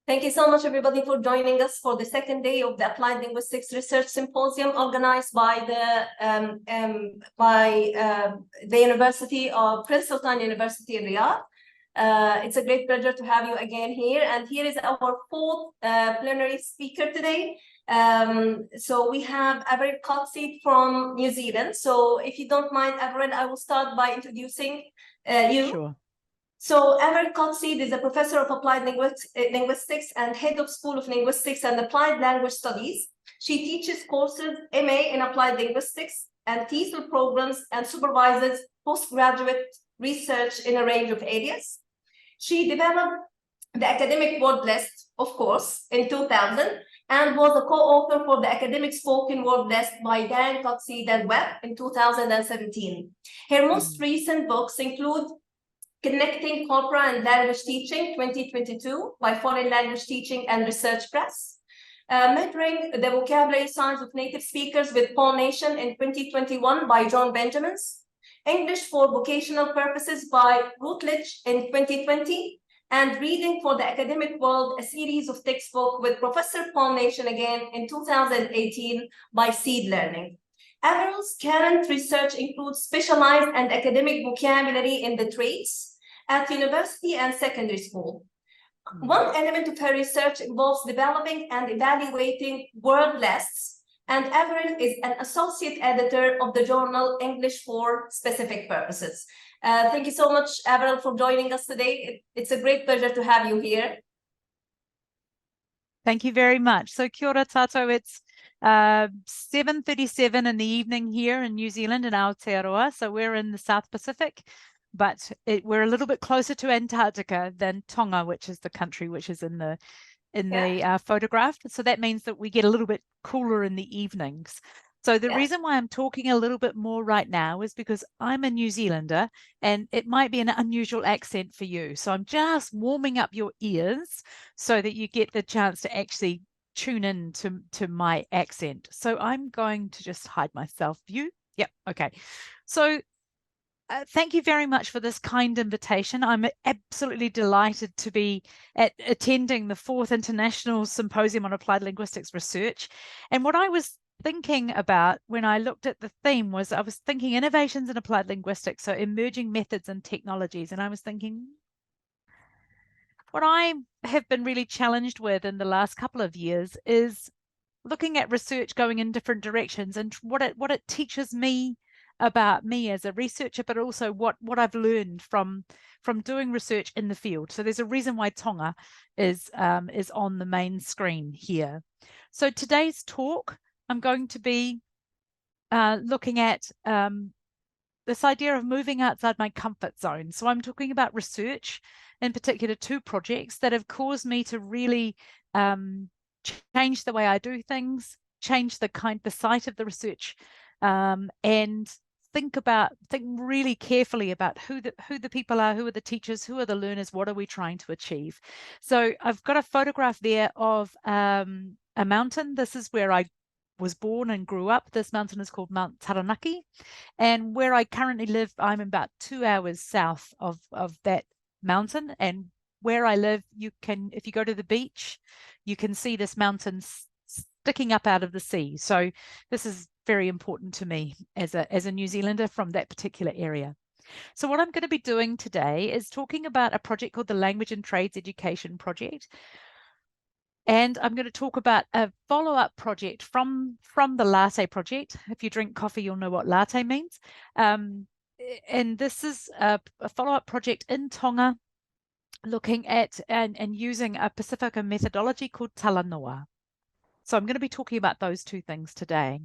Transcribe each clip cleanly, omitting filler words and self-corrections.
Thank you so much, everybody, for joining us for the second day of the Applied Linguistics Research Symposium organized by the University of Prince Sultan University in Riyadh. It's a great pleasure to have you again here. And here is our fourth plenary speaker today. So we have Avril Coxey from New Zealand. So if you don't mind, Avril, I will start by introducing you. Sure. So Avril Coxey is a professor of applied linguistics and head of School of Linguistics and Applied Language Studies. She teaches courses MA in applied linguistics and TESOL programs and supervises postgraduate research in a range of areas. She developed the academic word list, of course, in 2000 and was a co-author for the academic spoken word list by Dan Coxey and Webb in 2017. Her most recent books include Connecting Corpora and Language Teaching 2022 by Foreign Language Teaching and Research Press, Mentoring the Vocabulary Science of Native Speakers with Paul Nation in 2021 by John Benjamins, English for Vocational Purposes by Routledge in 2020, and Reading for the Academic World, a series of textbooks with Professor Paul Nation again in 2018 by Seed Learning. Avril's current research includes specialized and academic vocabulary in the trades at university and secondary school. One element of her research involves developing and evaluating word lists, and Avril is an associate editor of the journal English for Specific Purposes. Thank you so much, Avril, for joining us today. It's a great pleasure to have you here. Thank you very much. So kia ora tātou, it's 7:37 in the evening here in New Zealand in Aotearoa. So we're in the South Pacific, but we're a little bit closer to Antarctica than Tonga, which is the country which is in the photograph. So that means that we get a little bit cooler in the evenings. So the reason why I'm talking a little bit more right now is because I'm a New Zealander and it might be an unusual accent for you. So I'm just warming up your ears so that you get the chance to actually tune in to my accent. So I'm going to just hide myself view. Yep. Okay. So thank you very much for this kind invitation. I'm absolutely delighted to be attending the 4th International Symposium on Applied Linguistics Research. And what I was thinking about when I looked at the theme was I was thinking innovations in applied linguistics, so emerging methods and technologies. And I was thinking, what I have been really challenged with in the last couple of years is looking at research going in different directions and what it teaches me about me as a researcher, but also what I've learned from doing research in the field. So there's a reason why Tonga is on the main screen here. So today's talk, I'm going to be looking at this idea of moving outside my comfort zone. So I'm talking about research, in particular 2 projects that have caused me to really change the way I do things, change the site of the research, and think really carefully about who the people are, who are the teachers, who are the learners, what are we trying to achieve. So I've got a photograph there of a mountain. This is where I was born and grew up. This mountain is called Mount Taranaki, and where I currently live, I'm about 2 hours south of that mountain. And where I live, if you go to the beach, you can see this mountain sticking up out of the sea. So this is very important to me as a New Zealander from that particular area. So what I'm going to be doing today is talking about a project called the Language and Trades Education Project. And I'm going to talk about a follow-up project from the latte project. If you drink coffee, you'll know what latte means. And this is a follow-up project in Tonga, looking at and using a Pacifica methodology called Talanoa. So I'm going to be talking about those 2 things today.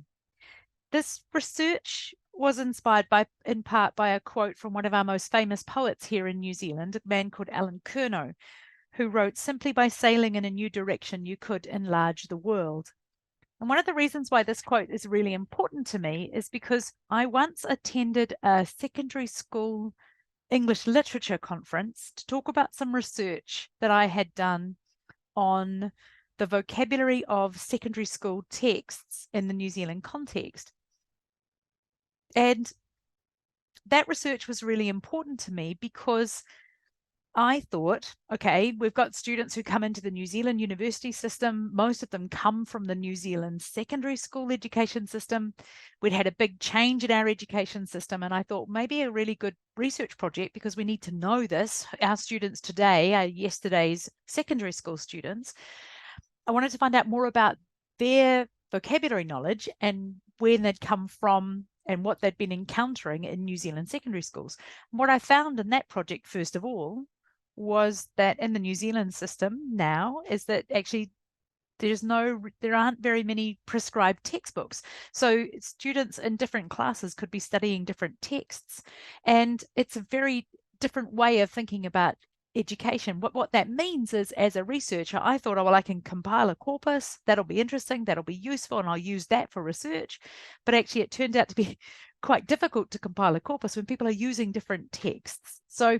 This research was inspired in part by a quote from one of our most famous poets here in New Zealand, a man called Alan Curnow, who wrote, "Simply by sailing in a new direction, you could enlarge the world." And one of the reasons why this quote is really important to me is because I once attended a secondary school English literature conference to talk about some research that I had done on the vocabulary of secondary school texts in the New Zealand context. And that research was really important to me because I thought, okay, we've got students who come into the New Zealand university system. Most of them come from the New Zealand secondary school education system. We'd had a big change in our education system. And I thought maybe a really good research project, because we need to know this. Our students today are yesterday's secondary school students. I wanted to find out more about their vocabulary knowledge and where they'd come from and what they'd been encountering in New Zealand secondary schools. And what I found in that project, first of all, was that in the New Zealand system now is that actually there aren't very many prescribed textbooks. So students in different classes could be studying different texts. And it's a very different way of thinking about education. What that means is, as a researcher, I thought, oh, well, I can compile a corpus. That'll be interesting. That'll be useful. And I'll use that for research. But actually, it turned out to be quite difficult to compile a corpus when people are using different texts. So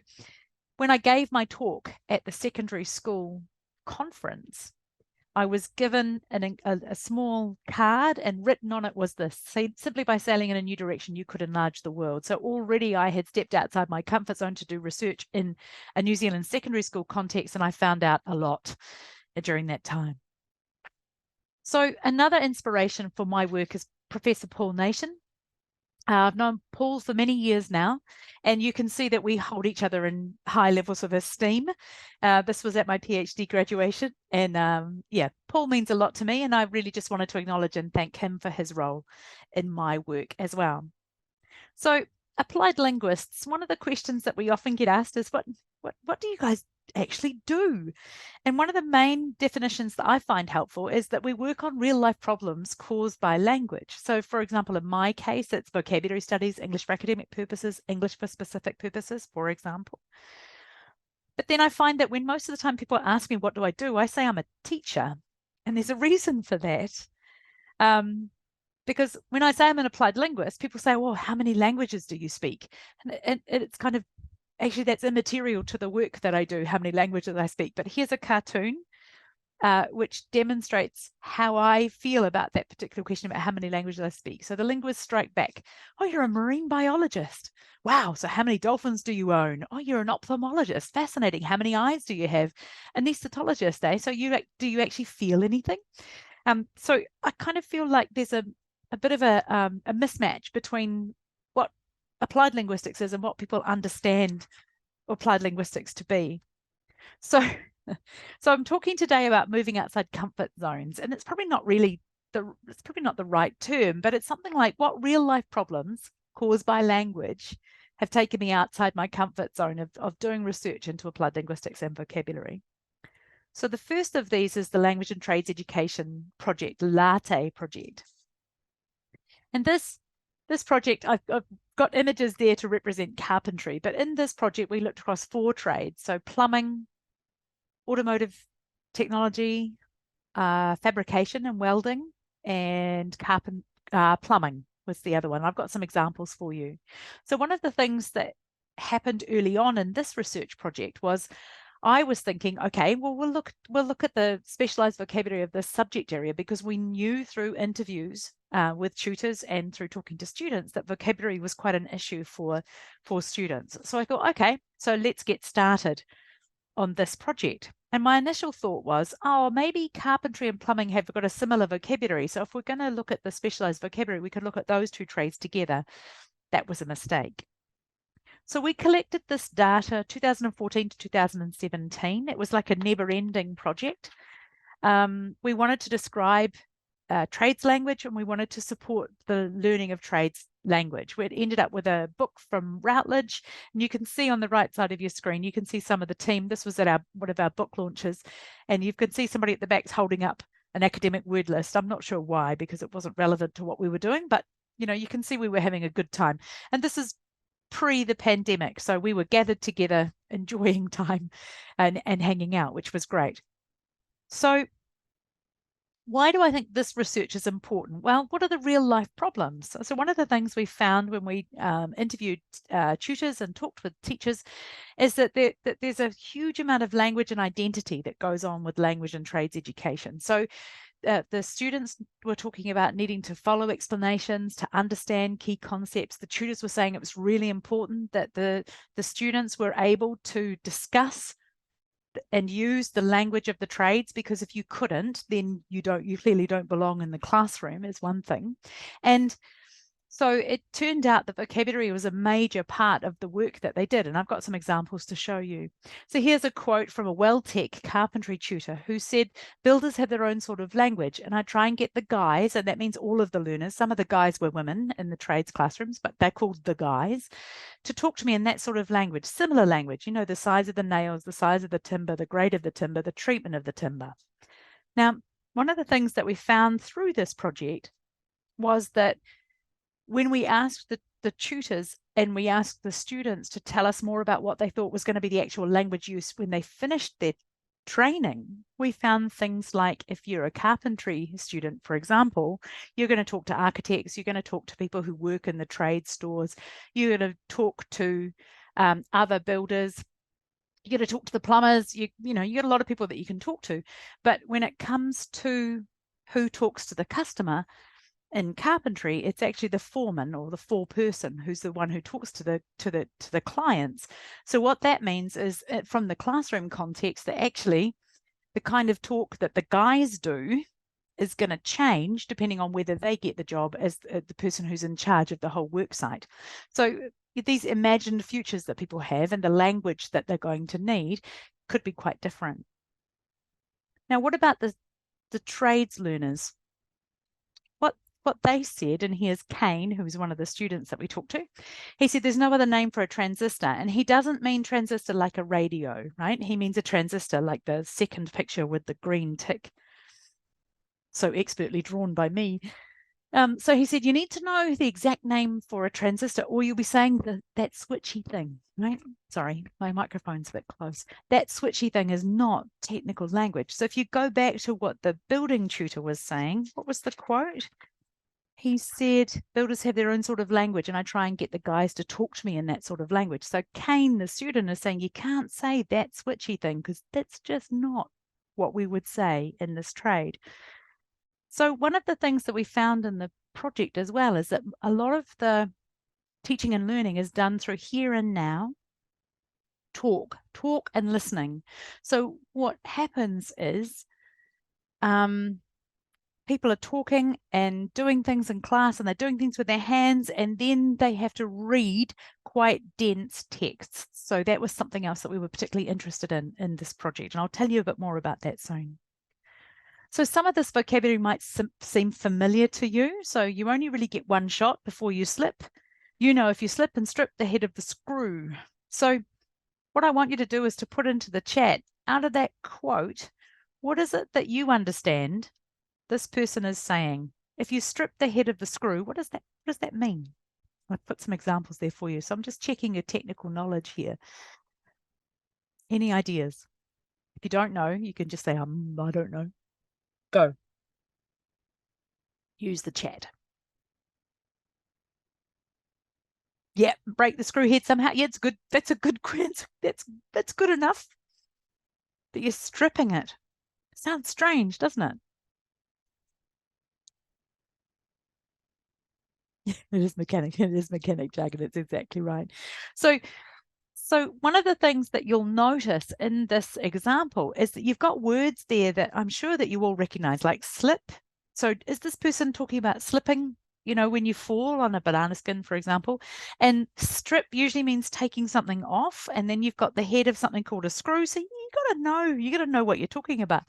when I gave my talk at the secondary school conference, I was given a small card, and written on it was this: simply by sailing in a new direction, you could enlarge the world. So already I had stepped outside my comfort zone to do research in a New Zealand secondary school context, and I found out a lot during that time. So another inspiration for my work is Professor Paul Nation. I've known Paul for many years now, and you can see that we hold each other in high levels of esteem. This was at my PhD graduation, and yeah, Paul means a lot to me, and I really just wanted to acknowledge and thank him for his role in my work as well. So, applied linguists, one of the questions that we often get asked is, what do you guys actually do? And one of the main definitions that I find helpful is that we work on real life problems caused by language. So for example, in my case, it's vocabulary studies, English for academic purposes, English for specific purposes, for example. But then I find that when most of the time people ask me, what do I do? I say I'm a teacher. And there's a reason for that. Because when I say I'm an applied linguist, people say, well, how many languages do you speak? And it's kind of, actually, that's immaterial to the work that I do, how many languages I speak. But here's a cartoon which demonstrates how I feel about that particular question about how many languages I speak. So the linguists strike back. Oh, you're a marine biologist. Wow. So how many dolphins do you own? Oh, you're an ophthalmologist. Fascinating. How many eyes do you have? Anesthetologist, eh? So do you actually feel anything? So I kind of feel like there's a bit of a mismatch between what applied linguistics is and what people understand applied linguistics to be. So I'm talking today about moving outside comfort zones, and it's probably not the right term, but it's something like, what real life problems caused by language have taken me outside my comfort zone of doing research into applied linguistics and vocabulary. So the first of these is the Language and Trades Education project, LATE project. And this project, I've got images there to represent carpentry, but in this project, we looked across 4 trades. So plumbing, automotive technology, fabrication and welding, and plumbing was the other one. I've got some examples for you. So one of the things that happened early on in this research project was I was thinking, okay, well, we'll look at the specialized vocabulary of this subject area, because we knew through interviews with tutors and through talking to students that vocabulary was quite an issue for students. So I thought, okay, so let's get started on this project. And my initial thought was, oh, maybe carpentry and plumbing have got a similar vocabulary. So if we're going to look at the specialized vocabulary, we could look at those 2 trades together. That was a mistake. So we collected this data 2014 to 2017. It was like a never-ending project. We wanted to describe trades language, and we wanted to support the learning of trades language. We ended up with a book from Routledge, and you can see on the right side of your screen, you can see some of the team. This was at one of our book launches, and you can see somebody at the back's holding up an academic word list. I'm not sure why, because it wasn't relevant to what we were doing, but you can see we were having a good time. And this is pre the pandemic, so we were gathered together enjoying time and hanging out, which was great. So why do I think this research is important? Well, what are the real life problems? So one of the things we found when we interviewed tutors and talked with teachers is that there's a huge amount of language and identity that goes on with language and trades education. So the students were talking about needing to follow explanations, to understand key concepts. The tutors were saying it was really important that the students were able to discuss and use the language of the trades, because if you couldn't, then you clearly don't belong in the classroom, is one thing. And so it turned out the vocabulary was a major part of the work that they did. And I've got some examples to show you. So here's a quote from a Welltech carpentry tutor who said, builders have their own sort of language. And I try and get the guys, and that means all of the learners. Some of the guys were women in the trades classrooms, but they're called the guys, to talk to me in that sort of language, similar language, you know, the size of the nails, the size of the timber, the grade of the timber, the treatment of the timber. Now, one of the things that we found through this project was that when we asked the tutors and we asked the students to tell us more about what they thought was going to be the actual language use when they finished their training, we found things like, if you're a carpentry student, for example, you're going to talk to architects, you're going to talk to people who work in the trade stores, you're going to talk to other builders, you're going to talk to the plumbers, you know, you got a lot of people that you can talk to. But when it comes to who talks to the customer, in carpentry, it's actually the foreman or the foreperson who's the one who talks to the clients. So what that means is, from the classroom context, that actually the kind of talk that the guys do is going to change depending on whether they get the job as the person who's in charge of the whole work site. So these imagined futures that people have and the language that they're going to need could be quite different. Now, what about the trades learners? What they said, and here's Kane, who was one of the students that we talked to. He said there's no other name for a transistor, and he doesn't mean transistor like a radio, right? He means a transistor like the second picture with the green tick, so expertly drawn by me. So he said you need to know the exact name for a transistor, or you'll be saying that switchy thing, right? Sorry, my microphone's a bit close. That switchy thing is not technical language. So if you go back to what the building tutor was saying, what was the quote? He said, builders have their own sort of language, and I try and get the guys to talk to me in that sort of language. So Kane, the student, is saying you can't say that switchy thing because that's just not what we would say in this trade. So one of the things that we found in the project as well is that a lot of the teaching and learning is done through here and now, talk and listening. So what happens is, people are talking and doing things in class, and they're doing things with their hands, and then they have to read quite dense texts. So that was something else that we were particularly interested in this project, and I'll tell you a bit more about that soon. So some of this vocabulary might seem familiar to you. So you only really get one shot before you slip. You know, if you slip and strip the head of the screw. So what I want you to do is to put into the chat, out of that quote, what is it that you understand this person is saying? If you strip the head of the screw, what does that mean? I've put some examples there for you. So I'm just checking your technical knowledge here. Any ideas? If you don't know, you can just say, I don't know. Go. Use the chat. Yeah, break the screw head somehow. Yeah, it's good. That's a good quiz. That's good enough. But you're stripping it. Sounds strange, doesn't it? It is mechanic jargon. It's exactly right. So one of the things that you'll notice in this example is that you've got words there that I'm sure that you all recognize, like slip. So is this person talking about slipping? You know, when you fall on a banana skin, for example. And strip usually means taking something off, and then you've got the head of something called a screw. So you got to know what you're talking about.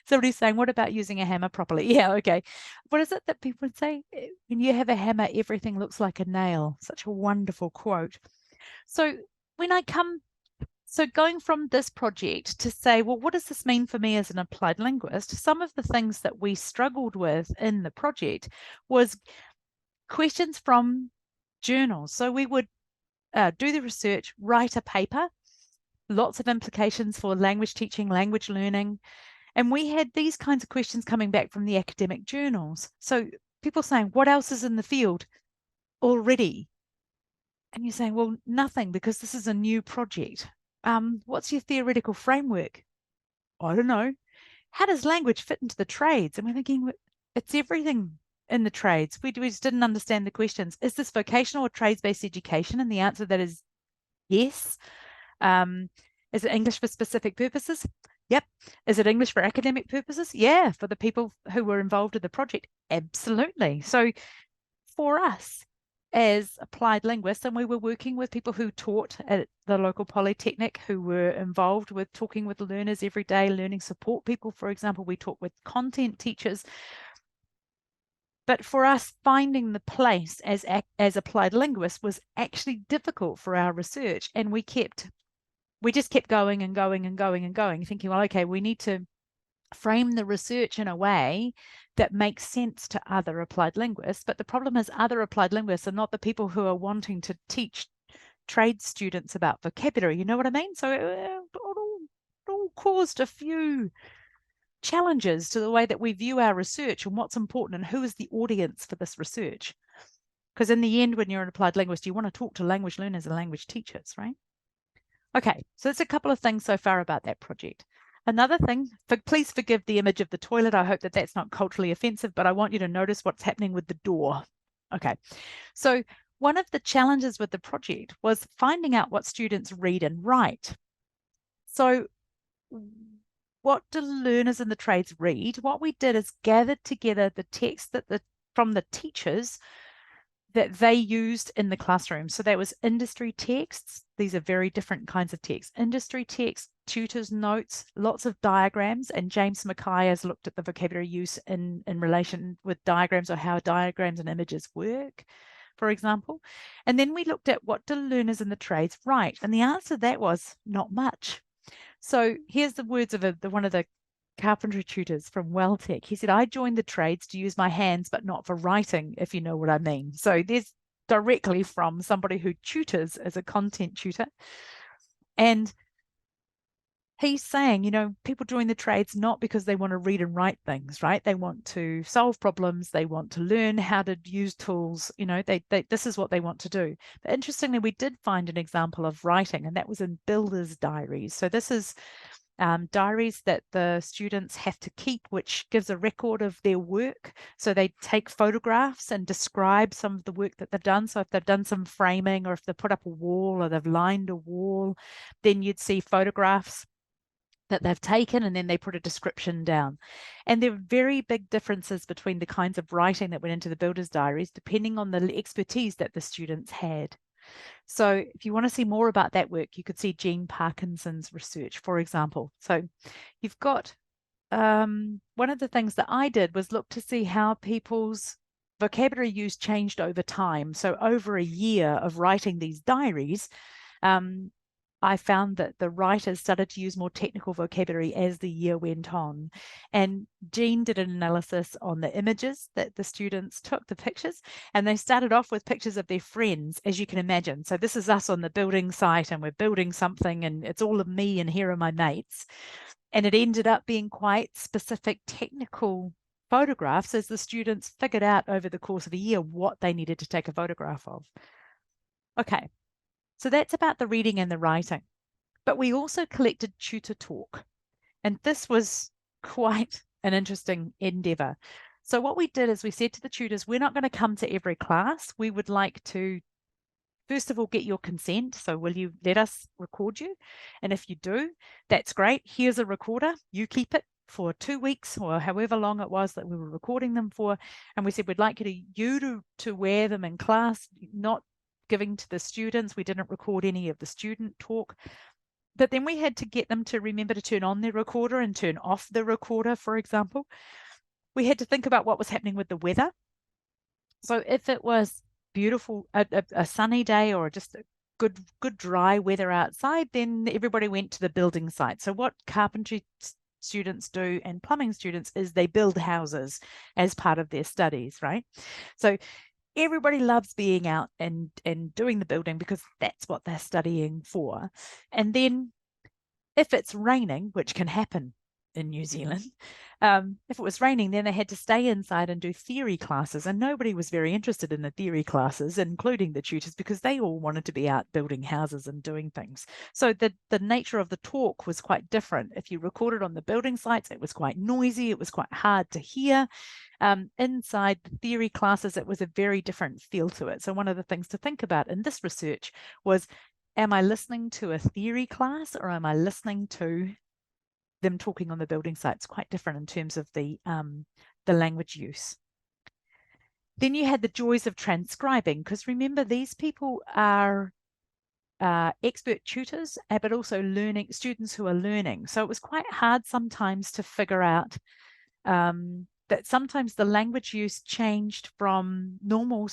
Somebody's saying, what about using a hammer properly? Yeah, okay. What is it that people would say? When you have a hammer, everything looks like a nail. Such a wonderful quote. So going from this project to say, well, what does this mean for me as an applied linguist? Some of the things that we struggled with in the project was questions from journals. So we would do the research, write a paper, lots of implications for language teaching, language learning. And we had these kinds of questions coming back from the academic journals. So people saying, what else is in the field already? And you're saying, well, nothing, because this is a new project. What's your theoretical framework? I don't know. how does language fit into the trades? And we're thinking, it's everything in the trades. We just didn't understand the questions. Is this vocational or trades-based education? And the answer to that is yes. Is it English for specific purposes? Yep. Is it English for academic purposes? Yeah. For the people who were involved in the project? Absolutely. So for us as applied linguists, and we were working with people who taught at the local polytechnic, who were involved with talking with learners every day, learning support people, for example, we talked with content teachers. But for us, finding the place as applied linguists was actually difficult for our research. And we just kept going and going and going and going, thinking, well, okay, we need to frame the research in a way that makes sense to other applied linguists. But the problem is other applied linguists are not the people who are wanting to teach trade students about vocabulary. You know what I mean? So it all caused a few challenges to the way that we view our research and what's important and who is the audience for this research. Because in the end, when you're an applied linguist, you want to talk to language learners and language teachers, right? Okay, so that's a couple of things so far about that project. Another thing, please forgive the image of the toilet. I hope that that's not culturally offensive, but I want you to notice what's happening with the door. Okay, so one of the challenges with the project was finding out what students read and write. So what do learners in the trades read? What we did is gathered together the text from the teachers that they used in the classroom. So that was industry texts. These are very different kinds of texts. Industry texts, tutors' notes, lots of diagrams. And James Mackay has looked at the vocabulary use in relation with diagrams, or how diagrams and images work, for example. And then we looked at what do learners in the trades write? And the answer to that was not much. So here's the words of one of the carpentry tutors from Welltech. He said, I joined the trades to use my hands, but not for writing, if you know what I mean. So there's directly from somebody who tutors as a content tutor. And he's saying, you know, people join the trades not because they want to read and write things, right? They want to solve problems. They want to learn how to use tools. You know, this is what they want to do. But interestingly, we did find an example of writing, and that was in builders' diaries. So this is diaries that the students have to keep, which gives a record of their work. So they take photographs and describe some of the work that they've done. So if they've done some framing, or if they've put up a wall, or they've lined a wall, then you'd see photographs that they've taken, and then they put a description down. And there are very big differences between the kinds of writing that went into the builders' diaries, depending on the expertise that the students had. So if you want to see more about that work, you could see Jean Parkinson's research, for example. So you've got one of the things that I did was look to see how people's vocabulary use changed over time. So over a year of writing these diaries, I found that the writers started to use more technical vocabulary as the year went on. And Jean did an analysis on the images that the students took, the pictures, and they started off with pictures of their friends, as you can imagine. So this is us on the building site, and we're building something, and it's all of me, and here are my mates. And it ended up being quite specific technical photographs as the students figured out over the course of a year what they needed to take a photograph of. Okay. So that's about the reading and the writing. But we also collected tutor talk. And this was quite an interesting endeavor. So what we did is we said to the tutors, we're not going to come to every class. We would like to, first of all, get your consent. So will you let us record you? And if you do, that's great. Here's a recorder. You keep it for 2 weeks or however long it was that we were recording them for. And we said, we'd like you to wear them in class, not giving to the students. We didn't record any of the student talk, but then we had to get them to remember to turn on their recorder and turn off the recorder, for example. We had to think about what was happening with the weather. So if it was beautiful, a sunny day, or just a good dry weather outside, then everybody went to the building site. So what carpentry students do and plumbing students is they build houses as part of their studies, right? So everybody loves being out and doing the building because that's what they're studying for. And then if it's raining, which can happen in New Zealand. If it was raining, then they had to stay inside and do theory classes, and nobody was very interested in the theory classes, including the tutors, because they all wanted to be out building houses and doing things. So the nature of the talk was quite different. If you recorded on the building sites, it was quite noisy, it was quite hard to hear. Inside the theory classes, it was a very different feel to it. So one of the things to think about in this research was, am I listening to a theory class, or am I listening to them talking on the building site? It's quite different in terms of the language use. Then you had the joys of transcribing, because remember, these people are expert tutors, but also learning students who are learning. So it was quite hard sometimes to figure out that sometimes the language use changed from normal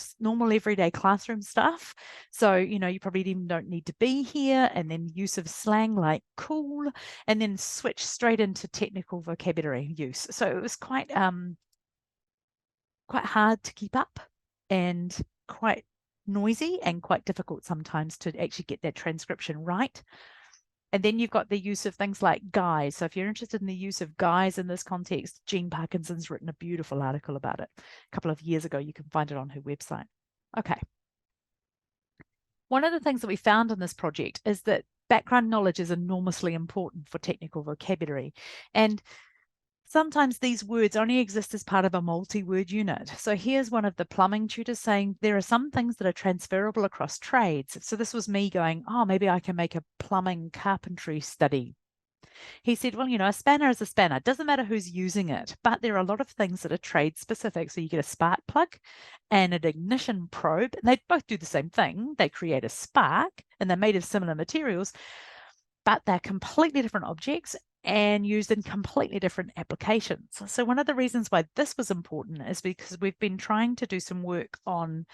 everyday classroom stuff. So, you know, you probably even don't need to be here, and then use of slang like cool, and then switch straight into technical vocabulary use. So it was quite hard to keep up, and quite noisy, and quite difficult sometimes to actually get that transcription right. And then you've got the use of things like guys. So if you're interested in the use of guys in this context, Jean Parkinson's written a beautiful article about it a couple of years ago. You can find it on her website. Okay. One of the things that we found in this project is that background knowledge is enormously important for technical vocabulary. And sometimes these words only exist as part of a multi-word unit. So here's one of the plumbing tutors saying there are some things that are transferable across trades. So this was me going, oh, maybe I can make a plumbing carpentry study. He said, well, you know, a spanner is a spanner. It doesn't matter who's using it, but there are a lot of things that are trade specific. So you get a spark plug and an ignition probe, and they both do the same thing. They create a spark, and they're made of similar materials, but they're completely different objects and used in completely different applications. So one of the reasons why this was important is because we've been trying to do some work on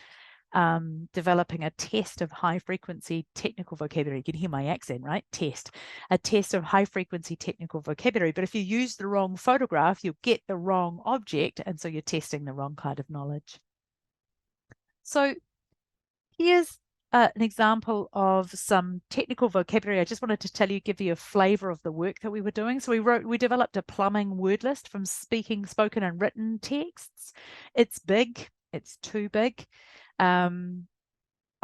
developing a test of high frequency technical vocabulary. You can hear my accent, right? A test of high frequency technical vocabulary. But if you use the wrong photograph, you'll get the wrong object, and so you're testing the wrong kind of knowledge. So here's an example of some technical vocabulary. I just wanted to give you a flavor of the work that we were doing. So we developed a plumbing word list from spoken and written texts. It's big, it's too big. I'll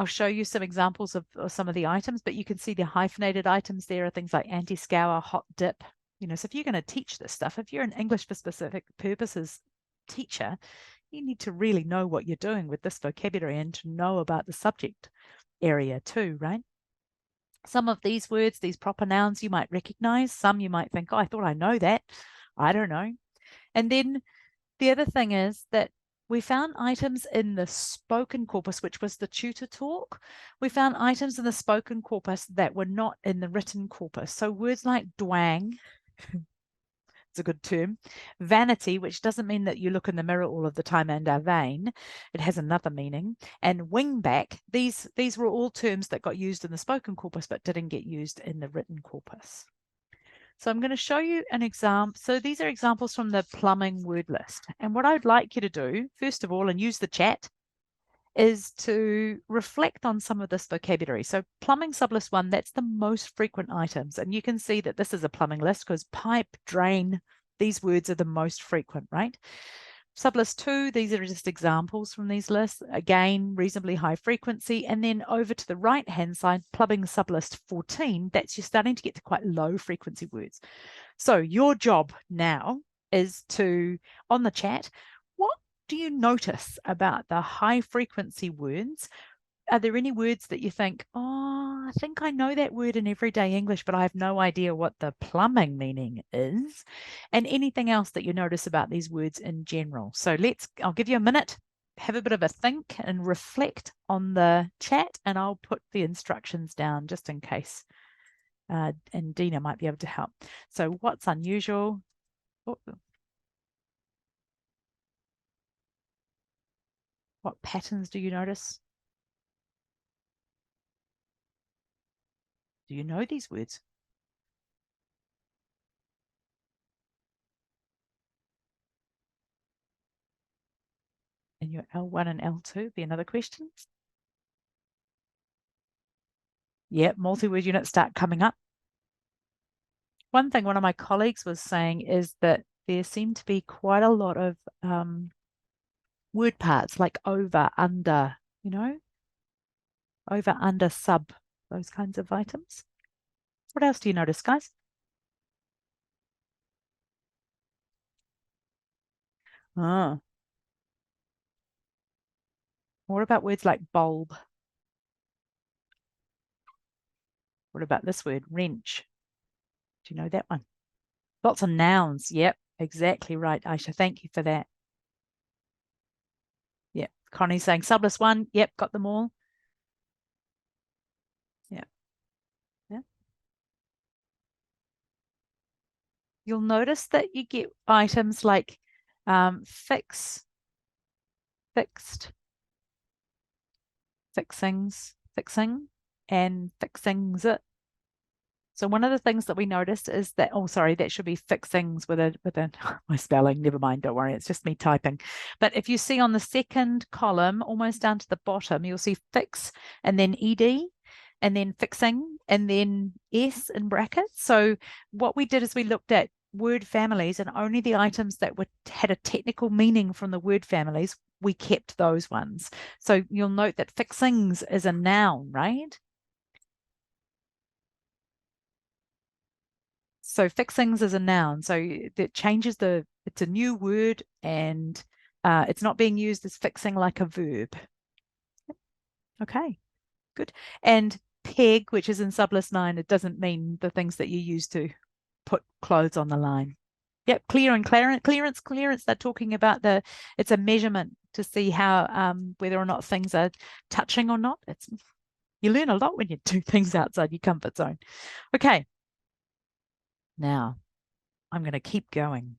show you some examples of some of the items, but you can see the hyphenated items there are things like anti-scour, hot dip. You know, so if you're going to teach this stuff, if you're an English for specific purposes teacher, you need to really know what you're doing with this vocabulary and to know about the subject area too, right? Some of these words, these proper nouns, you might recognize. Some you might think, oh, I thought I know that. I don't know. And then the other thing is that we found items in the spoken corpus, which was the tutor talk. We found items in the spoken corpus that were not in the written corpus. So words like dwang, it's a good term, vanity, which doesn't mean that you look in the mirror all of the time and are vain. It has another meaning. And wingback, these were all terms that got used in the spoken corpus but didn't get used in the written corpus. So I'm going to show you an example. So these are examples from the plumbing word list. And what I'd like you to do, first of all, and use the chat, is to reflect on some of this vocabulary. So plumbing sublist 1, that's the most frequent items. And you can see that this is a plumbing list because pipe, drain, these words are the most frequent, right? Sublist 2, these are just examples from these lists. Again, reasonably high frequency. And then over to the right-hand side, plumbing sublist 14, that's you're starting to get to quite low frequency words. So your job now is to, on the chat, what do you notice about the high frequency words? Are there any words that you think, oh, I think I know that word in everyday English, but I have no idea what the plumbing meaning is? And anything else that you notice about these words in general. So I'll give you a minute, have a bit of a think and reflect on the chat, and I'll put the instructions down just in case. And Dina might be able to help. So what's unusual? Oh. What patterns do you notice? Do you know these words? In your L1 and L2, be another question. Yeah, multi-word units start coming up. One thing one of my colleagues was saying is that there seemed to be quite a lot of word parts like over, under, you know, over, under, sub, those kinds of items. What else do you notice, guys? Ah. What about words like bulb? What about this word, wrench? Do you know that one? Lots of nouns. Yep, exactly right, Aisha. Thank you for that. Yep, Connie's saying subless one. Yep, got them all. Yep. Yeah. You'll notice that you get items like fix, fixed, fixings, fixing, and fixings it. So one of the things that we noticed is that, oh, sorry, that should be fixings with a my spelling, never mind, don't worry, it's just me typing. But if you see on the second column, almost down to the bottom, you'll see fix and then ED and then fixing and then S in brackets. So what we did is we looked at word families and only the items that had a technical meaning from the word families, we kept those ones. So you'll note that fixings is a noun, right? So fixings is a noun. So it changes it's a new word and it's not being used as fixing like a verb. Okay, good. And peg, which is in sublist 9, it doesn't mean the things that you use to put clothes on the line. Yep, clear and clearance. They're talking about it's a measurement to see how whether or not things are touching or not. You learn a lot when you do things outside your comfort zone. Okay. Now, I'm going to keep going.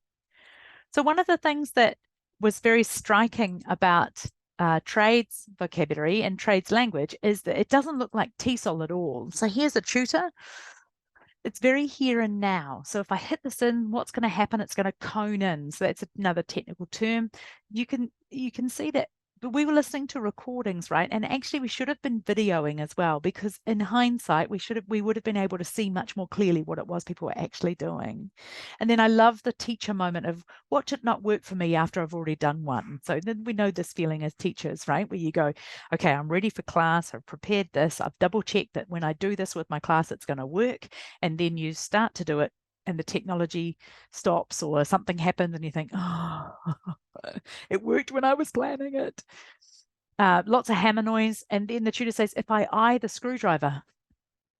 So one of the things that was very striking about trades vocabulary and trades language is that it doesn't look like TESOL at all. So here's a tutor. It's very here and now. So if I hit this in, what's going to happen? It's going to cone in. So that's another technical term. You can see that. But we were listening to recordings, right? And actually we should have been videoing as well, because in hindsight, we would have been able to see much more clearly what it was people were actually doing. And then I love the teacher moment of what did not work for me after I've already done one. So then we know this feeling as teachers, right? Where you go, okay, I'm ready for class. I've prepared this. I've double checked that when I do this with my class, it's going to work. And then you start to do it and the technology stops or something happens and you think, oh, it worked when I was planning it. Lots of hammer noise. And then the tutor says, if I eye the screwdriver,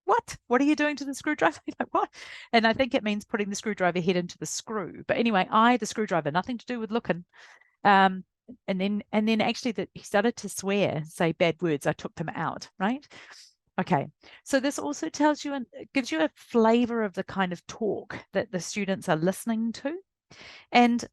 what are you doing to the screwdriver? Like, what? And I think it means putting the screwdriver head into the screw. But anyway, eye the screwdriver, nothing to do with looking. And then actually he started to swear, say bad words. I took them out, right? Okay, so this also tells you and gives you a flavor of the kind of talk that the students are listening to. And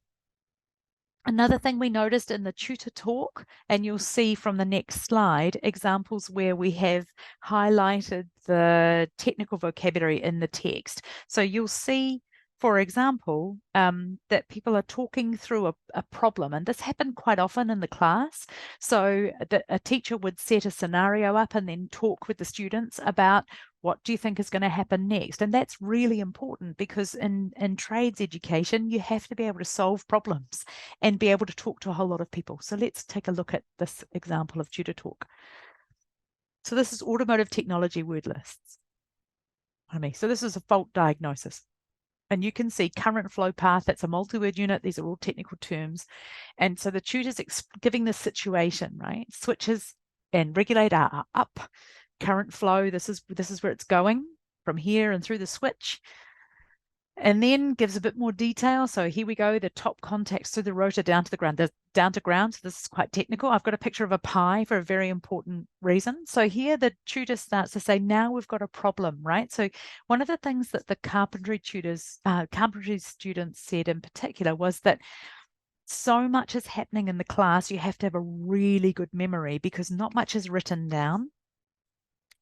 another thing we noticed in the tutor talk, and you'll see from the next slide, examples where we have highlighted the technical vocabulary in the text. So you'll see, for example, that people are talking through a problem, and this happened quite often in the class. So a teacher would set a scenario up and then talk with the students about what do you think is going to happen next? And that's really important because in trades education, you have to be able to solve problems and be able to talk to a whole lot of people. So let's take a look at this example of tutor talk. So this is automotive technology word lists. So this is a fault diagnosis. And you can see current flow path, that's a multi-word unit. These are all technical terms. And so the tutor's giving this situation, right? Switches and regulator are up. Current flow, this is where it's going from here and through the switch. And then gives a bit more detail. So here we go, the top contacts through the rotor down to the ground. So this is quite technical. I've got a picture of a pie for a very important reason. So here the tutor starts to say, now we've got a problem, right? So one of the things that the carpentry students said in particular was that so much is happening in the class, you have to have a really good memory because not much is written down.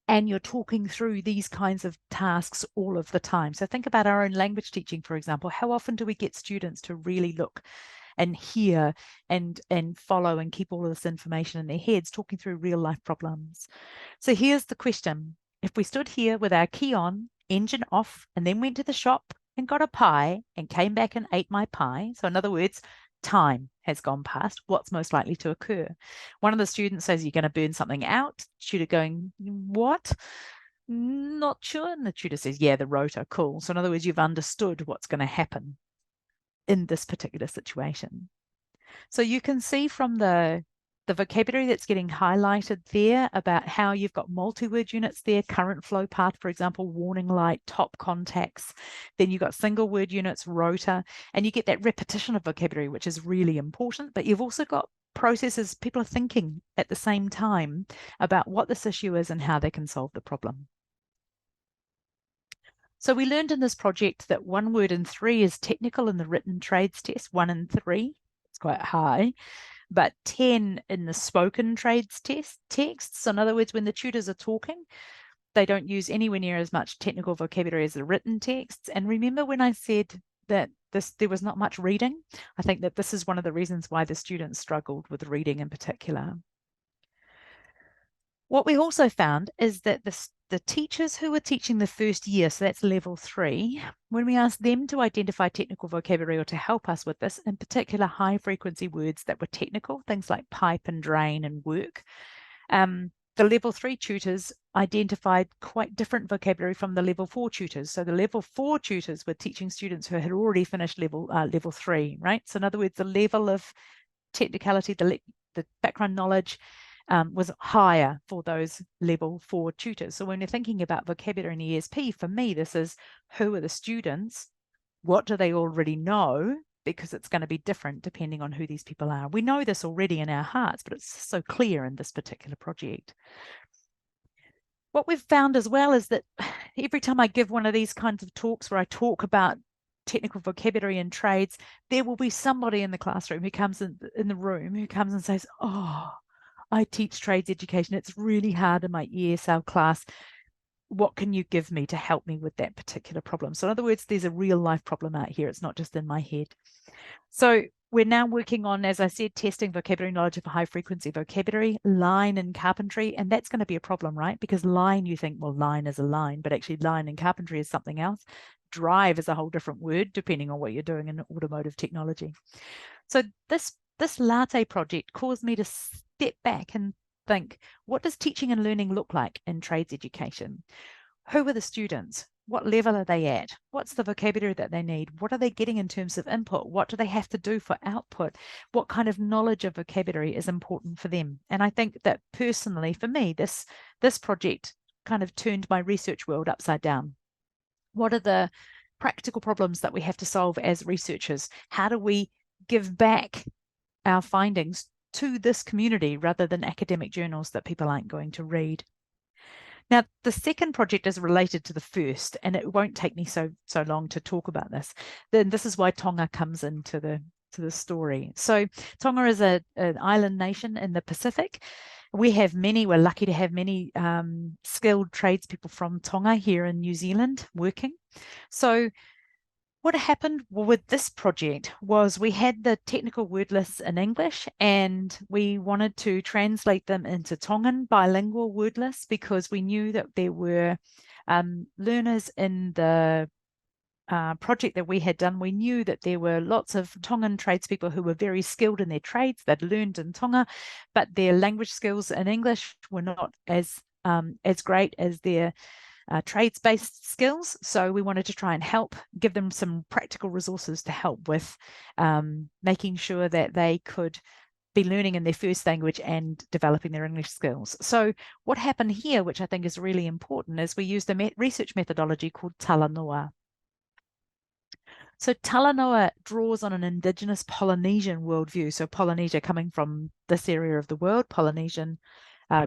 And you're talking through these kinds of tasks all of the time. So think about our own language teaching, for example. How often do we get students to really look and hear and follow and keep all of this information in their heads, talking through real life problems? So here's the question. If we stood here with our key on, engine off, and then went to the shop and got a pie and came back and ate my pie. So in other words, time has gone past. What's most likely to occur? One of the students says, you're going to burn something out. Tutor going, what? Not sure. And the tutor says, yeah, the rotor, cool. So in other words, you've understood what's going to happen in this particular situation. So you can see from the vocabulary that's getting highlighted there about how you've got multi-word units there, current flow path, for example, warning light, top contacts. Then you've got single word units, rotor, and you get that repetition of vocabulary, which is really important. But you've also got processes, people are thinking at the same time about what this issue is and how they can solve the problem. So we learned in this project that 1 word in 3 is technical in the written trades test, 1 in 3. It's quite high. But 10 in the spoken trades texts. So in other words, when the tutors are talking, they don't use anywhere near as much technical vocabulary as the written texts. And remember when I said that there was not much reading? I think that this is one of the reasons why the students struggled with reading in particular. What we also found is that the teachers who were teaching the first year, so that's level 3, when we asked them to identify technical vocabulary or to help us with this, in particular high frequency words that were technical, things like pipe and drain and work, the level 3 tutors identified quite different vocabulary from the level 4 tutors. So the level 4 tutors were teaching students who had already finished level 3, right? So in other words, the level of technicality, the background knowledge, was higher for those level 4 tutors. So when you're thinking about vocabulary in ESP, for me, this is who are the students? What do they already know? Because it's going to be different depending on who these people are. We know this already in our hearts, but it's so clear in this particular project. What we've found as well is that every time I give one of these kinds of talks where I talk about technical vocabulary and trades, there will be somebody in the classroom who comes in the room who comes and says, oh, I teach trades education. It's really hard in my ESL class. What can you give me to help me with that particular problem? So in other words, there's a real life problem out here. It's not just in my head. So we're now working on, as I said, testing vocabulary knowledge of high frequency vocabulary, line and carpentry. And that's going to be a problem, right? Because line, you think, well, line is a line, but actually line and carpentry is something else. Drive is a whole different word, depending on what you're doing in automotive technology. So this latte project caused me to step back and think, what does teaching and learning look like in trades education? Who are the students? What level are they at? What's the vocabulary that they need? What are they getting in terms of input? What do they have to do for output? What kind of knowledge of vocabulary is important for them? And I think that personally, for me, this project kind of turned my research world upside down. What are the practical problems that we have to solve as researchers? How do we give back our findings to this community rather than academic journals that people aren't going to read? Now, the second project is related to the first, and it won't take me so long to talk about this. Then this is why Tonga comes into the story. So Tonga is an island nation in the Pacific. We're lucky to have many skilled tradespeople from Tonga here in New Zealand working. So what happened with this project was we had the technical word lists in English, and we wanted to translate them into Tongan bilingual word lists because we knew that there were learners in the project that we had done. We knew that there were lots of Tongan tradespeople who were very skilled in their trades. They'd learned in Tonga, but their language skills in English were not as great as their trades-based skills. So we wanted to try and give them some practical resources to help with making sure that they could be learning in their first language and developing their English skills. So what happened here, which I think is really important, is we used a research methodology called talanoa. So talanoa draws on an indigenous Polynesian worldview. So Polynesia coming from this area of the world, Polynesian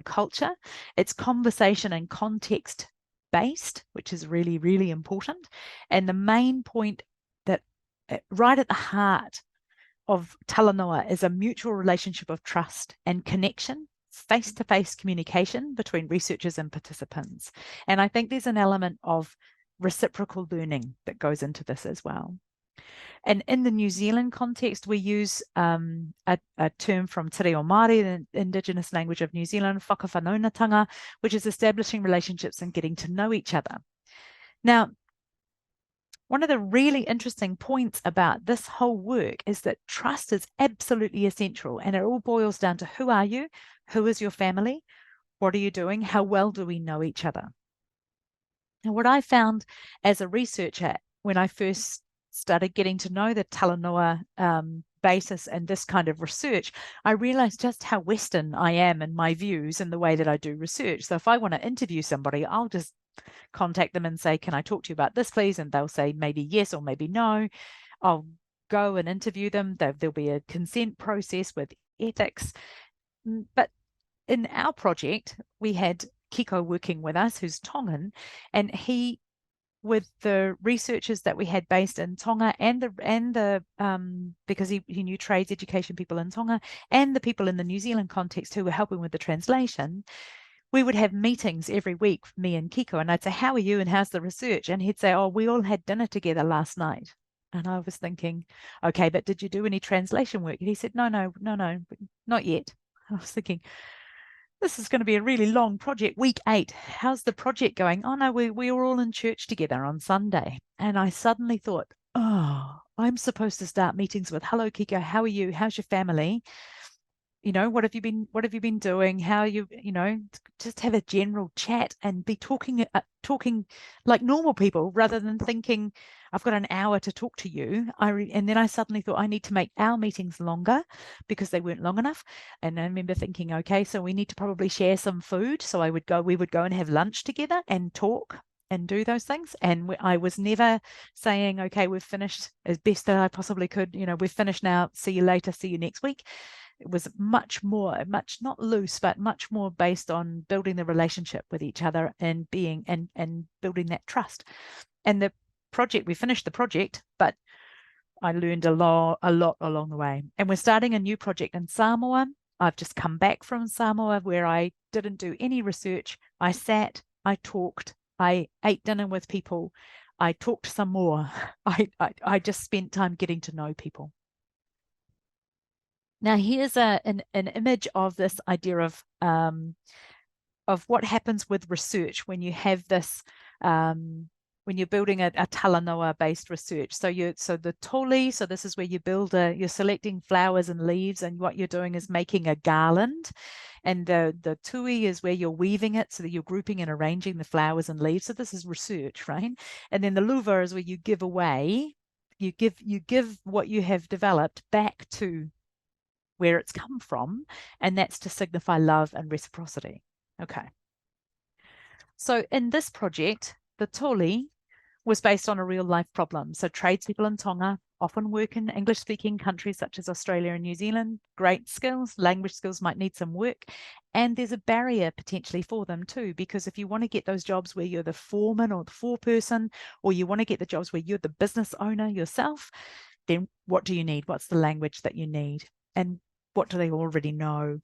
culture. It's conversation and context based, which is really, really important. And the main point that right at the heart of talanoa is a mutual relationship of trust and connection, face-to-face communication between researchers and participants. And I think there's an element of reciprocal learning that goes into this as well. And in the New Zealand context, we use a term from Te Reo Māori, the indigenous language of New Zealand, one of the really interesting points about this whole work is that trust is absolutely essential, and it all boils down to who are you, who is your family, what are you doing, how well do we know each other. And what I found as a researcher when I first started getting to know the Talanoa basis and this kind of research, I realized just how Western I am in my views and the way that I do research. So if I want to interview somebody, I'll just contact them and say, can I talk to you about this, please? And they'll say maybe yes or maybe no. I'll go and interview them. There'll be a consent process with ethics. But in our project, we had Kiko working with us, who's Tongan, and he, with the researchers that we had based in Tonga and the because he knew trades education people in Tonga and the people in the New Zealand context who were helping with the translation, we would have meetings every week, me and Kiko, and I'd say, how are you and how's the research? And he'd say, oh, we all had dinner together last night. And I was thinking, okay, but did you do any translation work? And he said, no, not yet. I was thinking, this is going to be a really long project. Week 8, how's the project going? Oh no, we were all in church together on Sunday. And I suddenly thought, oh, I'm supposed to start meetings with, hello Kiko, how are you? How's your family? You know, what have you been doing? How are you, just have a general chat and be talking like normal people rather than thinking I've got an hour to talk to you. And then I suddenly thought I need to make our meetings longer because they weren't long enough. And I remember thinking, okay, so we need to probably share some food. So we would go and have lunch together and talk and do those things. And I was never saying, okay, we've finished as best that I possibly could. We've finished now. See you later. See you next week. It was much not loose, but much more based on building the relationship with each other and being and building that trust. And the project, we finished the project, but I learned a lot along the way. And we're starting a new project in Samoa. I've just come back from Samoa where I didn't do any research. I sat, I talked, I ate dinner with people, I talked some more. I just spent time getting to know people. Now, here's an image of this idea of what happens with research when you have this, when you're building a Talanoa-based research. So the toli, so this is where you you're selecting flowers and leaves, and what you're doing is making a garland. And the tui is where you're weaving it, so that you're grouping and arranging the flowers and leaves. So this is research, right? And then the luva is where you give away, you give what you have developed back to where it's come from, and that's to signify love and reciprocity. Okay. So in this project, the toli was based on a real life problem. So tradespeople in Tonga often work in English-speaking countries such as Australia and New Zealand. Great skills, language skills might need some work. And there's a barrier potentially for them too, because if you want to get those jobs where you're the foreman or the foreperson, or you want to get the jobs where you're the business owner yourself, then what do you need? What's the language that you need? And what do they already know?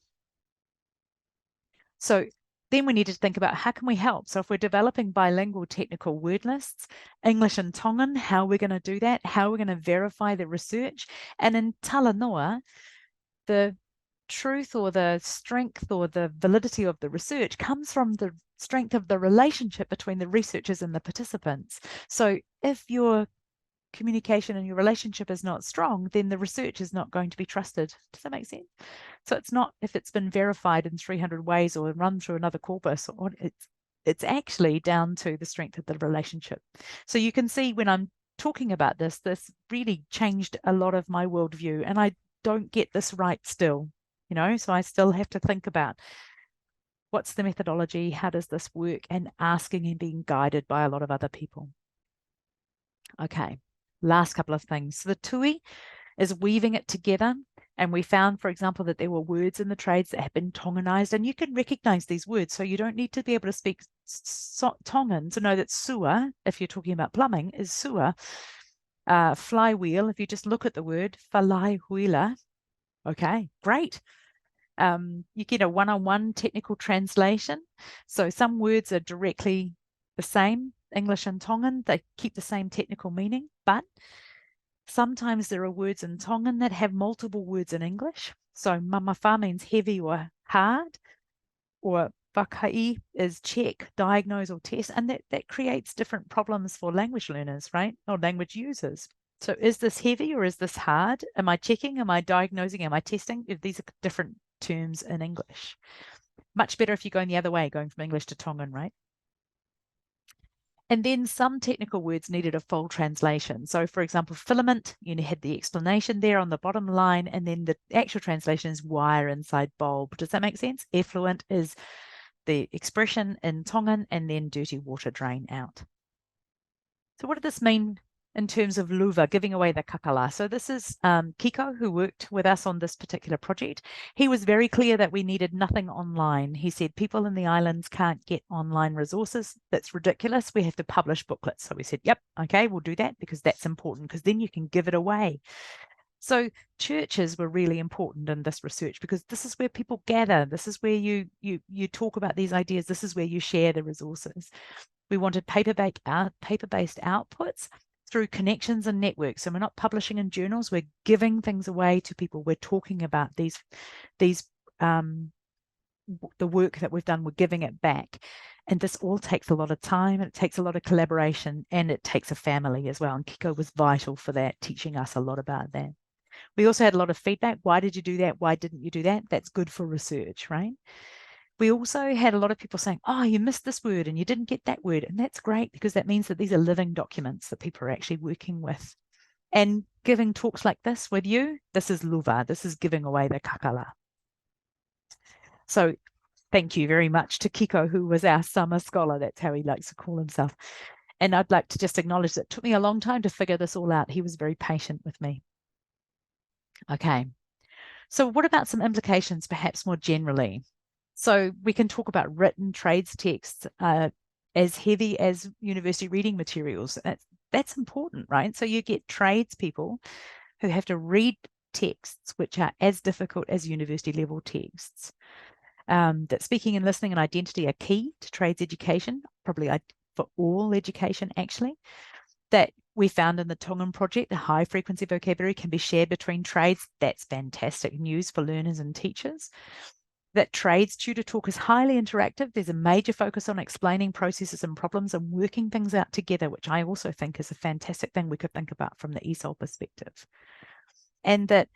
So then we need to think about how can we help? So if we're developing bilingual technical word lists, English and Tongan, how we're going to do that, how we're going to verify the research. And in Talanoa, the truth or the strength or the validity of the research comes from the strength of the relationship between the researchers and the participants. So if your communication and your relationship is not strong, then the research is not going to be trusted. Does that make sense? So it's not if it's been verified in 300 ways or run through another corpus, or it's actually down to the strength of the relationship. So you can see when I'm talking about this really changed a lot of my worldview, and I don't get this right still, so I still have to think about what's the methodology, how does this work, and asking and being guided by a lot of other people. Okay. Last couple of things. So the tui is weaving it together. And we found, for example, that there were words in the trades that have been Tonganized, and you can recognize these words. So you don't need to be able to speak Tongan to know that sua, if you're talking about plumbing, is sua. Flywheel, if you just look at the word, falaihuila. Okay, great. You get a one-on-one technical translation. So some words are directly the same, English and Tongan, they keep the same technical meaning, but sometimes there are words in Tongan that have multiple words in English. So mamafa means heavy or hard, or Whakai is check, diagnose, or test, and that creates different problems for language learners, right? Or language users. So is this heavy or is this hard? Am I checking? Am I diagnosing? Am I testing? If these are different terms in English. Much better if you're going the other way, going from English to Tongan, right? And then some technical words needed a full translation. So for example, filament, you had the explanation there on the bottom line, and then the actual translation is wire inside bulb. Does that make sense? Effluent is the expression in Tongan, and then dirty water drain out. So what did this mean in terms of luva, giving away the kakala? So this is Kiko, who worked with us on this particular project. He was very clear that we needed nothing online. He said people in the islands can't get online resources. That's ridiculous. We have to publish booklets. So we said, yep, okay, we'll do that, because that's important, because then you can give it away. So churches were really important in this research, because this is where people gather. This is where you talk about these ideas. This is where you share the resources. We wanted paper-based outputs through connections and networks. So we're not publishing in journals. We're giving things away to people. We're talking about the work that we've done. We're giving it back. And this all takes a lot of time, and it takes a lot of collaboration, and it takes a family as well. And Kiko was vital for that, teaching us a lot about that. We also had a lot of feedback. Why did you do that? Why didn't you do that? That's good for research, right? We also had a lot of people saying, oh, you missed this word and you didn't get that word. And that's great, because that means that these are living documents that people are actually working with. And giving talks like this with you, this is luva. This is giving away the kakala. So thank you very much to Kiko, who was our summer scholar. That's how he likes to call himself. And I'd like to just acknowledge that it took me a long time to figure this all out. He was very patient with me. Okay. So what about some implications, perhaps more generally? So we can talk about written trades texts as heavy as university reading materials. That's important, right? So you get tradespeople who have to read texts which are as difficult as university level texts. That speaking and listening and identity are key to trades education, probably for all education actually. That we found in the Tongan project, the high frequency vocabulary can be shared between trades. That's fantastic news for learners and teachers. That trades tutor talk is highly interactive. There's a major focus on explaining processes and problems and working things out together, which I also think is a fantastic thing we could think about from the ESOL perspective. And that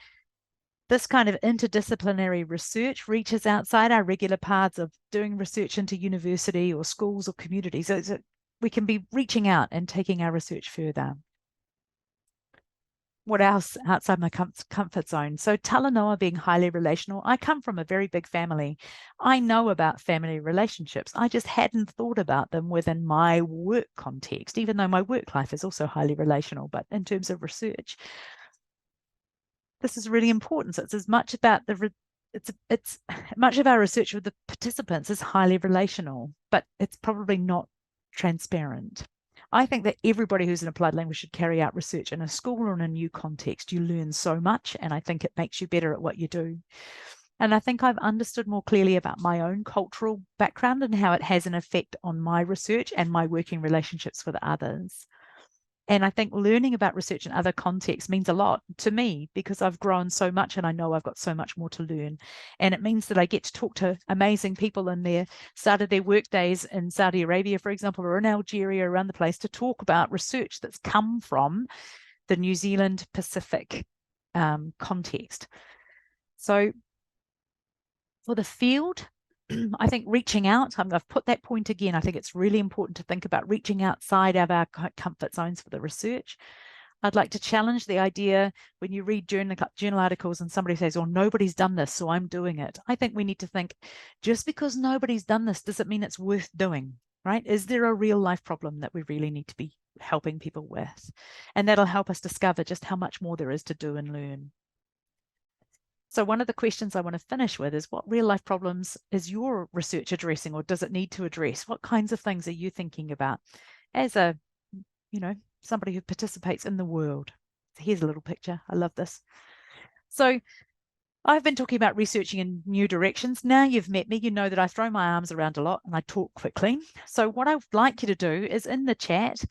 this kind of interdisciplinary research reaches outside our regular paths of doing research into university or schools or communities. So we can be reaching out and taking our research further. What else outside my comfort zone? So Talanoa being highly relational. I come from a very big family. I know about family relationships. I just hadn't thought about them within my work context, even though my work life is also highly relational. But in terms of research, this is really important. So it's as much about it's much of our research with the participants is highly relational, but it's probably not transparent. I think that everybody who's in applied language should carry out research in a school or in a new context. You learn so much, and I think it makes you better at what you do. And I think I've understood more clearly about my own cultural background and how it has an effect on my research and my working relationships with others. And I think learning about research in other contexts means a lot to me, because I've grown so much and I know I've got so much more to learn. And it means that I get to talk to amazing people in their started their work days in Saudi Arabia, for example, or in Algeria, around the place, to talk about research that's come from the New Zealand Pacific context. So for the field, I think reaching out, I've put that point again. I think it's really important to think about reaching outside of our comfort zones for the research. I'd like to challenge the idea when you read journal articles and somebody says, oh, nobody's done this, so I'm doing it. I think we need to think, just because nobody's done this, does it mean it's worth doing, right? Is there a real life problem that we really need to be helping people with? And that'll help us discover just how much more there is to do and learn. So one of the questions I want to finish with is, what real life problems is your research addressing, or does it need to address? What kinds of things are you thinking about as a, somebody who participates in the world? Here's a little picture. I love this. So I've been talking about researching in new directions. Now you've met me, you know that I throw my arms around a lot and I talk quickly. So what I would like you to do is in the chat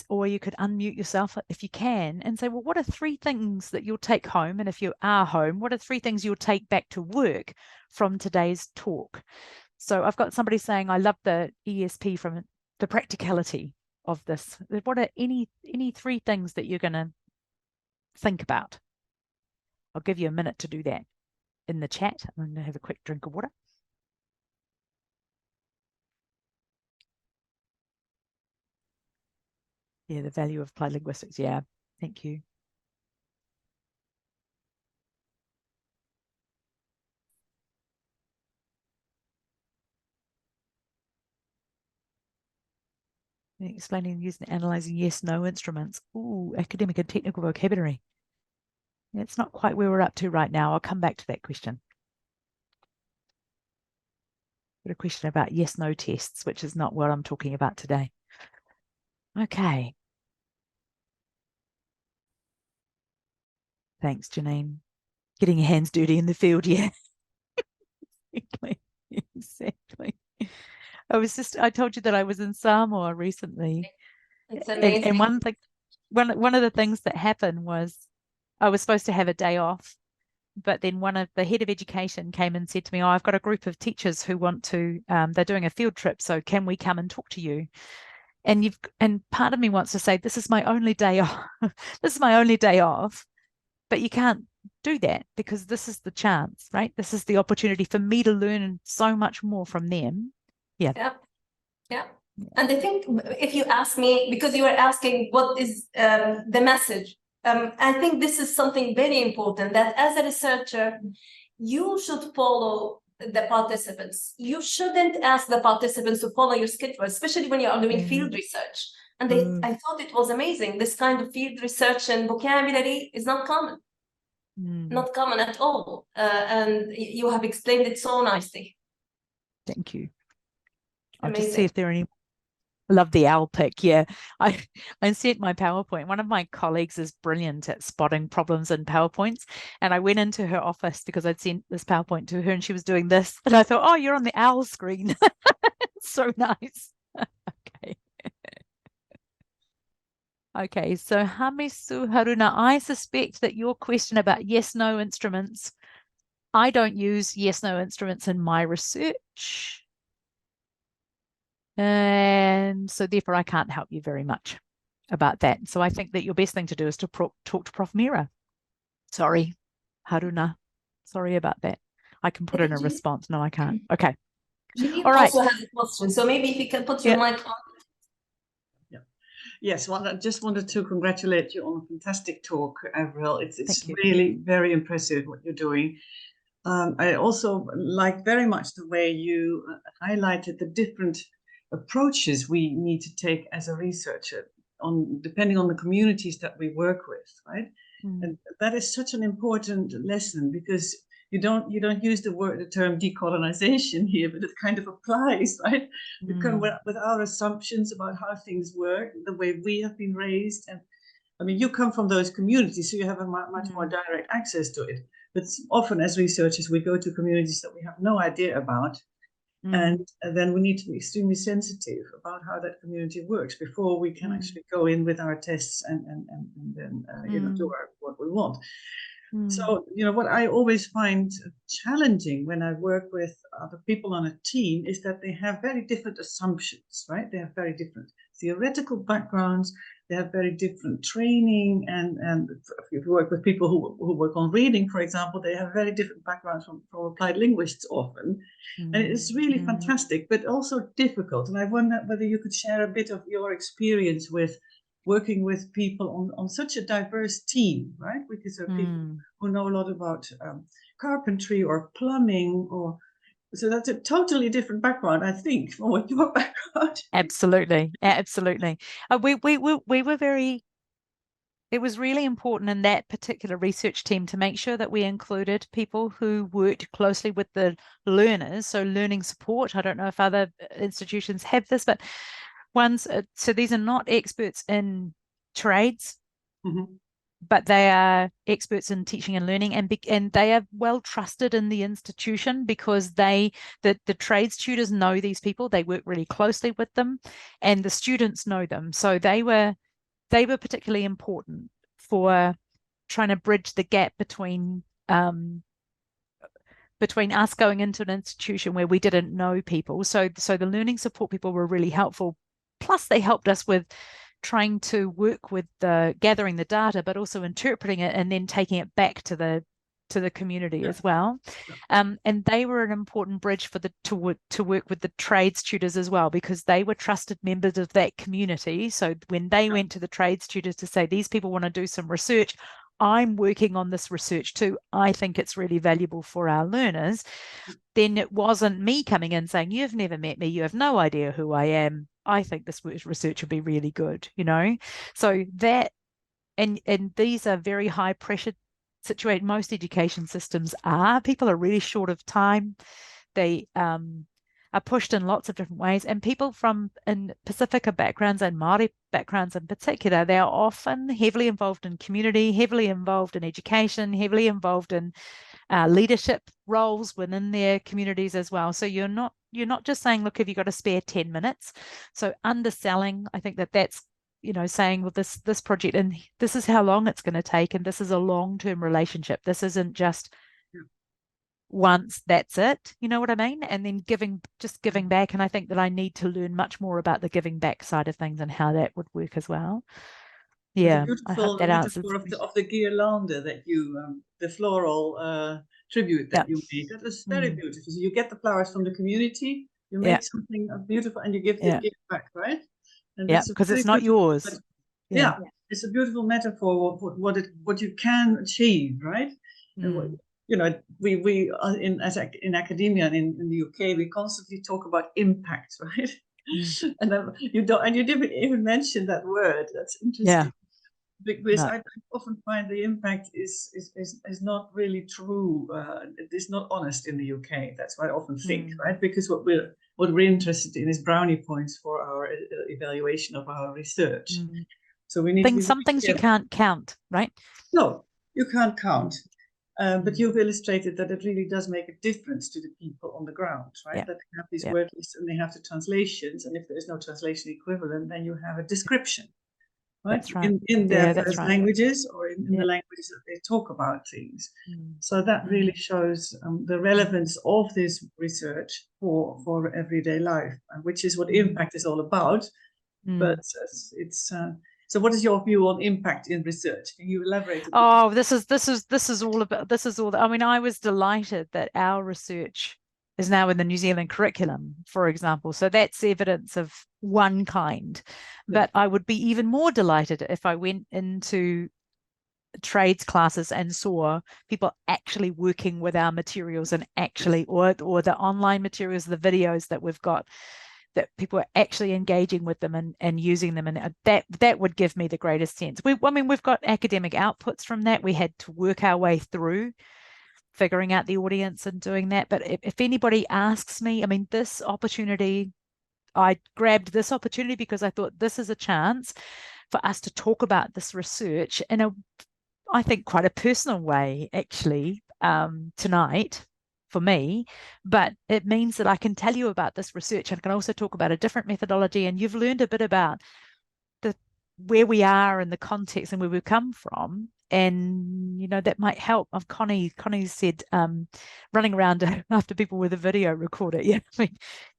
or you could unmute yourself if you can and say, well, what are 3 things that you'll take home? And if you are home, what are 3 things you'll take back to work from today's talk? So I've got somebody saying, I love the ESP from the practicality of this. What are any 3 things that you're going to think about? I'll give you a minute to do that in the chat. I'm going to have a quick drink of water. Yeah, the value of applied linguistics. Yeah, thank you. Explaining, using, analyzing yes/no instruments. Ooh, academic and technical vocabulary. It's not quite where we're up to right now. I'll come back to that question. Got a question about yes/no tests, which is not what I'm talking about today. Okay. Thanks, Janine. Getting your hands dirty in the field, yeah. Exactly. I told you that I was in Samoa recently. It's amazing. And one of the things that happened was I was supposed to have a day off, but then one of the head of education came and said to me, oh, I've got a group of teachers who want to, they're doing a field trip, so can we come and talk to you? And part of me wants to say, this is my only day off. This is my only day off, but you can't do that because this is the chance, right? This is the opportunity for me to learn so much more from them. Yeah. And I think if you ask me, because you were asking what is the message, I think this is something very important, that as a researcher, you should follow the participants. You shouldn't ask the participants to follow your schedule, especially when you are doing field research. And I thought it was amazing. This kind of field research and vocabulary is not common. Not common at all. And you have explained it so nicely. Thank you. I'll just see if there are any. Love the owl pick. Yeah, I sent my PowerPoint. One of my colleagues is brilliant at spotting problems in PowerPoints. And I went into her office because I'd sent this PowerPoint to her and she was doing this. And I thought, oh, you're on the owl screen. So nice. Okay. Okay, so Hamisu Haruna, I suspect that your question about yes/no instruments, I don't use yes/no instruments in my research. And so therefore I can't help you very much about that. So I think that your best thing to do is to talk to Prof. Mira. Sorry, Haruna. Sorry about that. I can put in a response. No, I can't. Okay. All right. Also has a question. So maybe if you can put your mic on. Yes, well, I just wanted to congratulate you on a fantastic talk, Avril. It's really very impressive what you're doing. I also like very much the way you highlighted the different approaches we need to take as a researcher, depending on the communities that we work with, right? And that is such an important lesson, because you don't use the term decolonization here, but it kind of applies, right? We come with our assumptions about how things work, the way we have been raised. And I mean, you come from those communities, so you have a much more direct access to it. But often as researchers, we go to communities that we have no idea about. And then we need to be extremely sensitive about how that community works before we can actually go in with our tests and then do what we want. So, what I always find challenging when I work with other people on a team is that they have very different assumptions, right? They have very different theoretical backgrounds. They have very different training. And if you work with people who work on reading, for example, they have very different backgrounds from applied linguists often. And it's really fantastic, but also difficult. And I wonder whether you could share a bit of your experience with working with people on such a diverse team, right? Because there are people who know a lot about carpentry or plumbing, so that's a totally different background, I think, from what your background. Absolutely. We were very. It was really important in that particular research team to make sure that we included people who worked closely with the learners, so learning support. I don't know if other institutions have this, but so these are not experts in trades, but they are experts in teaching and learning, and they are well trusted in the institution because the trades tutors know these people. They work really closely with them, and the students know them. So they were particularly important for trying to bridge the gap between between us going into an institution where we didn't know people. So the learning support people were really helpful. Plus, they helped us with trying to work with gathering the data, but also interpreting it and then taking it back to the community as well. And they were an important bridge to work with the trades tutors as well, because they were trusted members of that community. So when they went to the trades tutors to say, these people want to do some research, I'm working on this research too, I think it's really valuable for our learners, then it wasn't me coming in saying, you've never met me, you have no idea who I am, I think this research would be really good, you know. So that, and these are very high pressure situation. Most education systems are. People are really short of time. They are pushed in lots of different ways, and people from Pacifica backgrounds and Māori backgrounds in particular, they are often heavily involved in community, heavily involved in education, heavily involved in leadership roles within their communities as well. So you're not just saying, look, have you got to spare 10 minutes? So underselling, I think that's, you know, saying, well, this project, and this is how long it's going to take, and this is a long-term relationship. This isn't just once, that's it, you know what I mean? And then giving back. And I think that I need to learn much more about the giving back side of things and how that would work as well. Yeah, I hope that answers. Of the guirlande that you, the floral tribute that you made, that was very beautiful. So you get the flowers from the community, you make something beautiful, and you give the gift back, right? Yeah, because it's not yours. Yeah, it's a beautiful metaphor of what you can achieve, right? And what, you know, we in academia and in the UK, we constantly talk about impact, right? And you didn't even mention that word. That's interesting. Yeah. Because I often find the impact is not really true. It is not honest in the UK. That's what I often think, right? Because what we're interested in is brownie points for our evaluation of our research. So we need some things you can't count, right? No, you can't count. But you've illustrated that it really does make a difference to the people on the ground, right? That they have these word lists and they have the translations, and if there is no translation equivalent, then you have a description, right? That's right. In their first languages or in the languages that they talk about things. So that really shows the relevance of this research for everyday life, which is what impact is all about. But it's so what is your view on impact in research? Can you elaborate? Oh, this is all about, I mean, I was delighted that our research is now in the New Zealand curriculum, for example. So that's evidence of one kind. But I would be even more delighted if I went into trades classes and saw people actually working with our materials and actually, or the online materials, the videos that we've got, that people are actually engaging with them and using them, and that would give me the greatest sense. We've got academic outputs from that. We had to work our way through figuring out the audience and doing that. But if anybody asks me, I mean, this opportunity, I grabbed this opportunity because I thought this is a chance for us to talk about this research in a, I think, quite a personal way, actually, tonight for me. But it means that I can tell you about this research and can also talk about a different methodology, and you've learned a bit about where we are and the context and where we've come from. And, you know, that might help. Connie said running around after people with a video recorder. Yeah, I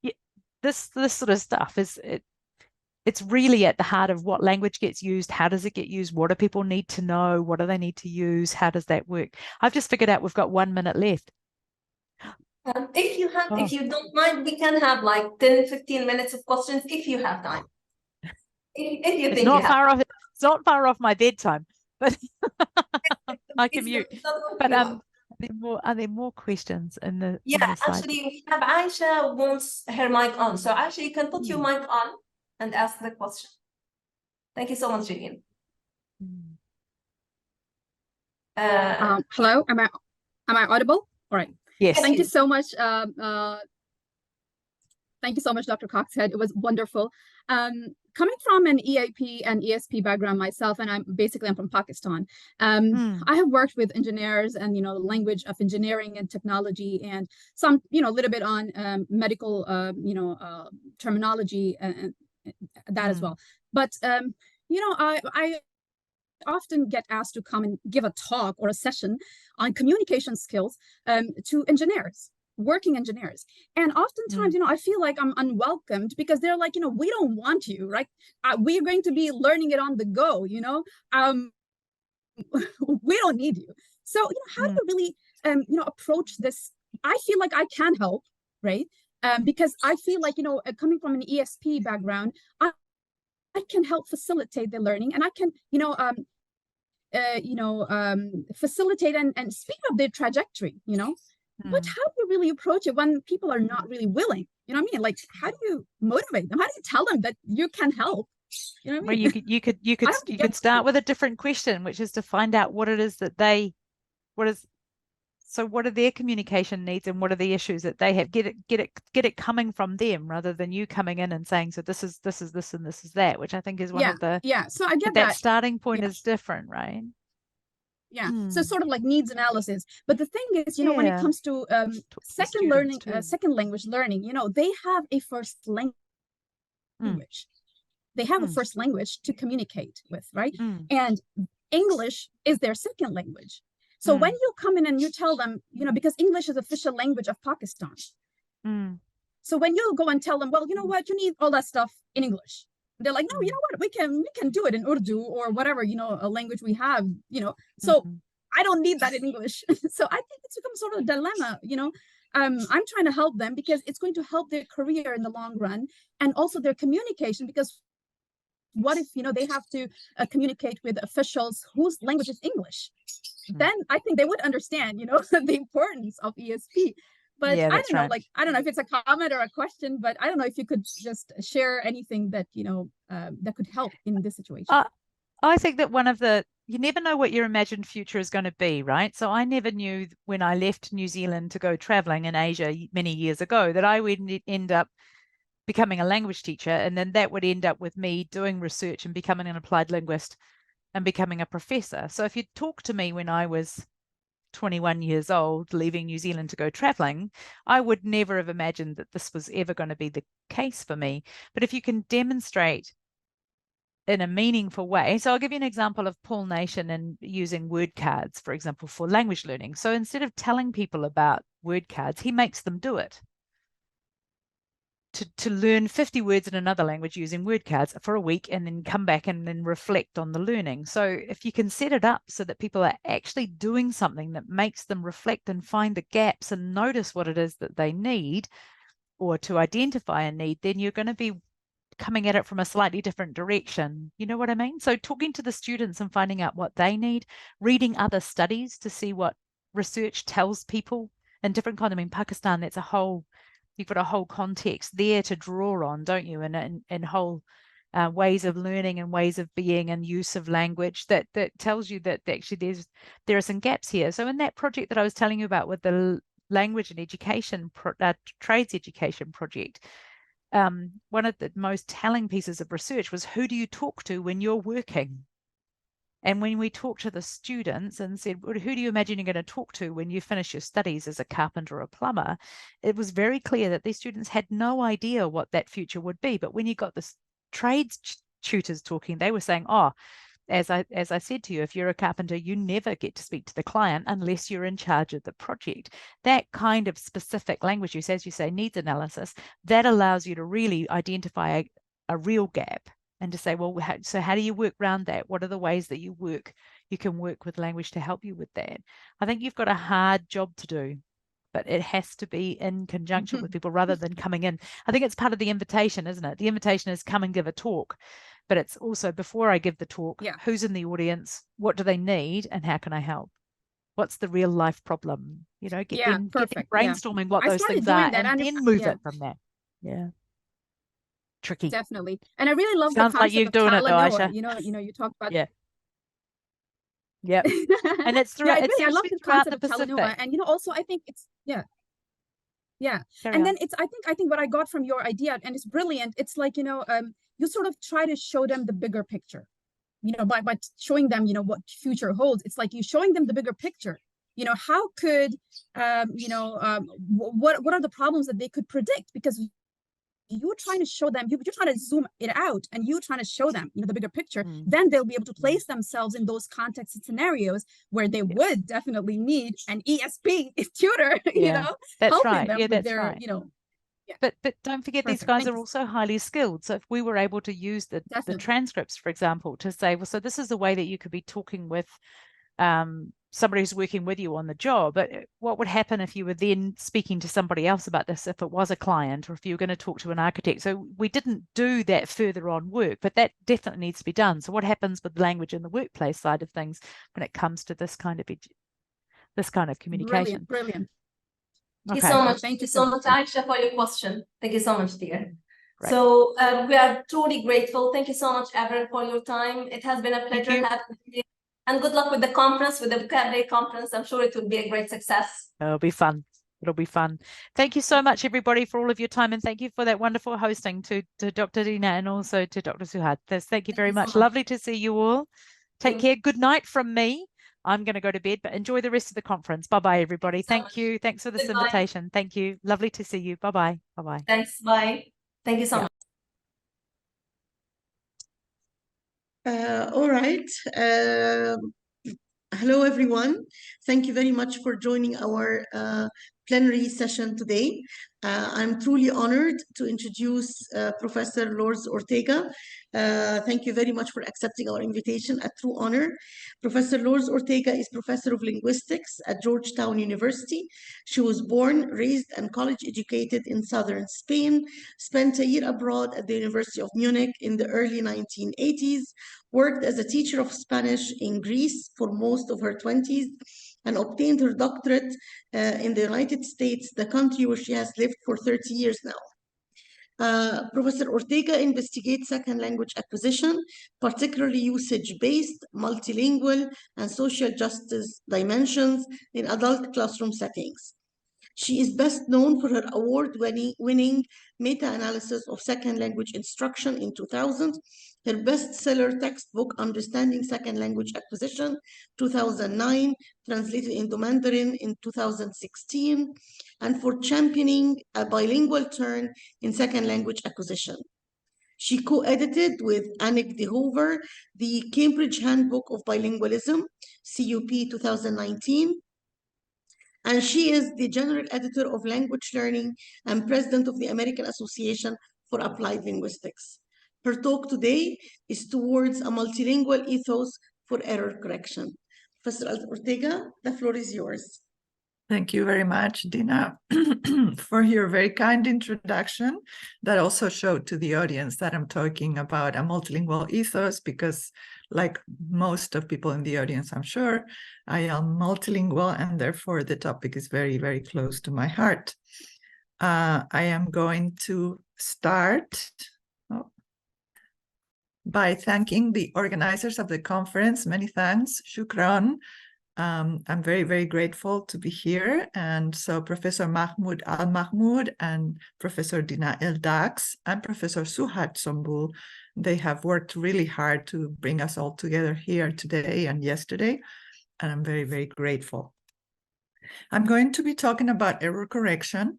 mean, this sort of stuff it's really at the heart of what language gets used, how does it get used, what do people need to know, what do they need to use, how does that work? I've just figured out we've got 1 minute left. If you don't mind, we can have like 10-15 minutes of questions if you have time. If you think it's not far off my bedtime, but I commute. But are there more questions in the actually we have Aisha wants her mic on, so Aisha, you can put your mic on and ask the question. Thank you so much, Gillian. Hello, am I audible? All right. Yes. Thank you so much. Thank you so much, Dr. Coxhead. It was wonderful. Coming from an EAP and ESP background myself, and I'm from Pakistan. I have worked with engineers and, you know, language of engineering and technology, and some, you know, a little bit on medical, terminology and that as well. But, you know, I often get asked to come and give a talk or a session on communication skills to engineers, working engineers. And oftentimes, I feel like I'm unwelcomed because they're like, we don't want you, right? We're going to be learning it on the go, we don't need you. So, how do you really, approach this? I feel like I can help, right? Because I feel like, coming from an ESP background, I can help facilitate the learning, and I can, facilitate and speed up their trajectory, But how do you really approach it when people are not really willing? You know what I mean? Like, how do you motivate them? How do you tell them that you can help? You know what I mean? Well, you could start with a different question, which is to find out what it is that what are their communication needs and what are the issues that they have? Get it coming from them rather than you coming in and saying, so this is this and this is that, which I think is one of the So I get that starting point is different, right? So sort of like needs analysis. But the thing is, when it comes to second language learning, they have a first language. They have a first language to communicate with, right? And English is their second language. So when you come in and you tell them, because English is official language of Pakistan. So when you go and tell them, well, you know what, you need all that stuff in English. They're like, no, you know what, we can do it in Urdu or whatever, a language we have, So I don't need that in English. So I think it's become sort of a dilemma, I'm trying to help them because it's going to help their career in the long run and also their communication, because what if, they have to communicate with officials whose language is English? Then I think they would understand, the importance of ESP. But I don't know, I don't know if it's a comment or a question, but I don't know if you could just share anything that, that could help in this situation. I think that you never know what your imagined future is going to be, right? So I never knew when I left New Zealand to go traveling in Asia many years ago that I would end up becoming a language teacher, and then that would end up with me doing research and becoming an applied linguist and becoming a professor. So if you talked to me when I was 21 years old, leaving New Zealand to go traveling, I would never have imagined that this was ever going to be the case for me. But if you can demonstrate in a meaningful way, so I'll give you an example of Paul Nation and using word cards, for example, for language learning. So instead of telling people about word cards, he makes them do it. To learn 50 words in another language using word cards for a week and then come back and then reflect on the learning. So if you can set it up so that people are actually doing something that makes them reflect and find the gaps and notice what it is that they need or to identify a need, then you're going to be coming at it from a slightly different direction. You know what I mean? So talking to the students and finding out what they need, reading other studies to see what research tells people in different kinds. I mean, Pakistan, that's a whole... You've got a whole context there to draw on, don't you? And whole ways of learning and ways of being and use of language that tells you that actually there are some gaps here. So in that project that I was telling you about with the language and education, trades education project, one of the most telling pieces of research was, who do you talk to when you're working? And when we talked to the students and said, well, who do you imagine you're going to talk to when you finish your studies as a carpenter or a plumber? It was very clear that these students had no idea what that future would be. But when you got the trades tutors talking, they were saying, oh, as I said to you, if you're a carpenter, you never get to speak to the client unless you're in charge of the project. That kind of specific language use, as you say, needs analysis, that allows you to really identify a real gap. And to say, well, so how do you work around that? What are the ways that you can work with language to help you with that? I think you've got a hard job to do, but it has to be in conjunction with people rather than coming in. I think it's part of the invitation, isn't it? The invitation is come and give a talk, but it's also, before I give the talk, who's in the audience, what do they need, and how can I help? What's the real life problem? Get them brainstorming what those things are, and then move it from there. Yeah. Tricky. Definitely. And I really love Sounds the like concept you're doing of it though, Aisha. You talk about yeah and it's throughout I love the concept of Talanoa. And also I think it's Carry and on. then it's I think what I got from your idea, and it's brilliant, it's like you sort of try to show them the bigger picture, by showing them what future holds. It's like you showing them the bigger picture. How could what are the problems that they could predict? Because you trying to show them, you're trying to zoom it out and you trying to show them, the bigger picture, then they'll be able to place themselves in those contexts and scenarios where they would definitely need an ESP tutor, that's helping right. them Yeah, with that's their, right. Yeah. But don't forget, Perfect. these guys Thank are you. also highly skilled. So if we were able to use the transcripts, for example, to say, well, so this is the way that you could be talking with somebody who's working with you on the job, but what would happen if you were then speaking to somebody else about this, if it was a client or if you were going to talk to an architect? So we didn't do that further on work, but that definitely needs to be done. So what happens with language in the workplace side of things when it comes to this kind of communication? Brilliant. Thank you so much. Thank you so much, Aisha, for your question. Thank you so much, dear. Great. So we are truly grateful. Thank you so much, Evelyn, for your time. It has been a pleasure having you. And good luck with the conference, with the vocabulary conference. I'm sure it will be a great success. It'll be fun. It'll be fun. Thank you so much, everybody, for all of your time. And thank you for that wonderful hosting to Dr. Dina and also to Dr. Suhad. Thank you very much. Lovely to see you all. Take care. Good night from me. I'm going to go to bed, but enjoy the rest of the conference. Bye-bye, everybody. Thank you. Thanks for this invitation. Thank you. Lovely to see you. Bye-bye. Bye-bye. Thanks. Bye. Thank you so much. All right. Hello, everyone. Thank you very much for joining our plenary session today. I'm truly honored to introduce Professor Lourdes Ortega. Thank you very much for accepting our invitation, a true honor. Professor Lourdes Ortega is Professor of Linguistics at Georgetown University. She was born, raised, and college educated in southern Spain, spent a year abroad at the University of Munich in the early 1980s, worked as a teacher of Spanish in Greece for most of her 20s, and obtained her doctorate in the United States, the country where she has lived for 30 years now. Professor Ortega investigates second language acquisition, particularly usage-based, multilingual, and social justice dimensions in adult classroom settings. She is best known for her award-winning meta-analysis of second language instruction in 2000, her bestseller textbook, Understanding Second Language Acquisition, 2009, translated into Mandarin in 2016, and for championing a bilingual turn in second language acquisition. She co-edited with Annick de Hoover the Cambridge Handbook of Bilingualism, CUP 2019, and she is the general editor of Language Learning and president of the American Association for Applied Linguistics. Her talk today is towards a multilingual ethos for error correction. Professor Ortega, the floor is yours. Thank you very much, Dina, for your very kind introduction that also showed to the audience that I'm talking about a multilingual ethos because, like most of people in the audience, I'm sure, I am multilingual and therefore the topic is very, very close to my heart. I am going to start by thanking the organizers of the conference. Many thanks, shukran. I'm very, very grateful to be here. And so Professor Mahmoud Al-Mahmoud and Professor Dina El-Dax and Professor Suhad Sombul, they have worked really hard to bring us all together here today and yesterday. And I'm very, very grateful. I'm going to be talking about error correction.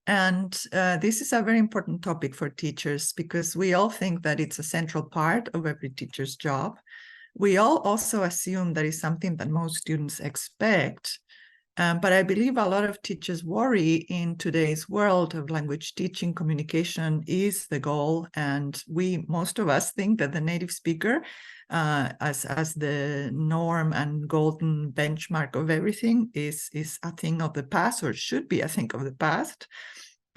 And this is a very important topic for teachers because we all think that it's a central part of every teacher's job. We all also assume that is something that most students expect, but I believe a lot of teachers worry in today's world of language teaching, communication is the goal, and most of us think that the native speaker as the norm and golden benchmark of everything is a thing of the past, or should be a thing of the past.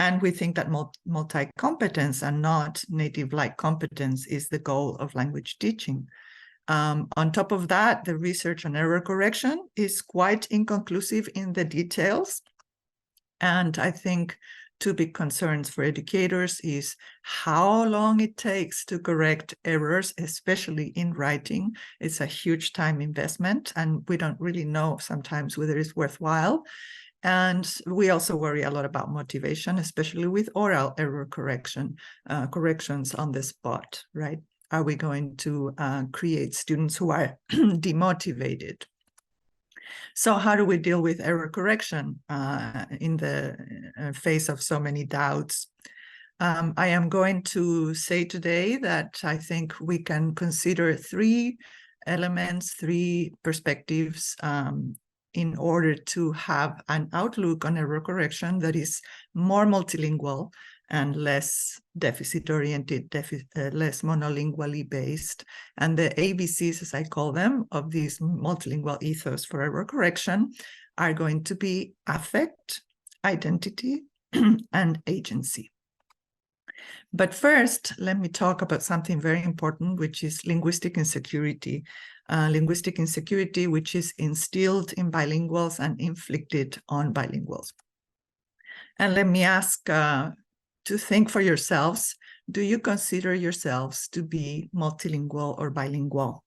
And we think that multi-competence and not native-like competence is the goal of language teaching. On top of that, the research on error correction is quite inconclusive in the details. And I think two big concerns for educators is how long it takes to correct errors, especially in writing. It's a huge time investment, and we don't really know sometimes whether it's worthwhile. And we also worry a lot about motivation, especially with oral error corrections on the spot, right? Are we going to create students who are demotivated? So how do we deal with error correction in the face of so many doubts? I am going to say today that I think we can consider 3 elements, 3 perspectives in order to have an outlook on error correction that is more multilingual and less deficit-oriented, less monolingually based. And the ABCs, as I call them, of this multilingual ethos for error correction are going to be affect, identity, and agency. But first, let me talk about something very important, which is linguistic insecurity. Linguistic insecurity, which is instilled in bilinguals and inflicted on bilinguals. And let me ask to think for yourselves, do you consider yourselves to be multilingual or bilingual?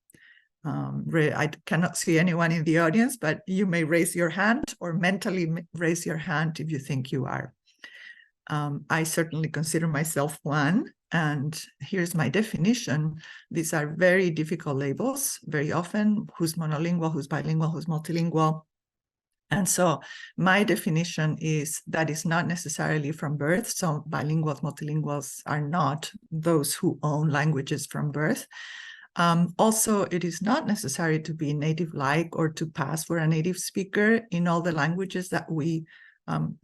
I cannot see anyone in the audience, but you may raise your hand or mentally raise your hand if you think you are. I certainly consider myself one, and here's my definition. These are very difficult labels, very often, who's monolingual, who's bilingual, who's multilingual. And so my definition is that is not necessarily from birth. So bilinguals, multilinguals are not those who own languages from birth. Also, it is not necessary to be native-like or to pass for a native speaker in all the languages that we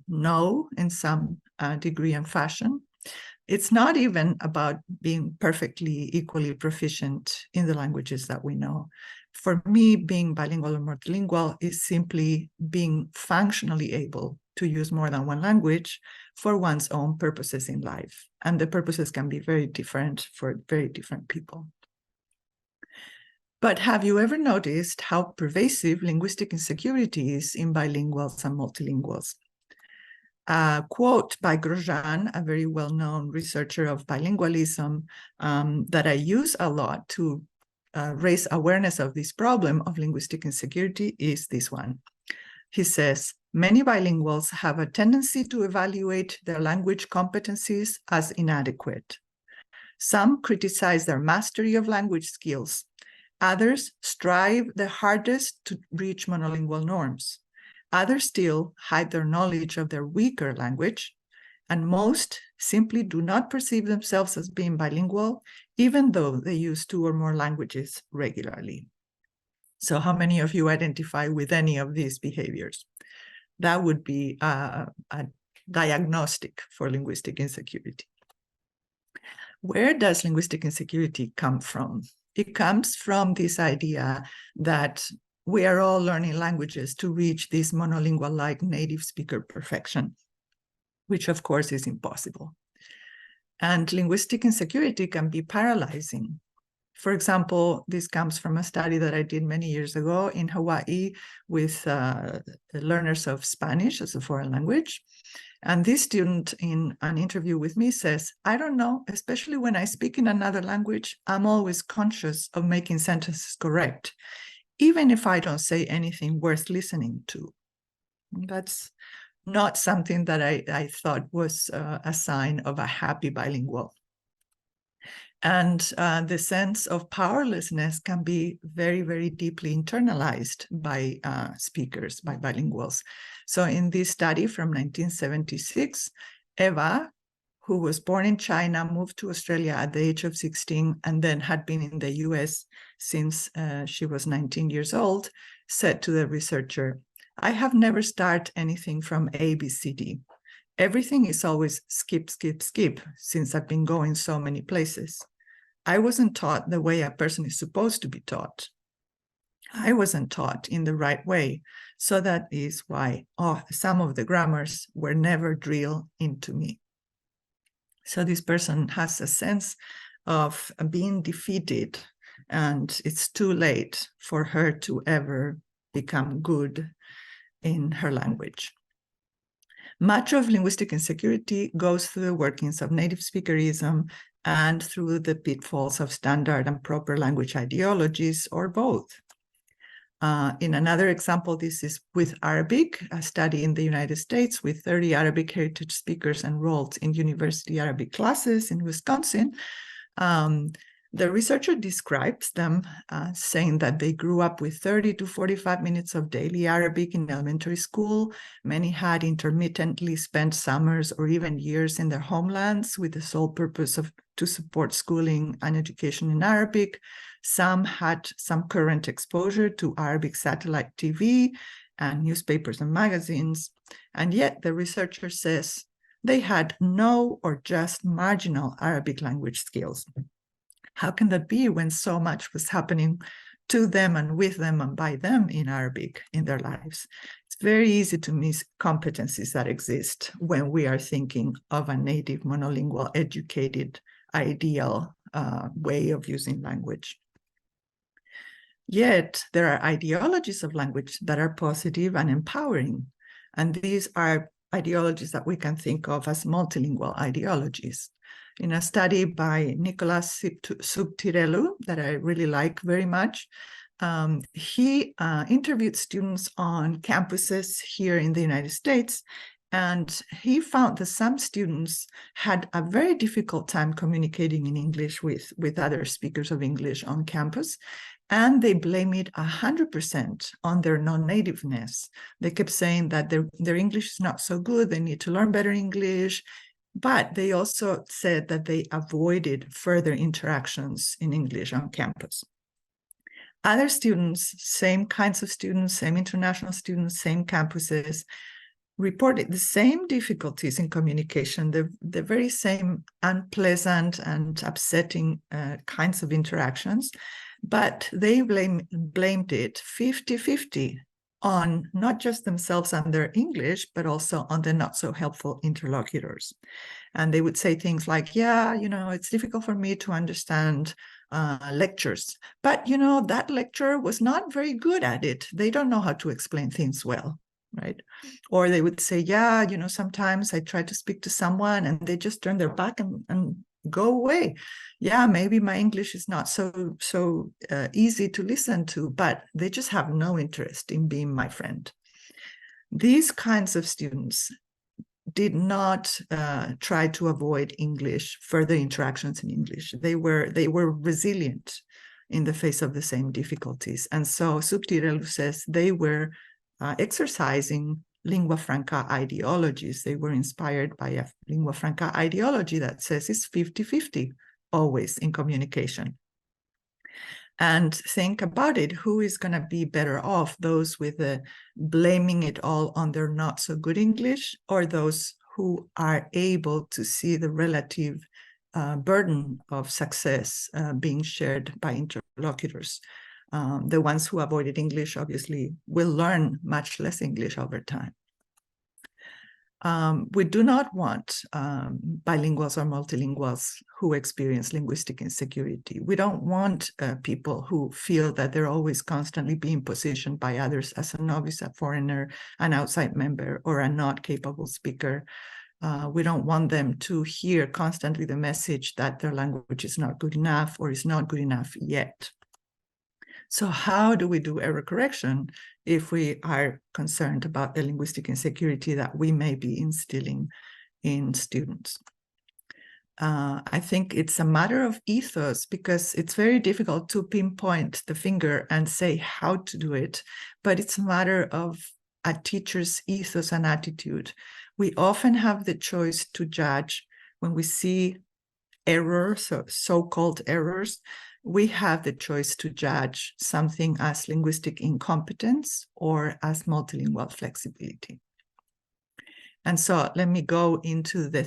know in some degree and fashion. It's not even about being perfectly equally proficient in the languages that we know. For me, being bilingual or multilingual is simply being functionally able to use more than one language for one's own purposes in life. And the purposes can be very different for very different people. But have you ever noticed how pervasive linguistic insecurity is in bilinguals and multilinguals? A quote by Grosjean, a very well-known researcher of bilingualism, that I use a lot to raise awareness of this problem of linguistic insecurity is this one. He says, many bilinguals have a tendency to evaluate their language competencies as inadequate. Some criticize their mastery of language skills. Others strive the hardest to reach monolingual norms. Others still hide their knowledge of their weaker language, and most simply do not perceive themselves as being bilingual, even though they use 2 or more languages regularly. So how many of you identify with any of these behaviors? That would be a diagnostic for linguistic insecurity. Where does linguistic insecurity come from? It comes from this idea that we are all learning languages to reach this monolingual-like native speaker perfection, which of course is impossible. And linguistic insecurity can be paralyzing. For example, this comes from a study that I did many years ago in Hawaii with learners of Spanish as a foreign language. And this student in an interview with me says, I don't know, especially when I speak in another language, I'm always conscious of making sentences correct, even if I don't say anything worth listening to. That's not something that I thought was a sign of a happy bilingual. And the sense of powerlessness can be very, very deeply internalized by speakers, by bilinguals. So in this study from 1976, Eva, who was born in China, moved to Australia at the age of 16, and then had been in the US since she was 19 years old, said to the researcher, I have never started anything from A, B, C, D. Everything is always skip, skip, skip, since I've been going so many places. I wasn't taught the way a person is supposed to be taught. I wasn't taught in the right way. So that is why some of the grammars were never drilled into me. So this person has a sense of being defeated, and it's too late for her to ever become good in her language. Much of linguistic insecurity goes through the workings of native speakerism and through the pitfalls of standard and proper language ideologies, or both. In another example, this is with Arabic, a study in the United States with 30 Arabic heritage speakers enrolled in university Arabic classes in Wisconsin. The researcher describes them saying that they grew up with 30 to 45 minutes of daily Arabic in elementary school. Many had intermittently spent summers or even years in their homelands with the sole purpose to support schooling and education in Arabic. Some had some current exposure to Arabic satellite TV and newspapers and magazines. And yet the researcher says they had no or just marginal Arabic language skills. How can that be when so much was happening to them and with them and by them in Arabic in their lives? It's very easy to miss competencies that exist when we are thinking of a native, monolingual, educated, ideal way of using language. Yet there are ideologies of language that are positive and empowering. And these are ideologies that we can think of as multilingual ideologies. In a study by Nicolas Subtirelu that I really like very much, he interviewed students on campuses here in the United States, and he found that some students had a very difficult time communicating in English with other speakers of English on campus, and they blame it 100% on their non-nativeness. They kept saying that their English is not so good, they need to learn better English. But they also said that they avoided further interactions in English on campus. Other students, same kinds of students, same international students, same campuses, reported the same difficulties in communication, the very same unpleasant and upsetting kinds of interactions, but they blamed it 50-50 on not just themselves and their English, but also on the not so helpful interlocutors. And they would say things like, yeah, it's difficult for me to understand lectures, but that lecturer was not very good at it. They don't know how to explain things well, right? Or they would say, yeah, sometimes I try to speak to someone and they just turn their back and go away. Yeah, maybe my English is not so easy to listen to, but they just have no interest in being my friend. These kinds of students did not try to avoid English, further interactions in English. They were resilient in the face of the same difficulties. And so Subtirelu says they were exercising lingua franca ideologies. They were inspired by a lingua franca ideology that says it's 50-50 always in communication. And think about it, who is going to be better off, those with blaming it all on their not so good English, or those who are able to see the relative burden of success being shared by interlocutors? The ones who avoided English obviously will learn much less English over time. We do not want bilinguals or multilinguals who experience linguistic insecurity. We don't want people who feel that they're always constantly being positioned by others as a novice, a foreigner, an outside member, or a not capable speaker. We don't want them to hear constantly the message that their language is not good enough or is not good enough yet. So how do we do error correction if we are concerned about the linguistic insecurity that we may be instilling in students? I think it's a matter of ethos, because it's very difficult to pinpoint the finger and say how to do it, but it's a matter of a teacher's ethos and attitude. We often have the choice to judge when we see errors, so-called errors. We have the choice to judge something as linguistic incompetence or as multilingual flexibility. And so let me go into the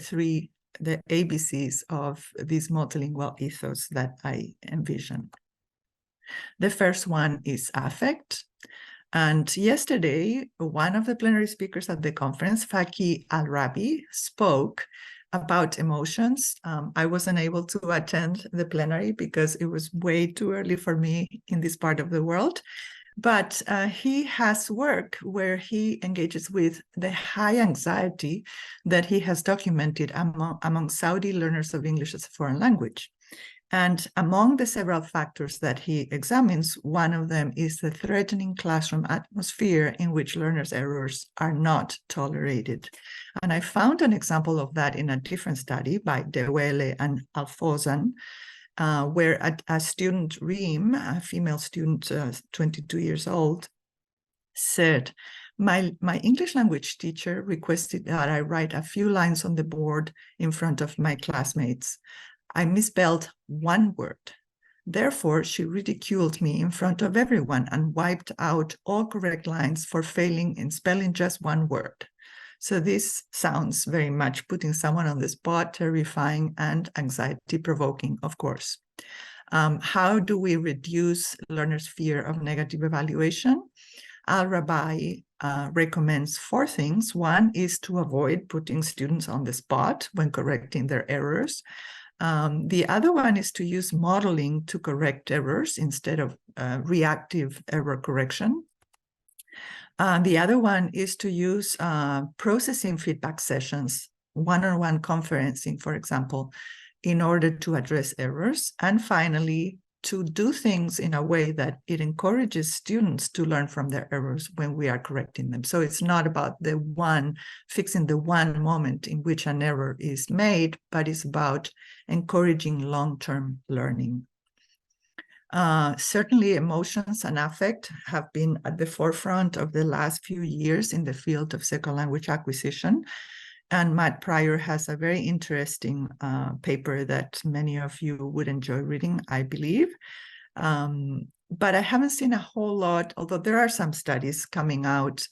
ABCs of this multilingual ethos that I envision. The first one is affect. And yesterday, one of the plenary speakers at the conference, Faki Al-Rabi, spoke about emotions. I wasn't able to attend the plenary because it was way too early for me in this part of the world. But he has work where he engages with the high anxiety that he has documented among Saudi learners of English as a foreign language. And among the several factors that he examines, one of them is the threatening classroom atmosphere in which learners' errors are not tolerated. And I found an example of that in a different study by Dewele and Alfozan. where a student, Reem, a female student, 22 years old, said, my English language teacher requested that I write a few lines on the board in front of my classmates. I misspelled one word. Therefore, she ridiculed me in front of everyone and wiped out all correct lines for failing in spelling just one word. So this sounds very much putting someone on the spot, terrifying and anxiety-provoking, of course. How do we reduce learners' fear of negative evaluation? Al-Rabai recommends 4 things. One is to avoid putting students on the spot when correcting their errors. The other one is to use modeling to correct errors instead of reactive error correction. The other one is to use processing feedback sessions, one-on-one conferencing, for example, in order to address errors. And finally, to do things in a way that it encourages students to learn from their errors when we are correcting them. So it's not about fixing the one moment in which an error is made, but it's about encouraging long-term learning. Certainly emotions and affect have been at the forefront of the last few years in the field of second language acquisition. And Matt Pryor has a very interesting paper that many of you would enjoy reading, I believe. But I haven't seen a whole lot, although there are some studies coming out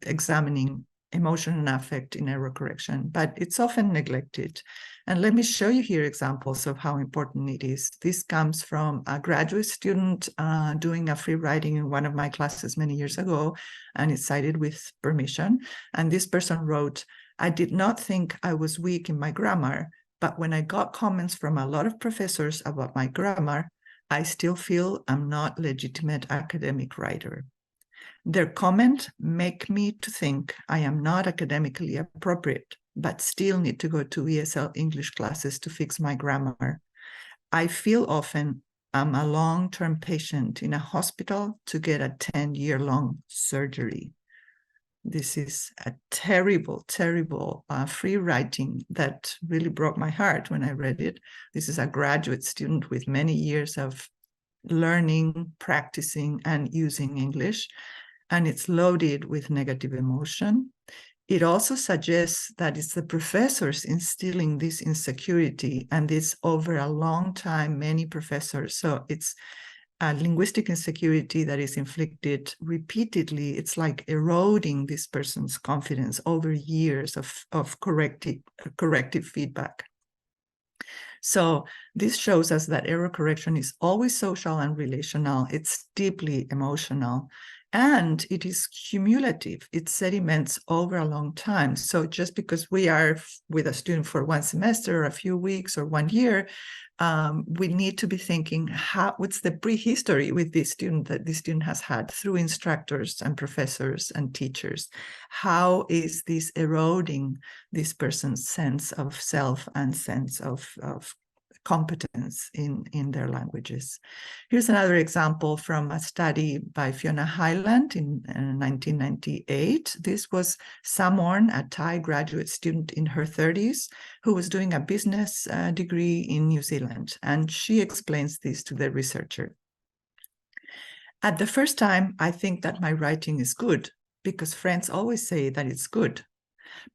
examining emotion and affect in error correction, but it's often neglected. And let me show you here examples of how important it is. This comes from a graduate student doing a free writing in one of my classes many years ago, and it's cited with permission. And this person wrote, I did not think I was weak in my grammar, but when I got comments from a lot of professors about my grammar, I still feel I'm not a legitimate academic writer. Their comment make me to think I am not academically appropriate, but still need to go to ESL English classes to fix my grammar. I feel often I'm a long-term patient in a hospital to get a 10-year-long surgery. This is a terrible, terrible free writing that really broke my heart when I read it. This is a graduate student with many years of learning, practicing, and using English, and it's loaded with negative emotion. It also suggests that it's the professors instilling this insecurity, and this over a long time, many professors. So it's a linguistic insecurity that is inflicted repeatedly. It's like eroding this person's confidence over years of corrective feedback. So this shows us that error correction is always social and relational. It's deeply emotional, and it is cumulative. It sediments over a long time. So just because we are with a student for one semester, or a few weeks, or 1 year, we need to be thinking, what's the prehistory with this student that this student has had through instructors and professors and teachers? How is this eroding this person's sense of self and sense of competence in their languages? Here's another example from a study by Fiona Hyland in 1998. This was Samorn, a Thai graduate student in her 30s, who was doing a business degree in New Zealand. And she explains this to the researcher. At the first time, I think that my writing is good because friends always say that it's good.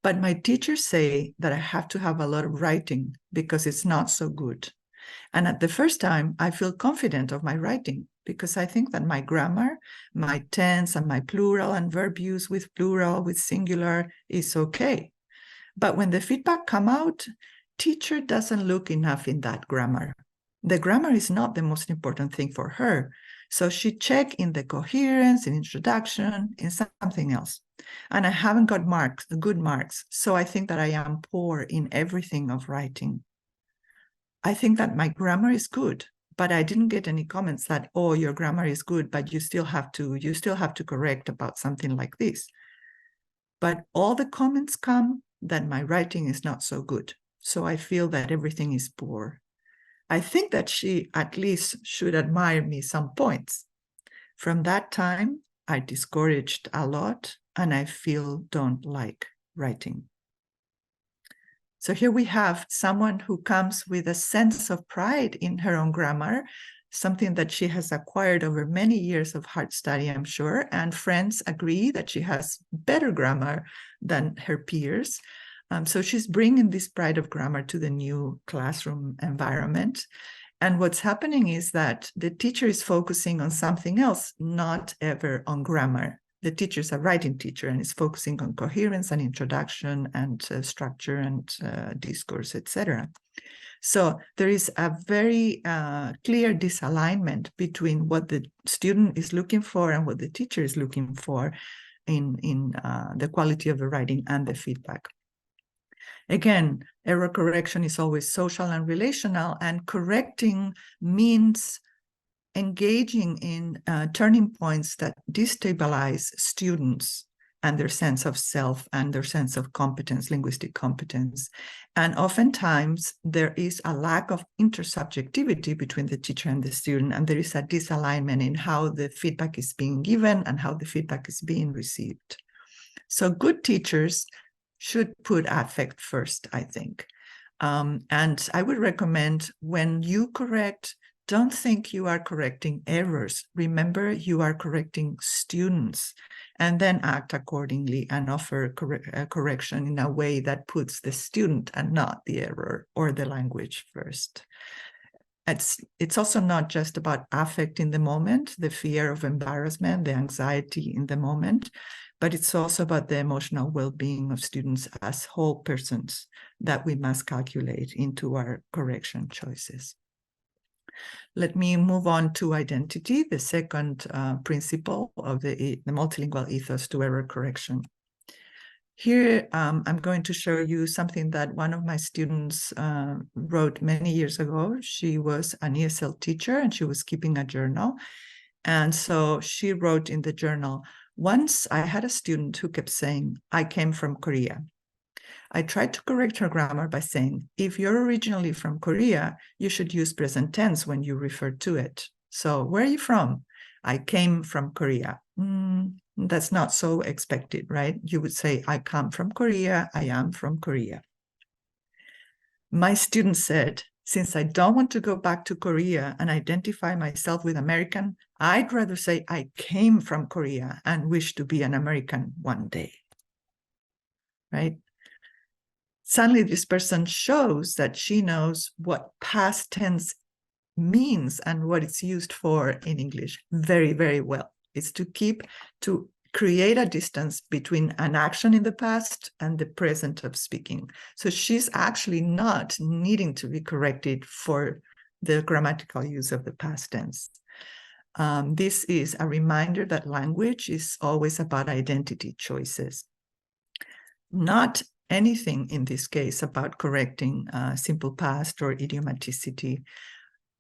But my teachers say that I have to have a lot of writing because it's not so good. And at the first time, I feel confident of my writing because I think that my grammar, my tense, and my plural and verb use with plural, with singular is okay. But when the feedback come out, teacher doesn't look enough in that grammar. The grammar is not the most important thing for her. So she check in the coherence, in introduction, in something else. And I haven't got good marks. So I think that I am poor in everything of writing. I think that my grammar is good, but I didn't get any comments that, oh, your grammar is good, but you still have to correct about something like this. But all the comments come that my writing is not so good. So I feel that everything is poor. I think that she at least should admire me some points. From that time, I discouraged a lot, and I don't like writing. So here we have someone who comes with a sense of pride in her own grammar, something that she has acquired over many years of hard study, I'm sure, and friends agree that she has better grammar than her peers. So she's bringing this pride of grammar to the new classroom environment. And what's happening is that the teacher is focusing on something else, not ever on grammar. The teacher is a writing teacher and is focusing on coherence and introduction and structure and discourse, etc. So there is a very clear disalignment between what the student is looking for and what the teacher is looking for in the quality of the writing and the feedback. Again, error correction is always social and relational, and correcting means engaging in turning points that destabilize students and their sense of self and their sense of competence, linguistic competence. And oftentimes there is a lack of intersubjectivity between the teacher and the student, and there is a disalignment in how the feedback is being given and how the feedback is being received. So good teachers should put affect first, I think. And I would recommend, when you correct, don't think you are correcting errors. Remember, you are correcting students, and then act accordingly and offer correction in a way that puts the student and not the error or the language first. It's also not just about affect in the moment, the fear of embarrassment, the anxiety in the moment, but it's also about the emotional well-being of students as whole persons that we must calculate into our correction choices. Let me move on to identity, the second principle of the multilingual ethos to error correction. Here, I'm going to show you something that one of my students wrote many years ago. She was an ESL teacher and she was keeping a journal. And so she wrote in the journal, "Once I had a student who kept saying, 'I came from Korea.' I tried to correct her grammar by saying, if you're originally from Korea, you should use present tense when you refer to it. So where are you from? I came from Korea." That's not so expected, right? You would say, I come from Korea, I am from Korea. My student said, since I don't want to go back to Korea and identify myself with American, I'd rather say I came from Korea and wish to be an American one day, right? Suddenly, this person shows that she knows what past tense means and what it's used for in English very, very well. It's to create a distance between an action in the past and the present of speaking. So she's actually not needing to be corrected for the grammatical use of the past tense. This is a reminder that language is always about identity choices, not anything in this case about correcting simple past or idiomaticity.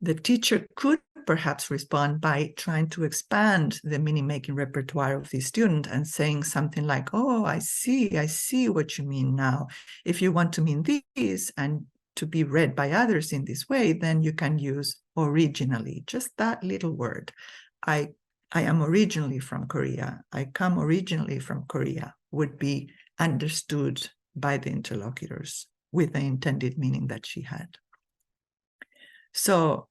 The teacher could perhaps respond by trying to expand the meaning-making repertoire of the student and saying something like, oh, I see what you mean now. If you want to mean this and to be read by others in this way, then you can use originally, just that little word. I am originally from Korea. I come originally from Korea would be understood by the interlocutors with the intended meaning that she had. So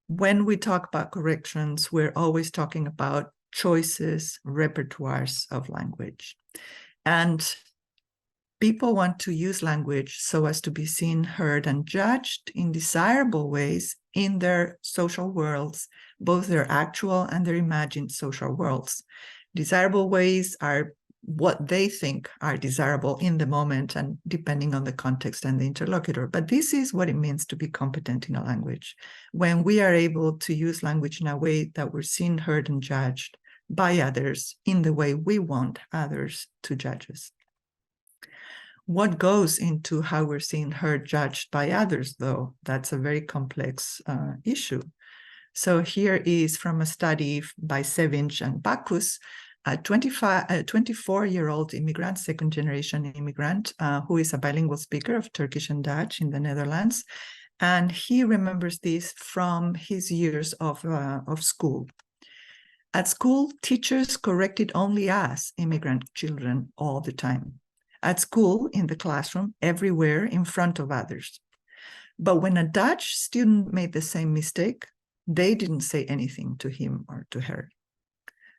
when we talk about corrections, we're always talking about choices, repertoires of language. And people want to use language so as to be seen, heard, and judged in desirable ways in their social worlds, both their actual and their imagined social worlds. Desirable ways are what they think are desirable in the moment and depending on the context and the interlocutor. But this is what it means to be competent in a language, when we are able to use language in a way that we're seen, heard, and judged by others in the way we want others to judge us. What goes into how we're seen, heard, judged by others, though? That's a very complex issue. So here is from a study by Sevinch and Bacchus, a 24-year-old immigrant, second-generation immigrant, who is a bilingual speaker of Turkish and Dutch in the Netherlands. And he remembers this from his years of school. At school, teachers corrected only us, immigrant children, all the time. at school, in the classroom, everywhere, in front of others. But when a Dutch student made the same mistake, they didn't say anything to him or to her.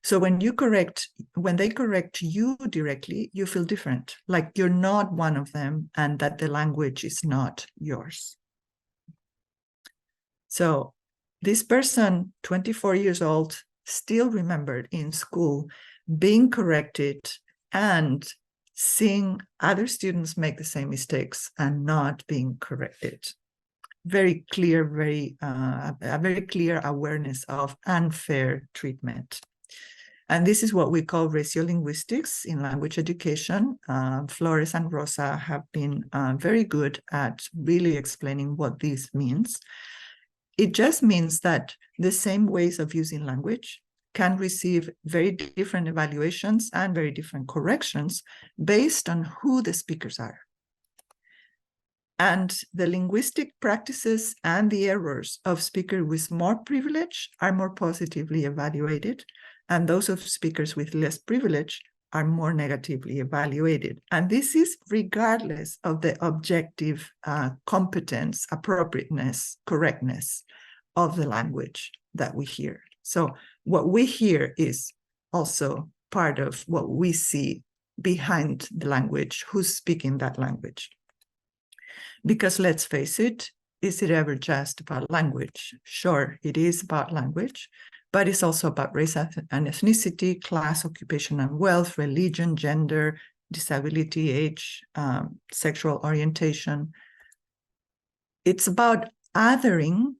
So when they correct you directly, you feel different, like you're not one of them and that the language is not yours. So this person, 24 years old, still remembered in school being corrected and seeing other students make the same mistakes and not being corrected. Very clear, a very clear awareness of unfair treatment. And this is what we call ratiolinguistics in language education. Flores and Rosa have been very good at really explaining what this means. It just means that the same ways of using language can receive very different evaluations and very different corrections based on who the speakers are. And the linguistic practices and the errors of speakers with more privilege are more positively evaluated, and those of speakers with less privilege are more negatively evaluated. And this is regardless of the objective competence, appropriateness, correctness of the language that we hear. So what we hear is also part of what we see behind the language, who's speaking that language. Because let's face it, is it ever just about language? Sure, it is about language, but it's also about race and ethnicity, class, occupation and wealth, religion, gender, disability, age, sexual orientation. It's about othering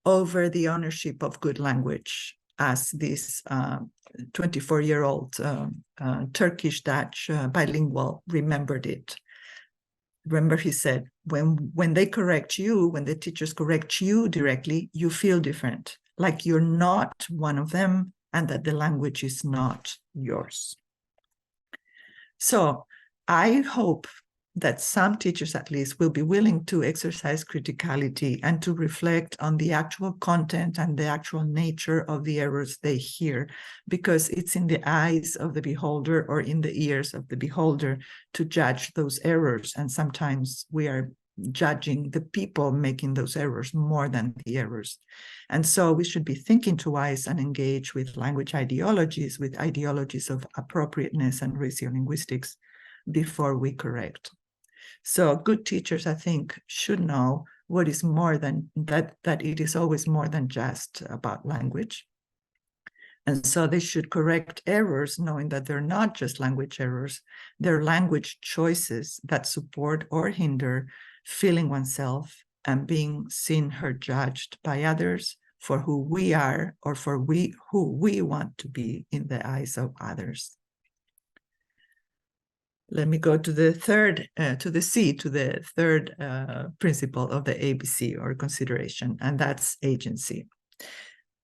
over the ownership of good language, as this 24-year-old Turkish-Dutch bilingual remembered it. Remember, he said, when they correct you, when the teachers correct you directly, you feel different, like you're not one of them and that the language is not yours. So I hope that some teachers at least will be willing to exercise criticality and to reflect on the actual content and the actual nature of the errors they hear, because it's in the eyes of the beholder or in the ears of the beholder to judge those errors. And sometimes we are judging the people making those errors more than the errors. And so we should be thinking twice and engage with language ideologies, with ideologies of appropriateness and ratiolinguistics before we correct. So good teachers, I think, should know what is more than that it is always more than just about language. And so they should correct errors, knowing that they're not just language errors, they're language choices that support or hinder feeling oneself and being seen, heard, judged by others for who we are or for who we want to be in the eyes of others. Let me go to the third, to the third principle of the ABC or consideration, and that's agency.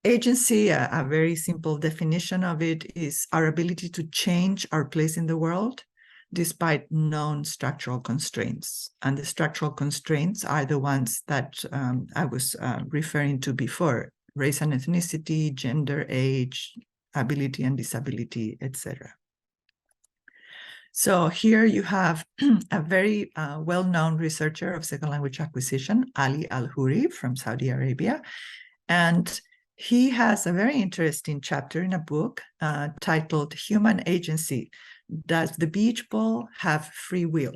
Agency, a very simple definition of it, is our ability to change our place in the world despite known structural constraints. And the structural constraints are the ones that I was referring to before: race and ethnicity, gender, age, ability and disability, etc. So here you have a very well-known researcher of second language acquisition, Ali Al-Houri from Saudi Arabia. And he has a very interesting chapter in a book titled Human Agency: Does the Beach Ball Have Free Will?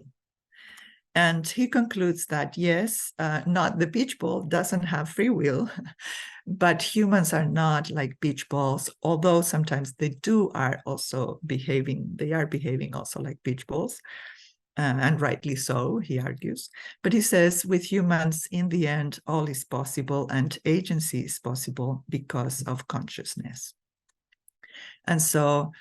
And he concludes that yes, not the beach ball doesn't have free will, but humans are not like beach balls, although sometimes they are behaving also like beach balls, and rightly so, he argues. But he says with humans, in the end, all is possible and agency is possible because of consciousness. And so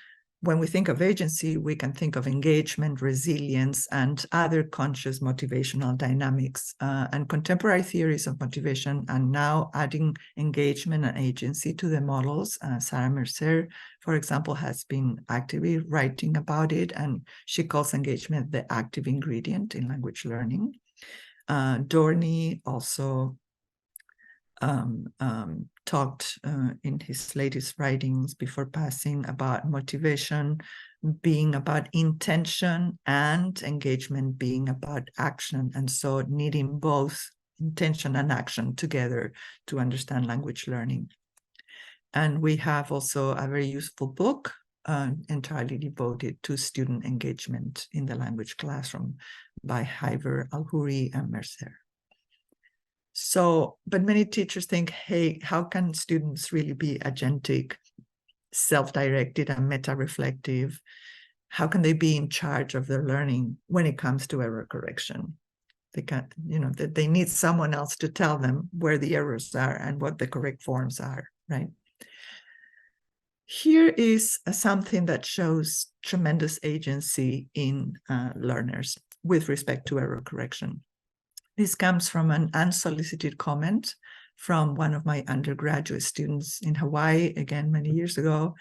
when we think of agency, we can think of engagement, resilience, and other conscious motivational dynamics. And contemporary theories of motivation are now adding engagement and agency to the models. Sarah Mercer, for example, has been actively writing about it, and she calls engagement the active ingredient in language learning. Dorney also talked in his latest writings before passing about motivation being about intention and engagement being about action, and so needing both intention and action together to understand language learning. And we have also a very useful book entirely devoted to student engagement in the language classroom by Hiver, Alhouri, and Mercer. So, but many teachers think, hey, how can students really be agentic, self-directed, and meta-reflective? How can they be in charge of their learning when it comes to error correction? They can't, that they need someone else to tell them where the errors are and what the correct forms are, right? Here is something that shows tremendous agency in learners with respect to error correction. This comes from an unsolicited comment from one of my undergraduate students in Hawaii, again, many years ago.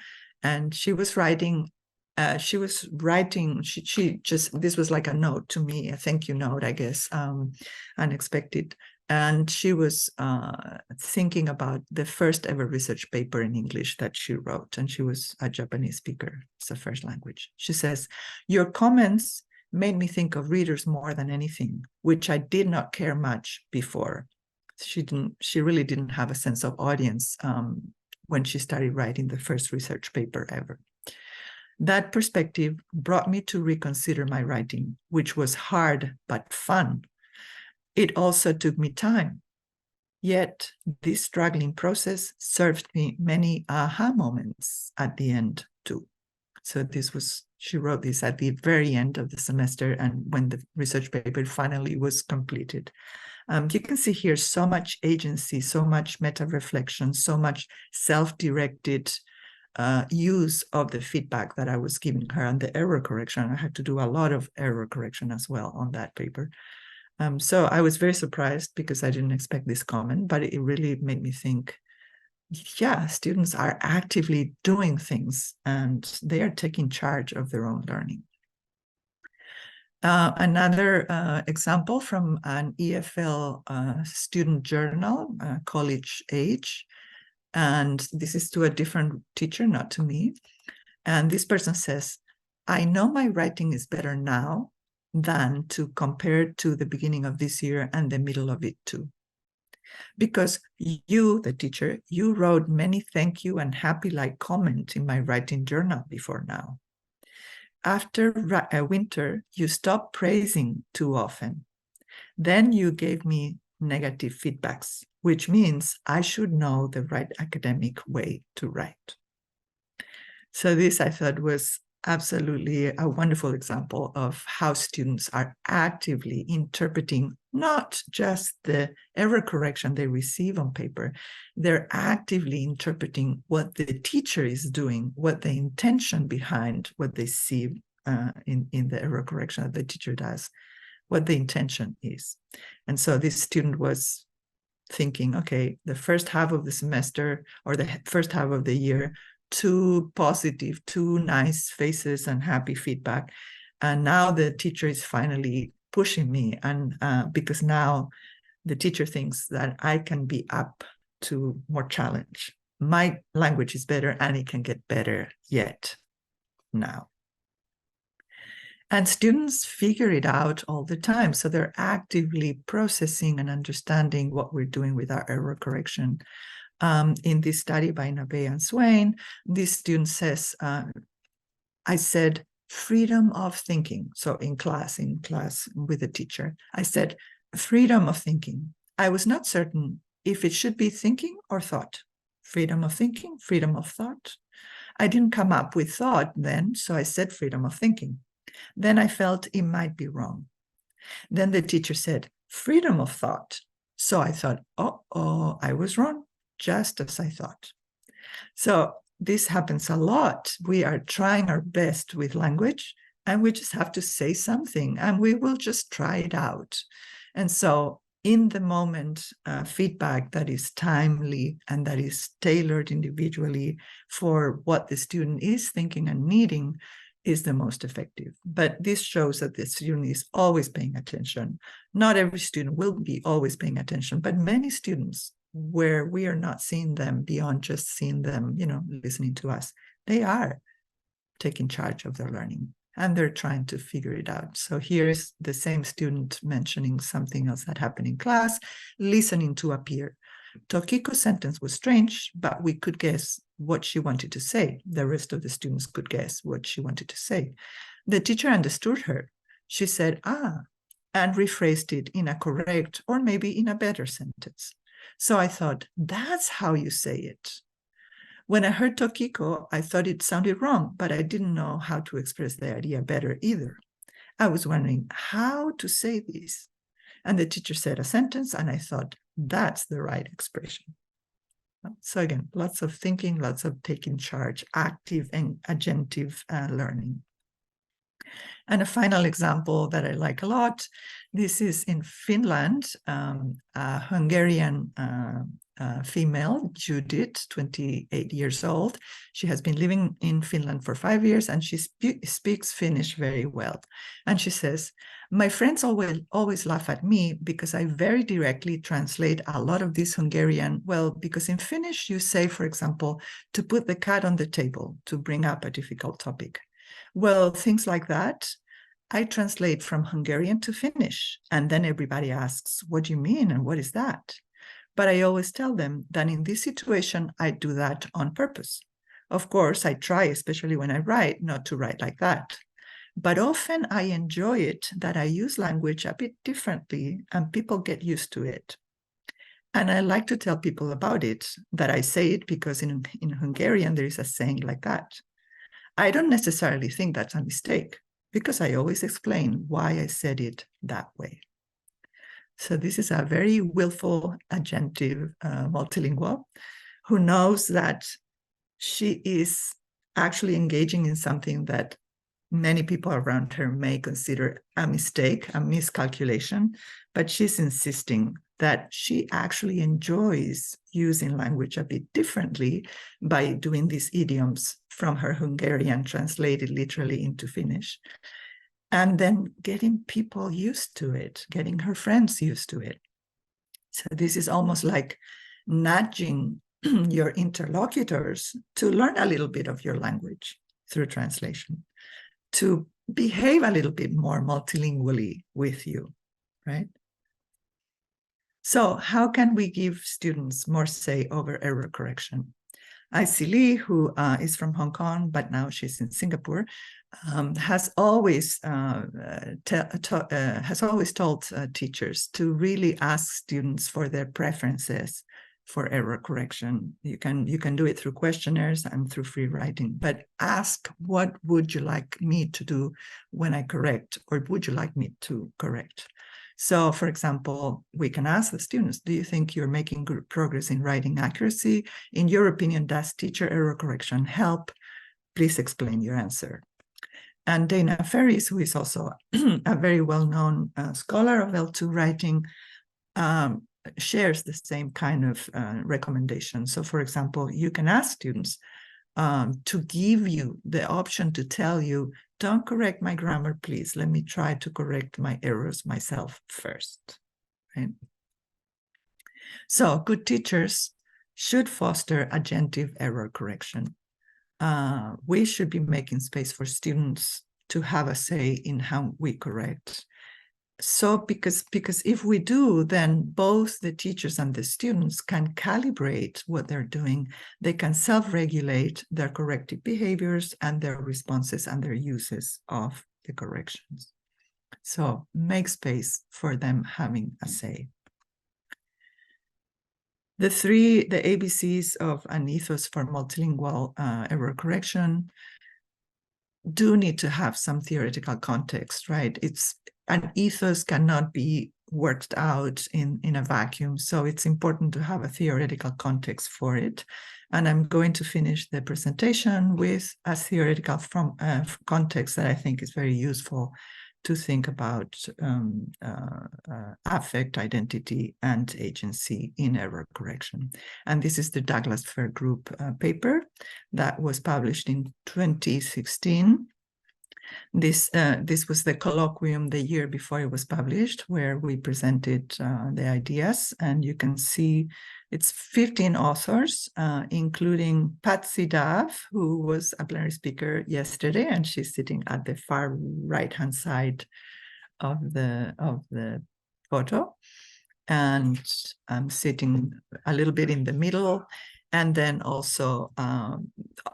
And she was writing, this was like a note to me, a thank you note, I guess, unexpected. And she was thinking about the first ever research paper in English that she wrote. And she was a Japanese speaker. It's her first language. She says, your comments made me think of readers more than anything, which I did not care much before. She really didn't have a sense of audience when she started writing the first research paper ever. That perspective brought me to reconsider my writing, which was hard but fun. It also took me time. Yet this struggling process served me many aha moments at the end too. So she wrote this at the very end of the semester and when the research paper finally was completed. You can see here so much agency, so much meta-reflection, so much self-directed use of the feedback that I was giving her and the error correction. I had to do a lot of error correction as well on that paper. So I was very surprised because I didn't expect this comment, but it really made me think, yeah, students are actively doing things and they are taking charge of their own learning. Another example from an EFL student journal, College Age, and this is to a different teacher, not to me. And this person says, I know my writing is better now than to compare to the beginning of this year and the middle of it too. Because you, the teacher, you wrote many thank you and happy like comments in my writing journal before now. After winter, you stopped praising too often. Then you gave me negative feedbacks, which means I should know the right academic way to write. So this, I thought, was absolutely a wonderful example of how students are actively interpreting not just the error correction they receive on paper, they're actively interpreting what the teacher is doing, what the intention behind what they see in the error correction that the teacher does, what the intention is. And so this student was thinking, okay, the first half of the semester or the first half of the year, too positive, too nice faces and happy feedback. And now the teacher is finally pushing me. And because now the teacher thinks that I can be up to more challenge. My language is better and it can get better yet now. And students figure it out all the time. So they're actively processing and understanding what we're doing with our error correction. In this study by Nabe and Swain, this student says, I said, freedom of thinking. So in class with the teacher, I said, freedom of thinking. I was not certain if it should be thinking or thought. Freedom of thinking, freedom of thought. I didn't come up with thought then, so I said freedom of thinking. Then I felt it might be wrong. Then the teacher said, freedom of thought. So I thought, oh, I was wrong, just as I thought. So this happens a lot. We are trying our best with language, and we just have to say something, and we will just try it out. And so in the moment, feedback that is timely and that is tailored individually for what the student is thinking and needing is the most effective. But this shows that the student is always paying attention. Not every student will be always paying attention, but many students where we are not seeing them beyond just seeing them, listening to us. They are taking charge of their learning and they're trying to figure it out. So here's the same student mentioning something else that happened in class, listening to a peer. Tokiko's sentence was strange, but we could guess what she wanted to say. The rest of the students could guess what she wanted to say. The teacher understood her. She said, and rephrased it in a correct or maybe in a better sentence. So I thought, that's how you say it. When I heard Tokiko, I thought it sounded wrong, but I didn't know how to express the idea better either. I was wondering how to say this. And the teacher said a sentence, and I thought, that's the right expression. So again, lots of thinking, lots of taking charge, active and agentive learning. And a final example that I like a lot, this is in Finland, a Hungarian female, Judith, 28 years old. She has been living in Finland for 5 years and she speaks Finnish very well. And she says, my friends always laugh at me because I very directly translate a lot of this Hungarian, well, because in Finnish you say, for example, to put the cat on the table, to bring up a difficult topic. Well, things like that, I translate from Hungarian to Finnish. And then everybody asks, what do you mean? And what is that? But I always tell them that in this situation, I do that on purpose. Of course, I try, especially when I write, not to write like that. But often I enjoy it that I use language a bit differently and people get used to it. And I like to tell people about it, that I say it because in Hungarian, there is a saying like that. I don't necessarily think that's a mistake because I always explain why I said it that way. So this is a very willful, agentive multilingual who knows that she is actually engaging in something that many people around her may consider a mistake, a miscalculation, but she's insisting that she actually enjoys using language a bit differently by doing these idioms from her Hungarian translated literally into Finnish. And then getting people used to it, getting her friends used to it. So this is almost like nudging your interlocutors to learn a little bit of your language through translation, to behave a little bit more multilingually with you, right? So how can we give students more say over error correction? Icy Lee, who is from Hong Kong, but now she's in Singapore, has always told teachers to really ask students for their preferences for error correction. You can do it through questionnaires and through free writing, but ask, what would you like me to do when I correct, or would you like me to correct? So, for example, we can ask the students, do you think you're making good progress in writing accuracy? In your opinion, does teacher error correction help? Please explain your answer. And Dana Ferris, who is also a very well-known scholar of L2 writing, shares the same kind of recommendation. So, for example, you can ask students to give you the option to tell you, don't correct my grammar, please. Let me try to correct my errors myself first. Right? So good teachers should foster agentive error correction. We should be making space for students to have a say in how we correct. So because if we do, then both the teachers and the students can calibrate what they're doing. They can self-regulate their corrective behaviors and their responses and their uses of the corrections. So make space for them having a say. The ABCs of an ethos for multilingual error correction do need to have some theoretical context, right? An ethos cannot be worked out in a vacuum, so it's important to have a theoretical context for it. And I'm going to finish the presentation with a theoretical context that I think is very useful to think about affect, identity, and agency in error correction. And this is the Douglas Fair Group paper that was published in 2016. This was the colloquium the year before it was published, where we presented the ideas, and you can see It's 15 authors, including Patsy Duff, who was a plenary speaker yesterday, and she's sitting at the far right-hand side of the photo. And I'm sitting a little bit in the middle. And then also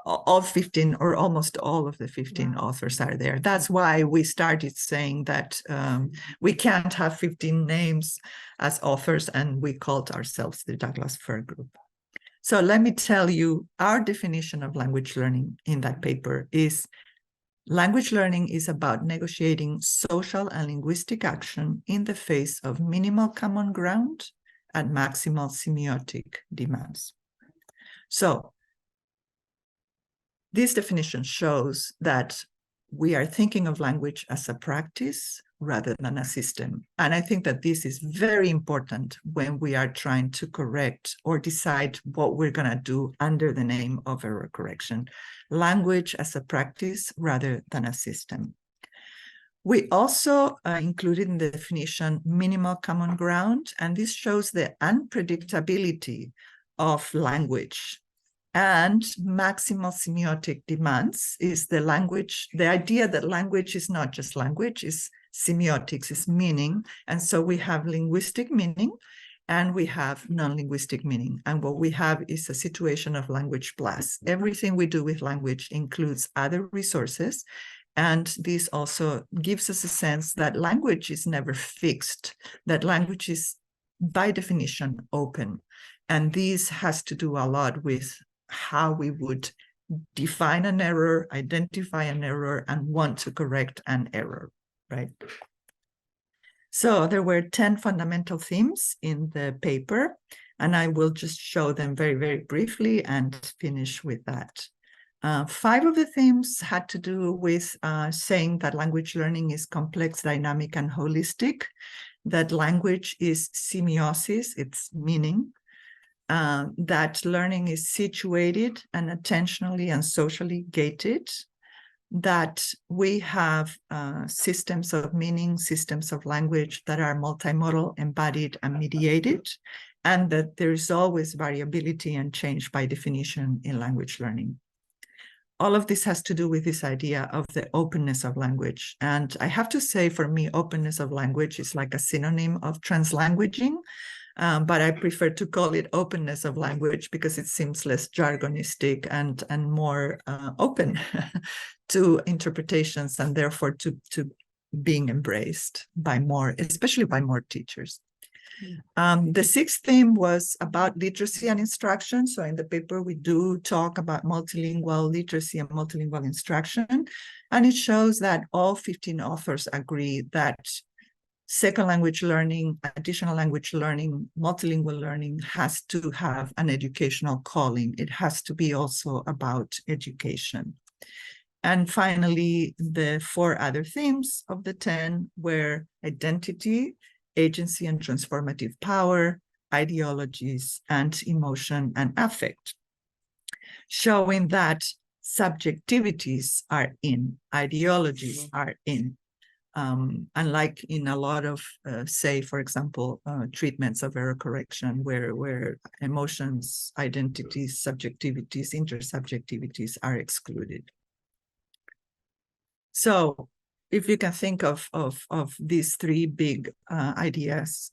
all 15 or almost all of the 15 authors are there. That's why we started saying that we can't have 15 names as authors, and we called ourselves the Douglas Fir Group. So let me tell you, our definition of language learning in that paper is language learning is about negotiating social and linguistic action in the face of minimal common ground and maximal semiotic demands. So this definition shows that we are thinking of language as a practice rather than a system. And I think that this is very important when we are trying to correct or decide what we're going to do under the name of error correction. Language as a practice rather than a system. We also included in the definition minimal common ground, and this shows the unpredictability of language. And maximal semiotic demands is the idea that language is not just language, is semiotics, is meaning. And so we have linguistic meaning and we have non-linguistic meaning. And what we have is a situation of language plus. Everything we do with language includes other resources. And this also gives us a sense that language is never fixed, that language is by definition open. And this has to do a lot with how we would define an error, identify an error, and want to correct an error, right? So there were 10 fundamental themes in the paper, and I will just show them very, very briefly and finish with that. 5 of the themes had to do with saying that language learning is complex, dynamic, and holistic, that language is semiosis, it's meaning, that learning is situated and attentionally and socially gated, that we have systems of meaning, systems of language that are multimodal, embodied, and mediated, and that there is always variability and change by definition in language learning. All of this has to do with this idea of the openness of language. And I have to say, for me, openness of language is like a synonym of translanguaging. But I prefer to call it openness of language because it seems less jargonistic and more open to interpretations and therefore to being embraced by more, especially by more teachers. The 6th theme was about literacy and instruction. So in the paper, we do talk about multilingual literacy and multilingual instruction. And it shows that all 15 authors agree that second language learning, additional language learning, multilingual learning has to have an educational calling. It has to be also about education. And finally, the 4 other themes of the 10 were identity, agency and transformative power, ideologies, and emotion and affect, showing that subjectivities are in, ideologies are in. Unlike in a lot of, say, for example, treatments of error correction, where emotions, identities, subjectivities, intersubjectivities are excluded. So if you can think of these 3 big ideas,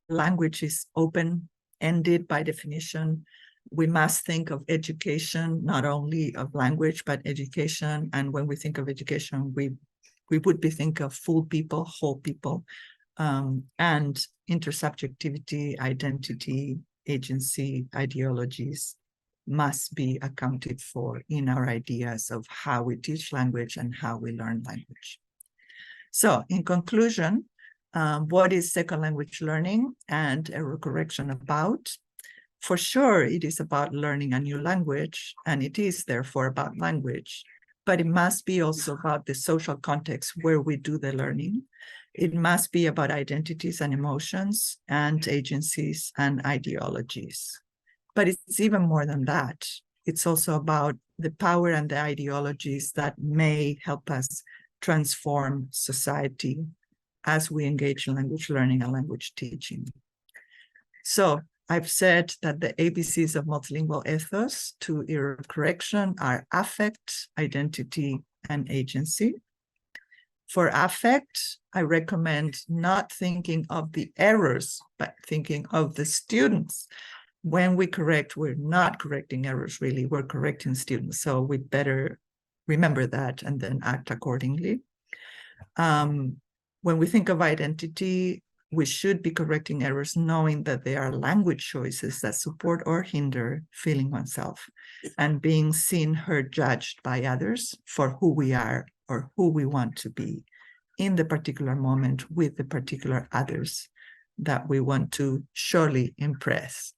language is open-ended by definition. We must think of education, not only of language, but education. And when we think of education, we would be thinking of full people, whole people, and intersubjectivity, identity, agency, ideologies must be accounted for in our ideas of how we teach language and how we learn language. So in conclusion, what is second language learning and error correction about? For sure, it is about learning a new language, and it is therefore about language. But it must be also about the social context where we do the learning. It must be about identities and emotions and agencies and ideologies. But it's even more than that. It's also about the power and the ideologies that may help us transform society as we engage in language learning and language teaching. So I've said that the ABCs of multilingual ethos to error correction are affect, identity, and agency. For affect, I recommend not thinking of the errors, but thinking of the students. When we correct, we're not correcting errors, really. We're correcting students. So we better remember that and then act accordingly. When we think of identity, we should be correcting errors, knowing that they are language choices that support or hinder feeling oneself and being seen, heard, judged by others for who we are or who we want to be in the particular moment with the particular others that we want to surely impress.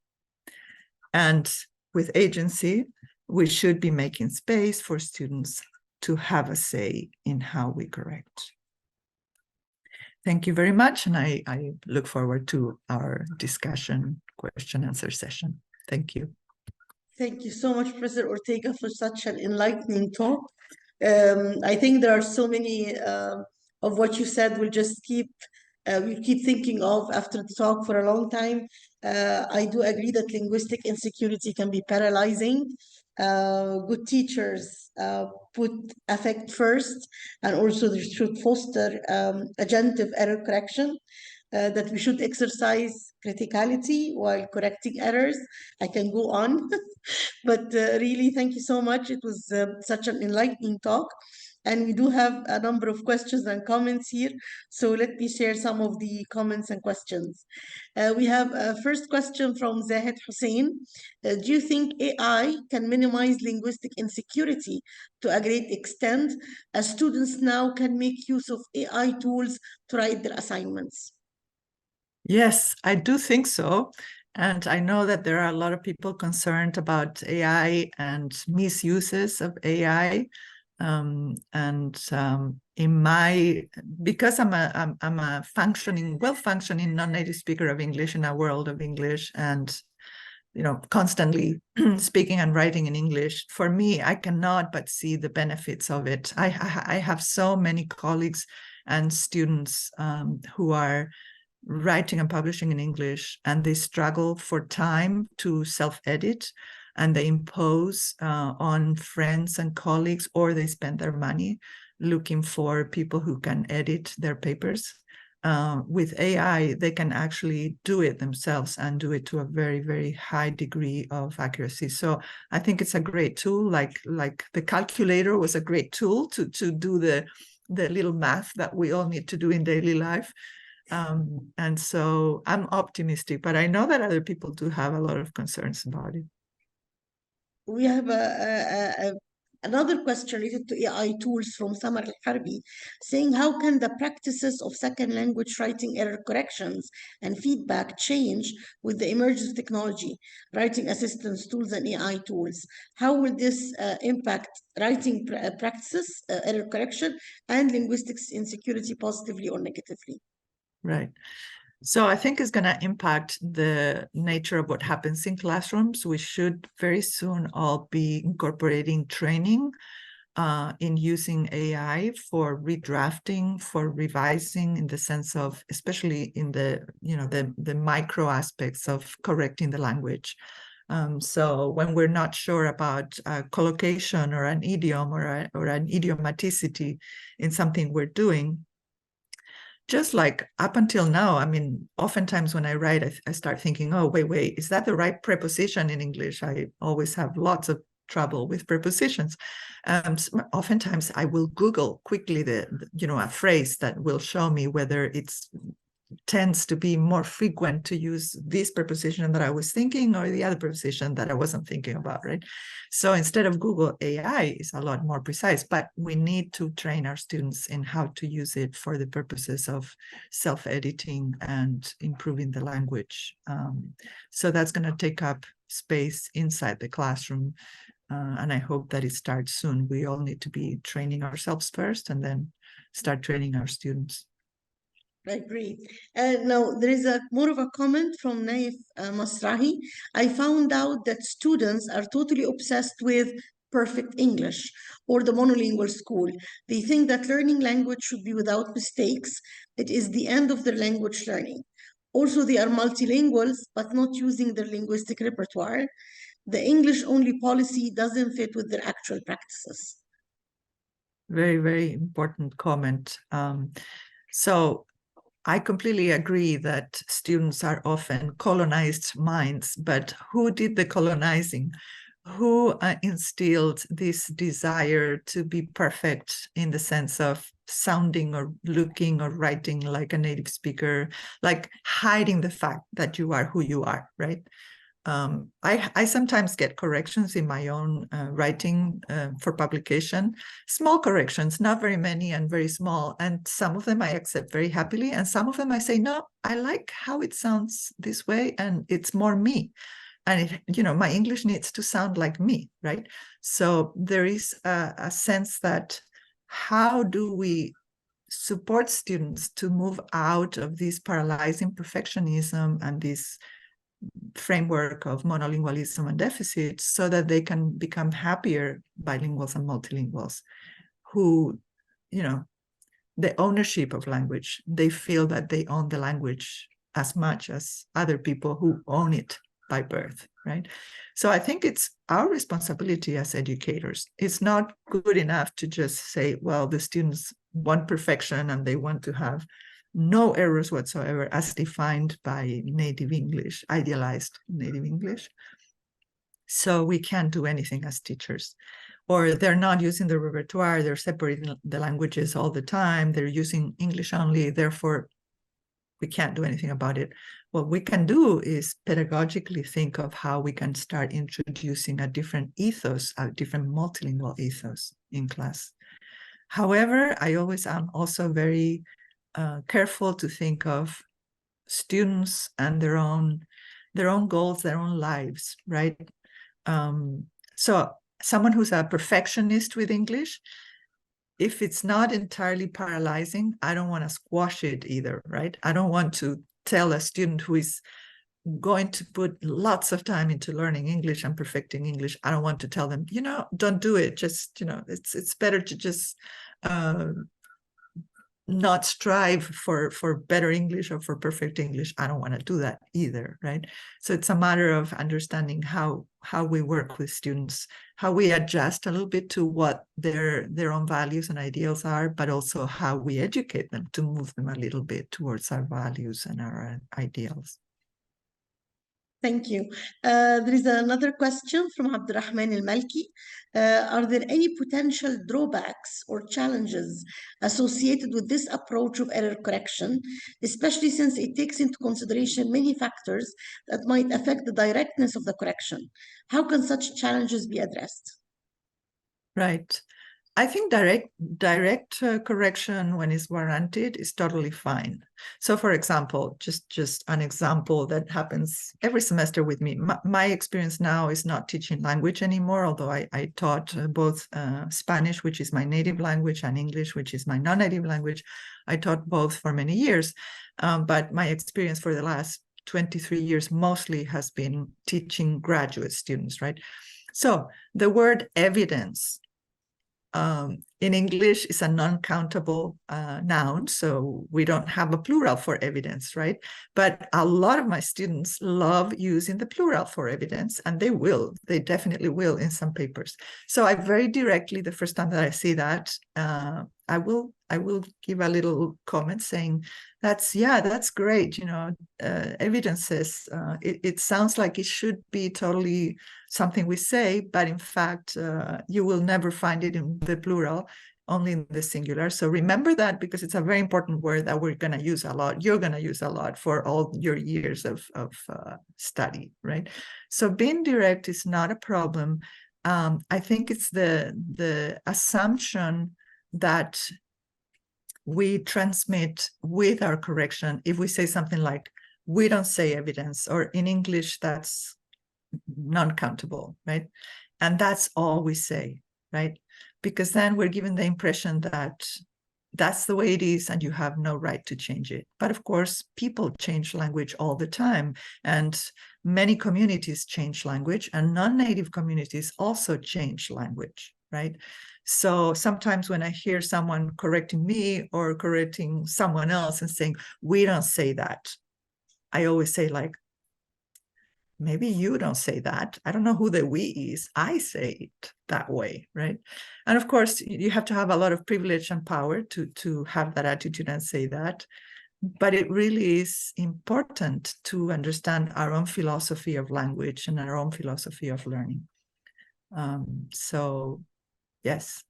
And with agency, we should be making space for students to have a say in how we correct. Thank you very much, and I look forward to our discussion, question-answer session. Thank you. Thank you so much, Professor Ortega, for such an enlightening talk. I think there are so many of what you said we'll keep thinking of after the talk for a long time. I do agree that linguistic insecurity can be paralyzing. Good teachers put affect first, and also they should foster agentive error correction, that we should exercise criticality while correcting errors. I can go on, but really, thank you so much. It was such an enlightening talk. And we do have a number of questions and comments here. So let me share some of the comments and questions. We have a first question from Zahid Hussein. Do you think AI can minimize linguistic insecurity to a great extent, as students now can make use of AI tools to write their assignments? Yes, I do think so. And I know that there are a lot of people concerned about AI and misuses of AI. Because I'm a well-functioning non-native speaker of English in a world of English, and constantly speaking and writing in English, for me, I cannot but see the benefits of it. I have so many colleagues and students who are writing and publishing in English, and they struggle for time to self-edit, and they impose on friends and colleagues, or they spend their money looking for people who can edit their papers. With AI, they can actually do it themselves and do it to a very, very high degree of accuracy. So I think it's a great tool, like the calculator was a great tool to do the little math that we all need to do in daily life. And so I'm optimistic, but I know that other people do have a lot of concerns about it. We have another question related to AI tools from Samar Al-Harbi, saying, how can the practices of second language writing error corrections and feedback change with the emergence of technology, writing assistance tools and AI tools? How will this impact writing practices, error correction, and linguistics insecurity positively or negatively? Right. So I think it's going to impact the nature of what happens in classrooms. We should very soon all be incorporating training in using AI for redrafting, for revising, in the sense of, especially in the micro aspects of correcting the language. So when we're not sure about collocation or an idiom or an idiomaticity in something we're doing, just like up until now, I mean, oftentimes when I write, I start thinking, oh, wait, is that the right preposition in English? I always have lots of trouble with prepositions. Oftentimes I will Google quickly a phrase that will show me whether it's tends to be more frequent to use this preposition that I was thinking or the other preposition that I wasn't thinking about, right? So instead of Google, AI is a lot more precise, but we need to train our students in how to use it for the purposes of self-editing and improving the language. So that's going to take up space inside the classroom, and I hope that it starts soon. We all need to be training ourselves first and then start training our students. I agree. Now, there is more of a comment from Naif Masrahi. I found out that students are totally obsessed with perfect English or the monolingual school. They think that learning language should be without mistakes. It is the end of their language learning. Also, they are multilinguals, but not using their linguistic repertoire. The English-only policy doesn't fit with their actual practices. Very, very important comment. So I completely agree that students are often colonized minds, but who did the colonizing? Who instilled this desire to be perfect in the sense of sounding or looking or writing like a native speaker, like hiding the fact that you are who you are, right? I sometimes get corrections in my own writing for publication, small corrections, not very many and very small. And some of them I accept very happily. And some of them I say, no, I like how it sounds this way and it's more me. And, my English needs to sound like me, right? So there is a sense that how do we support students to move out of this paralyzing perfectionism and this framework of monolingualism and deficit so that they can become happier bilinguals and multilinguals who, the ownership of language, they feel that they own the language as much as other people who own it by birth, right? So I think it's our responsibility as educators. It's not good enough to just say, well, the students want perfection and they want to have no errors whatsoever as defined by native English, idealized native English. So we can't do anything as teachers. Or they're not using the repertoire, they're separating the languages all the time, they're using English only, therefore we can't do anything about it. What we can do is pedagogically think of how we can start introducing a different ethos, a different multilingual ethos in class. However, I always am also very careful to think of students and their own goals, their own lives, right? So someone who's a perfectionist with English, if it's not entirely paralyzing, I don't want to squash it either, right? I don't want to tell a student who is going to put lots of time into learning English and perfecting English, I don't want to tell them, don't do it. Just, it's better to just not strive for better English or for perfect English. I don't want to do that either, right? So it's a matter of understanding how we work with students, how we adjust a little bit to what their own values and ideals are, but also how we educate them to move them a little bit towards our values and our ideals. Thank you. There is another question from Abdurrahman Al-Malki. Are there any potential drawbacks or challenges associated with this approach of error correction, especially since it takes into consideration many factors that might affect the directness of the correction? How can such challenges be addressed? Right. I think direct correction when it's warranted is totally fine. So for example, just an example that happens every semester with me. My experience now is not teaching language anymore, although I taught both Spanish, which is my native language, and English, which is my non-native language. I taught both for many years, but my experience for the last 23 years mostly has been teaching graduate students, right? So the word evidence in English is a non-countable noun, so we don't have a plural for evidence, right? But a lot of my students love using the plural for evidence, and they definitely will in some papers. So I very directly, the first time that I see that, I will give a little comment saying, that's great, evidence says, it sounds like it should be totally something we say, but in fact, you will never find it in the plural, only in the singular. So remember that, because it's a very important word that we're going to use a lot. You're going to use a lot for all your years of study, right? So being direct is not a problem. I think it's the assumption that we transmit with our correction. If we say something like, we don't say evidence, or in English, that's non-countable, right? And that's all we say, right? Because then we're given the impression that that's the way it is and you have no right to change it. But of course, people change language all the time, and many communities change language, and non-native communities also change language, right? So sometimes when I hear someone correcting me or correcting someone else and saying, we don't say that, I always say, like, maybe you don't say that. I don't know who the we is. I say it that way, right? And of course, you have to have a lot of privilege and power to have that attitude and say that. But it really is important to understand our own philosophy of language and our own philosophy of learning. So, yes.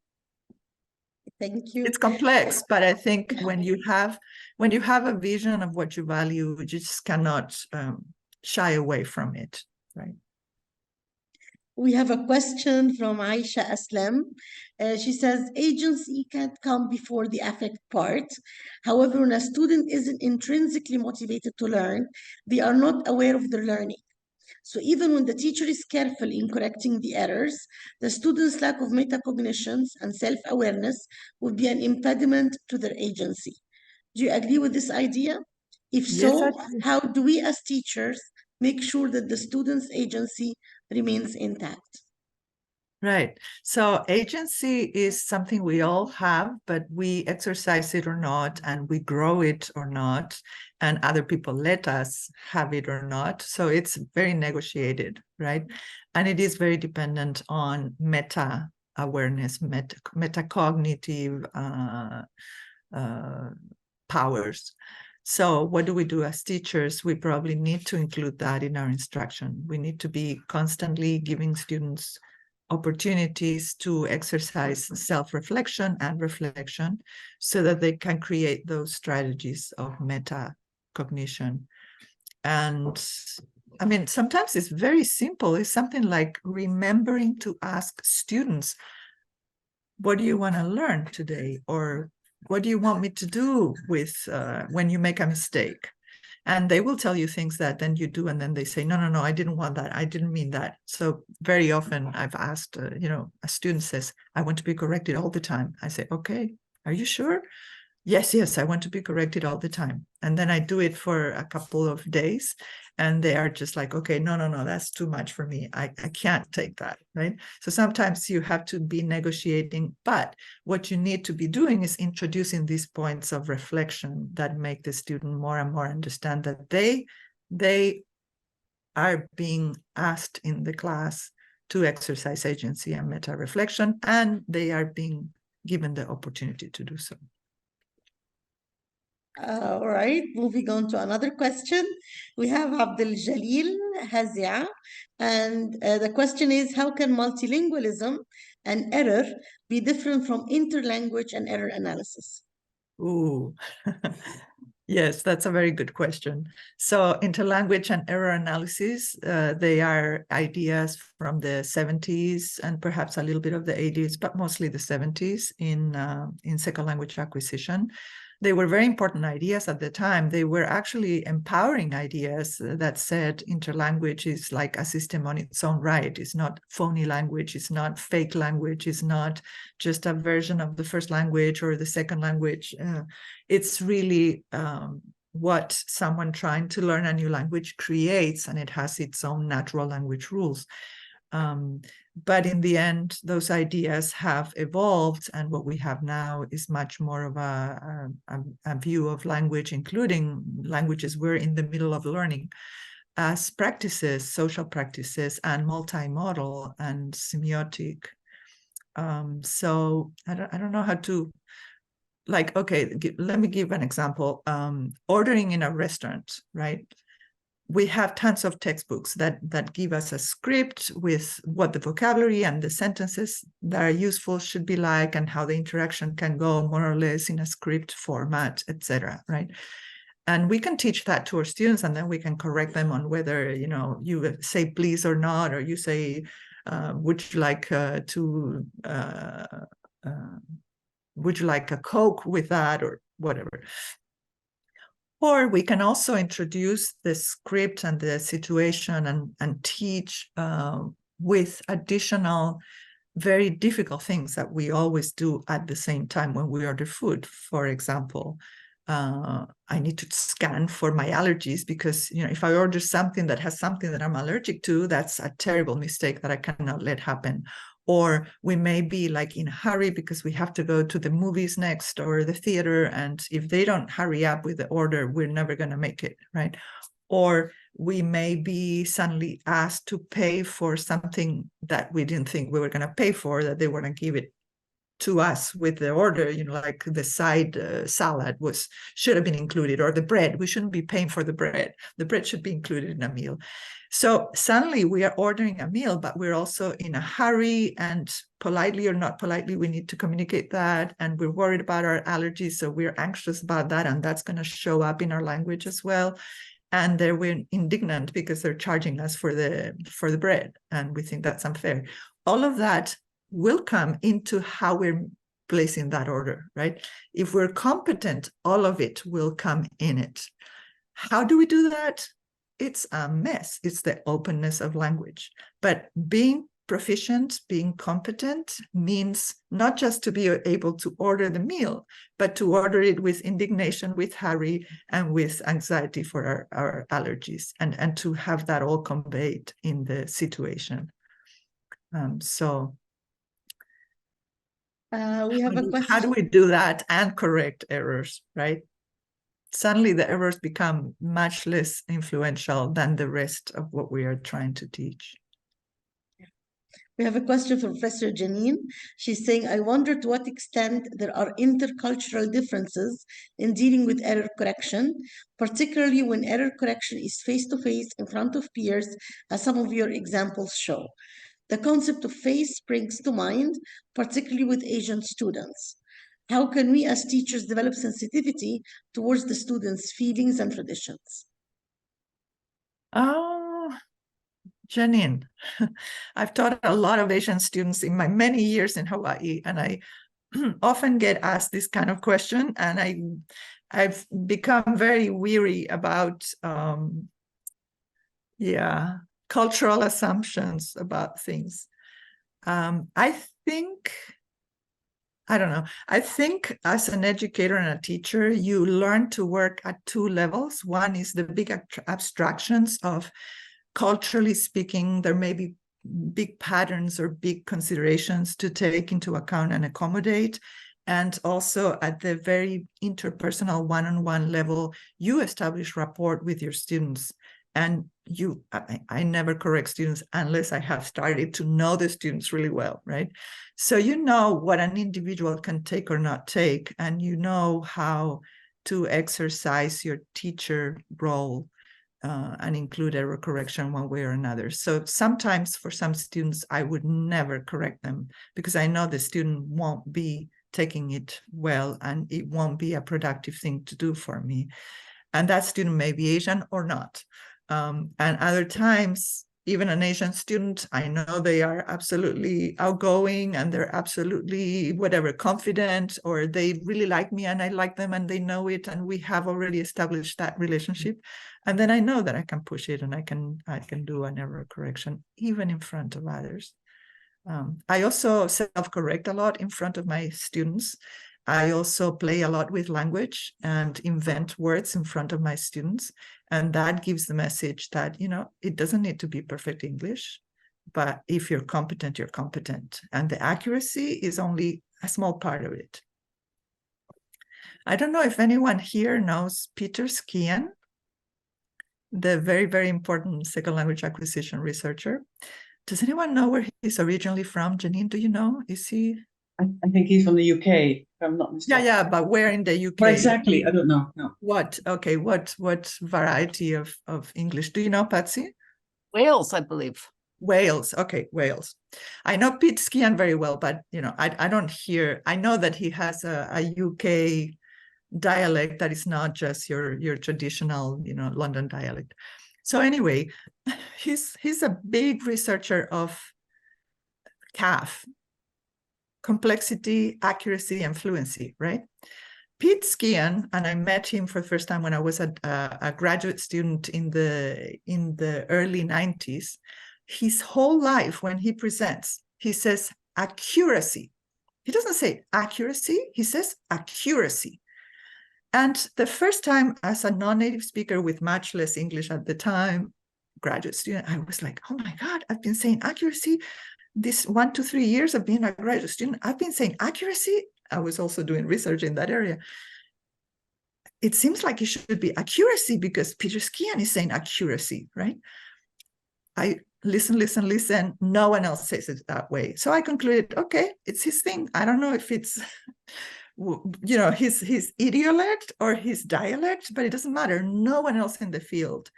Thank you. It's complex, but I think when you have a vision of what you value, you just cannot shy away from it, right? We have a question from Aisha Aslam. She says, agency can't come before the affect part. However, when a student isn't intrinsically motivated to learn, they are not aware of their learning. So even when the teacher is careful in correcting the errors, the student's lack of metacognitions and self-awareness would be an impediment to their agency. Do you agree with this idea? If so, Yes, how do we as teachers make sure that the student's agency remains intact? Right. So agency is something we all have, but we exercise it or not, and we grow it or not, and other people let us have it or not. So it's very negotiated, right? And it is very dependent on meta awareness, metacognitive powers. So what do we do as teachers? We probably need to include that in our instruction. We need to be constantly giving students opportunities to exercise self-reflection and reflection so that they can create those strategies of metacognition. And I mean, sometimes it's very simple. It's something like remembering to ask students, what do you want to learn today? Or what do you want me to do with when you make a mistake? And they will tell you things that then you do, and then they say, no, I didn't want that. I didn't mean that. So very often I've asked, a student says, I want to be corrected all the time. I say, okay, are you sure? Yes, I want to be corrected all the time. And then I do it for a couple of days, and they are just like, okay, no, that's too much for me. I can't take that, right? So sometimes you have to be negotiating, but what you need to be doing is introducing these points of reflection that make the student more and more understand that they are being asked in the class to exercise agency and meta-reflection, and they are being given the opportunity to do so. All right, moving on to another question. We have Abdul Jalil Hazia, and the question is, how can multilingualism and error be different from interlanguage and error analysis? Ooh, yes, that's a very good question. So interlanguage and error analysis, they are ideas from the 70s and perhaps a little bit of the 80s, but mostly the 70s in second language acquisition. They were very important ideas at the time. They were actually empowering ideas that said interlanguage is like a system on its own right. It's not phony language. It's not fake language. It's not just a version of the first language or the second language. It's really what someone trying to learn a new language creates, and it has its own natural language rules. But in the end, those ideas have evolved, and what we have now is much more of a view of language, including languages we're in the middle of learning, as practices, social practices, and multimodal and semiotic. So I don't know how to, like, okay, let me give an example. Ordering in a restaurant, right? We have tons of textbooks that give us a script with what the vocabulary and the sentences that are useful should be like, and how the interaction can go more or less in a script format, etc. Right? And we can teach that to our students, and then we can correct them on whether you say please or not, or you say would you like would you like a Coke with that, or whatever. Or we can also introduce the script and the situation and teach with additional very difficult things that we always do at the same time when we order food. For example, I need to scan for my allergies, because if I order something that has something that I'm allergic to, that's a terrible mistake that I cannot let happen. Or we may be like in a hurry because we have to go to the movies next or the theater, and if they don't hurry up with the order, we're never going to make it, right? or we may be suddenly asked to pay for something that we didn't think we were going to pay for, that they want to give it to us with the order, like the side salad should have been included, or the bread. We shouldn't be paying for the bread. The bread should be included in a meal. So suddenly we are ordering a meal, but we're also in a hurry, and politely or not politely, we need to communicate that, and we're worried about our allergies, so we're anxious about that, and that's going to show up in our language as well. And we're indignant because they're charging us for the bread, and we think that's unfair. All of that will come into how we're placing that order, right? If we're competent, all of it will come in it. How do we do that? It's a mess. It's the openness of language. But being proficient, being competent means not just to be able to order the meal, but to order it with indignation, with hurry, and with anxiety for our allergies, and to have that all conveyed in the situation. We have a question. How do we do that and correct errors, right? Suddenly the errors become much less influential than the rest of what we are trying to teach. We have a question from Professor Janine. She's saying, I wonder to what extent there are intercultural differences in dealing with error correction, particularly when error correction is face-to-face in front of peers, as some of your examples show. The concept of face springs to mind, particularly with Asian students. How can we as teachers develop sensitivity towards the students' feelings and traditions? Oh, Janine, I've taught a lot of Asian students in my many years in Hawaii, and I often get asked this kind of question, and I've become very weary about cultural assumptions about things. I think as an educator and a teacher, you learn to work at two levels. One is the big abstractions of, culturally speaking, there may be big patterns or big considerations to take into account and accommodate. And also at the very interpersonal one-on-one level, you establish rapport with your students. And I never correct students unless I have started to know the students really well, right? So you know what an individual can take or not take, and you know how to exercise your teacher role and include error correction one way or another. So sometimes for some students, I would never correct them because I know the student won't be taking it well and it won't be a productive thing to do for me. And that student may be Asian or not. And other times, even an Asian student, I know they are absolutely outgoing and they're absolutely confident, or they really like me and I like them and they know it, and we have already established that relationship. And then I know that I can push it and I can do an error correction even in front of others. I also self-correct a lot in front of my students. I also play a lot with language and invent words in front of my students. And that gives the message that, it doesn't need to be perfect English, but if you're competent, you're competent. And the accuracy is only a small part of it. I don't know if anyone here knows Peter Skian, the very, very important second language acquisition researcher. Does anyone know where he's originally from? Janine, do you know? Is he? I think he's from the UK, if I'm not mistaken. Yeah, but where in the UK? Where exactly? I don't know. No. What variety of English? Do you know, Patsy? Wales, I believe. Wales. Okay, Wales. I know Pete Skian very well, but I don't hear. I know that he has a UK dialect that is not just your traditional, London dialect. So anyway, he's a big researcher of CAF, complexity, accuracy, and fluency, right? Pete Skian, and I met him for the first time when I was a graduate student in the early 90s. His whole life, when he presents, he says accuracy. He doesn't say accuracy, he says accuracy. And the first time as a non-native speaker with much less English at the time, graduate student, I was like, oh my God, I've been saying accuracy. This 1 to 3 years of being a graduate student, I've been saying accuracy. I was also doing research in that area. it seems like it should be accuracy because Peter Skian is saying accuracy, right? I listen. No one else says it that way. So I concluded, okay, it's his thing. I don't know if it's, you know, his idiolect or his dialect, but it doesn't matter. No one else in the field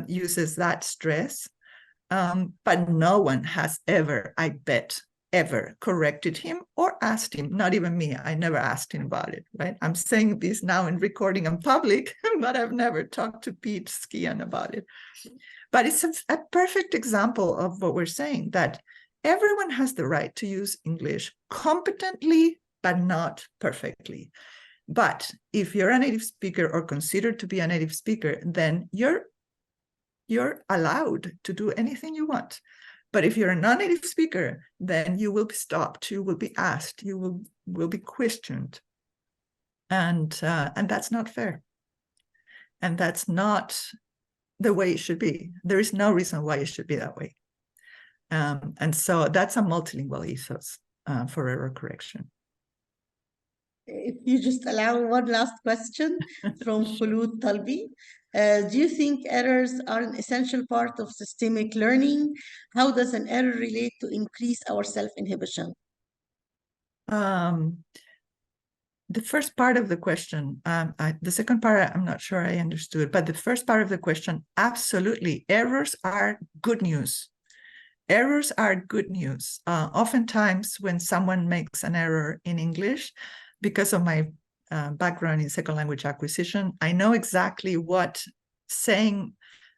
uses that stress. But no one has ever, I bet, ever corrected him or asked him, not even me. I never asked him about it, right? I'm saying this now in recording in public, but I've never talked to Pete Skian about it. But it's a perfect example of what we're saying, that everyone has the right to use English competently, but not perfectly. But if you're a native speaker or considered to be a native speaker, then you're allowed to do anything you want. But if you're a non-native speaker, then you will be stopped, you will be asked, you will be questioned. And that's not fair. And that's not the way it should be. There is no reason why it should be that way. And so that's a multilingual ethos for error correction. If you just allow one last question from Khulud Talbi. Do you think errors are an essential part of systemic learning? How does an error relate to increase our self-inhibition? The first part of the question, the second part, I'm not sure I understood, but the first part of the question, absolutely, errors are good news. Errors are good news. Oftentimes when someone makes an error in English, because of my background in second language acquisition, I know exactly what saying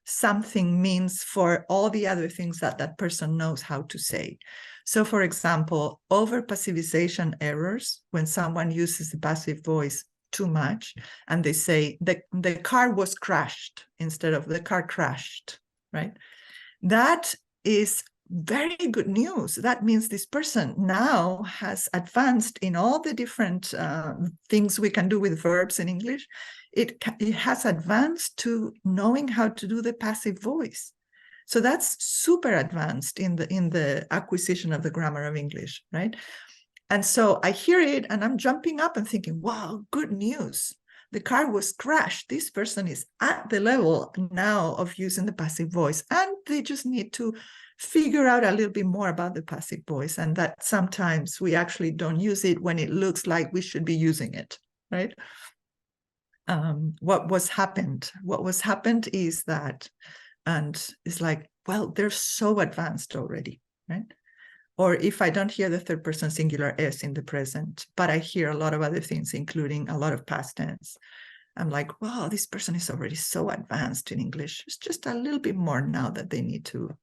something means for all the other things that that person knows how to say. So for example, over-passivization errors, when someone uses the passive voice too much and they say the car was crashed instead of the car crashed, right? That is very good news. That means this person now has advanced in all the different things we can do with verbs in English. It has advanced to knowing how to do the passive voice. So that's super advanced in the acquisition of the grammar of English, right? And so I hear it and I'm jumping up and thinking, wow, good news. The car was crashed. This person is at the level now of using the passive voice, and they just need to figure out a little bit more about the passive voice, and that sometimes we actually don't use it when it looks like we should be using it, right? What was happened is that, and it's like, well, they're so advanced already, right? Or if I don't hear the third person singular S in the present, but I hear a lot of other things, including a lot of past tense, I'm like, wow, this person is already so advanced in English. It's just a little bit more now that they need to,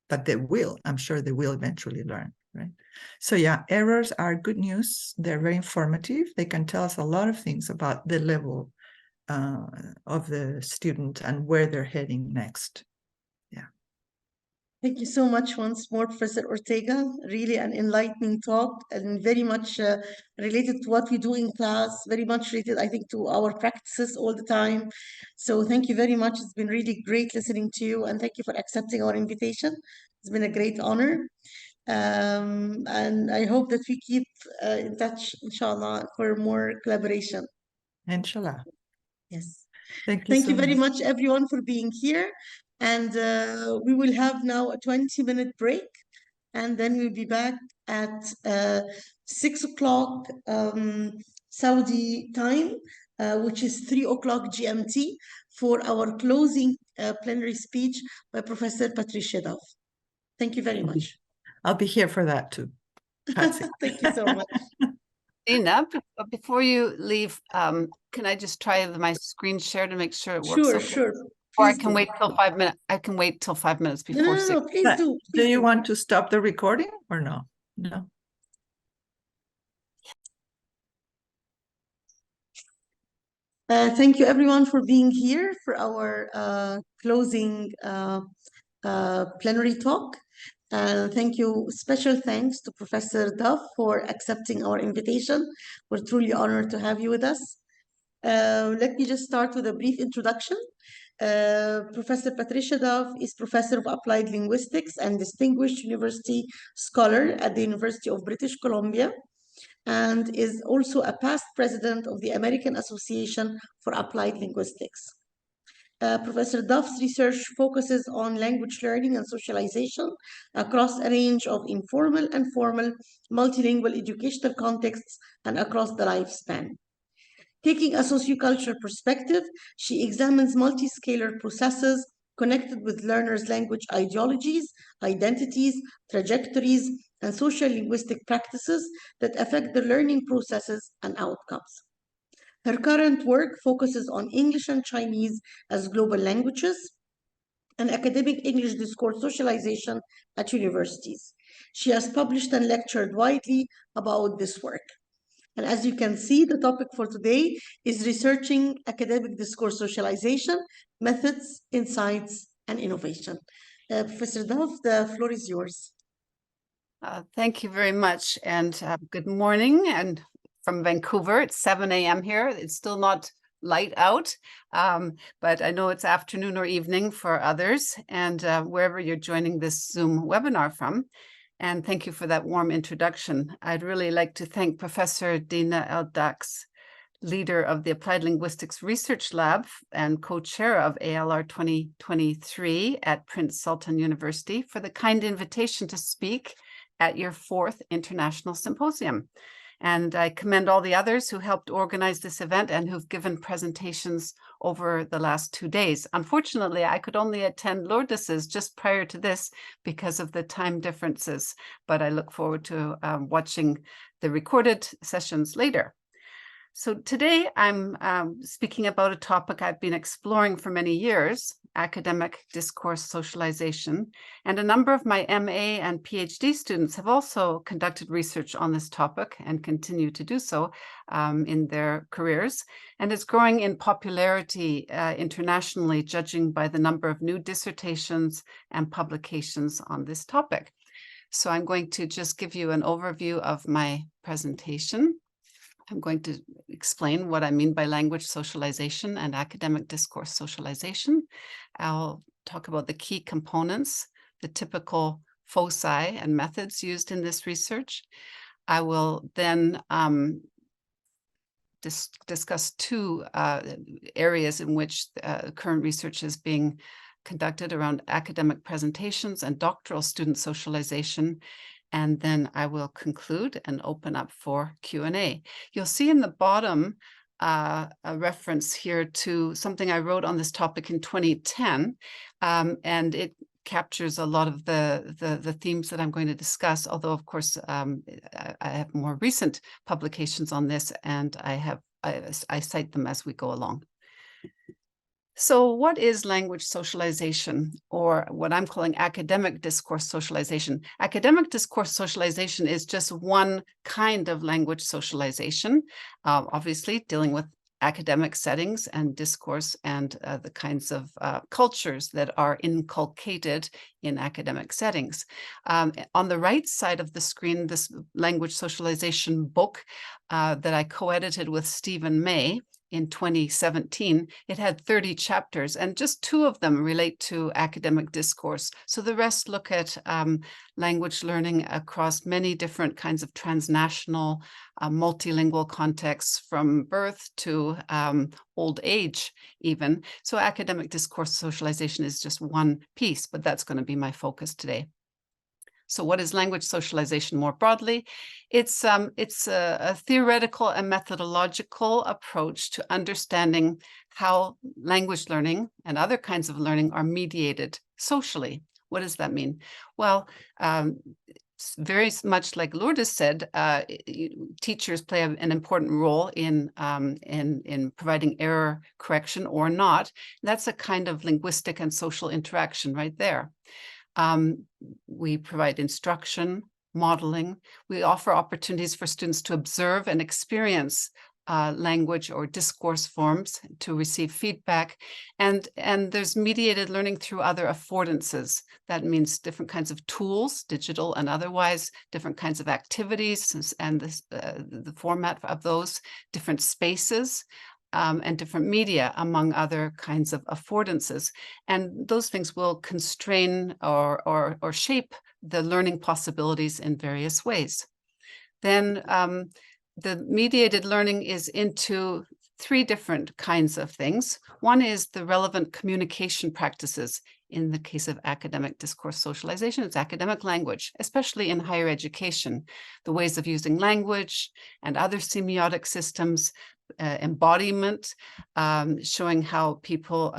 but they will, I'm sure they will eventually learn, right? So yeah, errors are good news. They're very informative. They can tell us a lot of things about the level of the student and where they're heading next. Yeah. Thank you so much once more, Professor Ortega. Really an enlightening talk and very much related to what we do in class, very much related, I think, to our practices all the time. So thank you very much. It's been really great listening to you, and thank you for accepting our invitation. It's been a great honor. And I hope that we keep in touch, inshallah, for more collaboration. Inshallah. Yes. Thank you very much, everyone, for being here. And we will have now a 20-minute break, and then we'll be back at 6 o'clock Saudi time, which is 3 o'clock GMT, for our closing plenary speech by Professor Patricia Dove. Thank you very much. I'll be here for that too. Thank you so much. Ina, before you leave, can I just try my screen share to make sure it works? Sure, okay? sure. Or I can wait till 5 minutes. I can wait till 5 minutes before 6. No, please do. Do you want to stop the recording or no? No. Thank you, everyone, for being here for our closing plenary talk. Thank you. Special thanks to Professor Dove for accepting our invitation. We're truly honored to have you with us. Let me just start with a brief introduction. Professor Patricia Dove is Professor of Applied Linguistics and Distinguished University Scholar at the University of British Columbia. and is also a past president of the American Association for Applied Linguistics. Professor Duff's research focuses on language learning and socialization across a range of informal and formal multilingual educational contexts and across the lifespan. Taking a sociocultural perspective, she examines multiscalar processes connected with learners' language ideologies, identities, trajectories, and social linguistic practices that affect the learning processes and outcomes. Her current work focuses on English and Chinese as global languages and academic English discourse socialization at universities. She has published and lectured widely about this work. And as you can see, the topic for today is researching academic discourse socialization, methods, insights, and innovation. Professor Duff, the floor is yours. Thank you very much, and good morning. And from Vancouver, it's 7 a.m. here. It's still not light out, but I know it's afternoon or evening for others, and wherever you're joining this Zoom webinar from. And thank you for that warm introduction. I'd really like to thank Professor Dina Eldaks, leader of the Applied Linguistics Research Lab and co-chair of ALR2023 at Prince Sultan University, for the kind invitation to speak at your 4th International Symposium. And I commend all the others who helped organize this event and who've given presentations over the last 2 days. Unfortunately, I could only attend Lourdes's just prior to this because of the time differences, but I look forward to watching the recorded sessions later. So today I'm speaking about a topic I've been exploring for many years, academic discourse socialization, and a number of my MA and PhD students have also conducted research on this topic and continue to do so in their careers, and it's growing in popularity internationally, judging by the number of new dissertations and publications on this topic. So I'm going to just give you an overview of my presentation. I'm going to explain what I mean by language socialization and academic discourse socialization. I'll talk about the key components, the typical foci and methods used in this research. I will then discuss 2 areas in which current research is being conducted around academic presentations and doctoral student socialization. And then I will conclude and open up for Q&A. You'll see in the bottom a reference here to something I wrote on this topic in 2010, and it captures a lot of the themes that I'm going to discuss, although of course I have more recent publications on this, and I cite them as we go along. So what is language socialization, or what I'm calling academic discourse socialization? Academic discourse socialization is just one kind of language socialization, obviously dealing with academic settings and discourse and the kinds of cultures that are inculcated in academic settings. On the right side of the screen, this language socialization book that I co-edited with Stephen May in 2017, it had 30 chapters, and just 2 of them relate to academic discourse. So the rest look at language learning across many different kinds of transnational, multilingual contexts, from birth to old age even. So academic discourse socialization is just one piece, but that's going to be my focus today. So what is language socialization more broadly? It's a theoretical and methodological approach to understanding how language learning and other kinds of learning are mediated socially. What does that mean? Well, very much like Lourdes said, teachers play an important role in providing error correction or not. That's a kind of linguistic and social interaction right there. We provide instruction, modeling. We offer opportunities for students to observe and experience language or discourse forms, to receive feedback. And there's mediated learning through other affordances. That means different kinds of tools, digital and otherwise, different kinds of activities and the format of those, different spaces, and different media, among other kinds of affordances. And those things will constrain or shape the learning possibilities in various ways. then the mediated learning is into 3 different kinds of things. One is the relevant communication practices. In the case of academic discourse socialization, it's academic language, especially in higher education, the ways of using language and other semiotic systems, embodiment, showing how people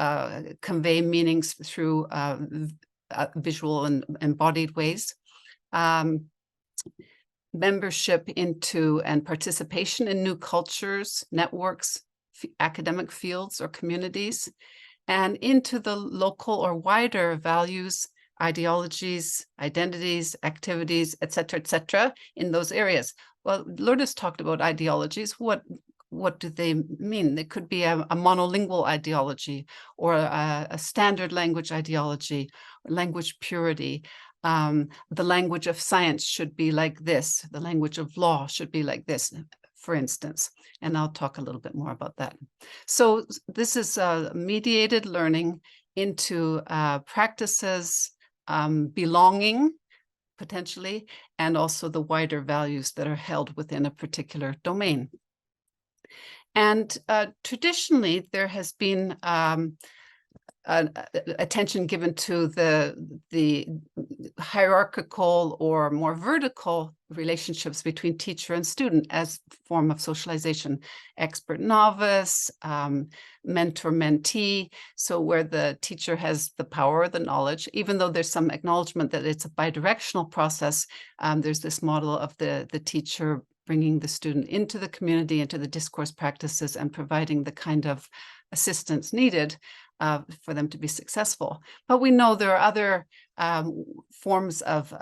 convey meanings through visual and embodied ways. Membership into and participation in new cultures, networks, academic fields or communities, and into the local or wider values, ideologies, identities, activities, et cetera, in those areas. Well, Lourdes talked about ideologies. What do they mean? It could be a monolingual ideology or a standard language ideology, language purity. The language of science should be like this. The language of law should be like this, for instance. And I'll talk a little bit more about that. So this is mediated learning into practices, belonging, potentially, and also the wider values that are held within a particular domain. And traditionally, there has been attention given to the hierarchical or more vertical relationships between teacher and student as a form of socialization, expert novice, mentor mentee. So where the teacher has the power, the knowledge, even though there's some acknowledgement that it's a bidirectional process, there's this model of the teacher bringing the student into the community, into the discourse practices, and providing the kind of assistance needed for them to be successful. But we know there are other forms of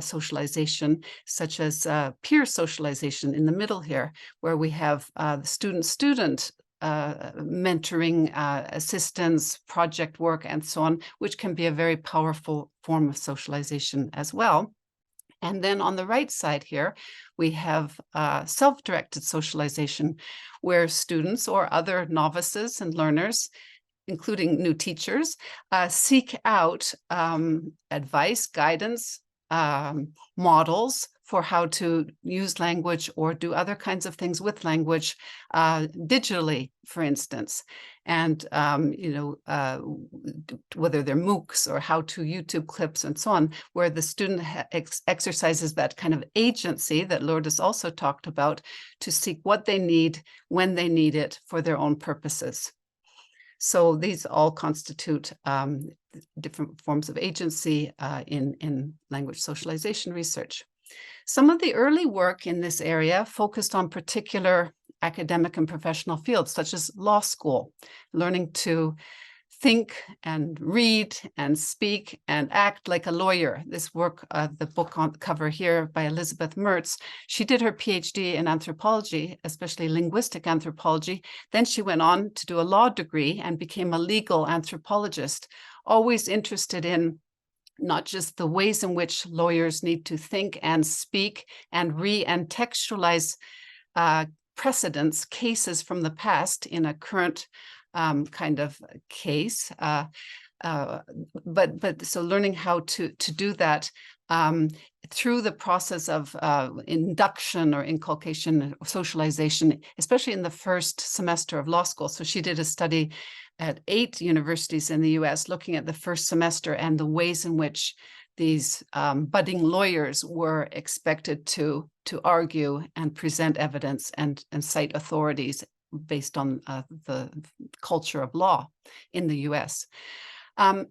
socialization, such as peer socialization in the middle here, where we have student-student mentoring, assistance, project work, and so on, which can be a very powerful form of socialization as well. And then on the right side here, we have self-directed socialization, where students or other novices and learners, including new teachers, seek out advice, guidance, models for how to use language or do other kinds of things with language digitally, for instance. And, whether they're MOOCs or how to YouTube clips and so on, where the student exercises that kind of agency that Lourdes also talked about to seek what they need, when they need it for their own purposes. So these all constitute different forms of agency in language socialization research. Some of the early work in this area focused on particular academic and professional fields, such as law school, learning to think and read and speak and act like a lawyer. This work, the book on the cover here by Elizabeth Mertz, she did her PhD in anthropology, especially linguistic anthropology. Then she went on to do a law degree and became a legal anthropologist, always interested in not just the ways in which lawyers need to think and speak and re-textualize precedents, cases from the past in a current kind of case, but so learning how to do that through the process of induction or inculcation, socialization, especially in the first semester of law school. So she did a study at 8 universities in the US, looking at the first semester and the ways in which these budding lawyers were expected to argue and present evidence and cite authorities based on the culture of law in the US. And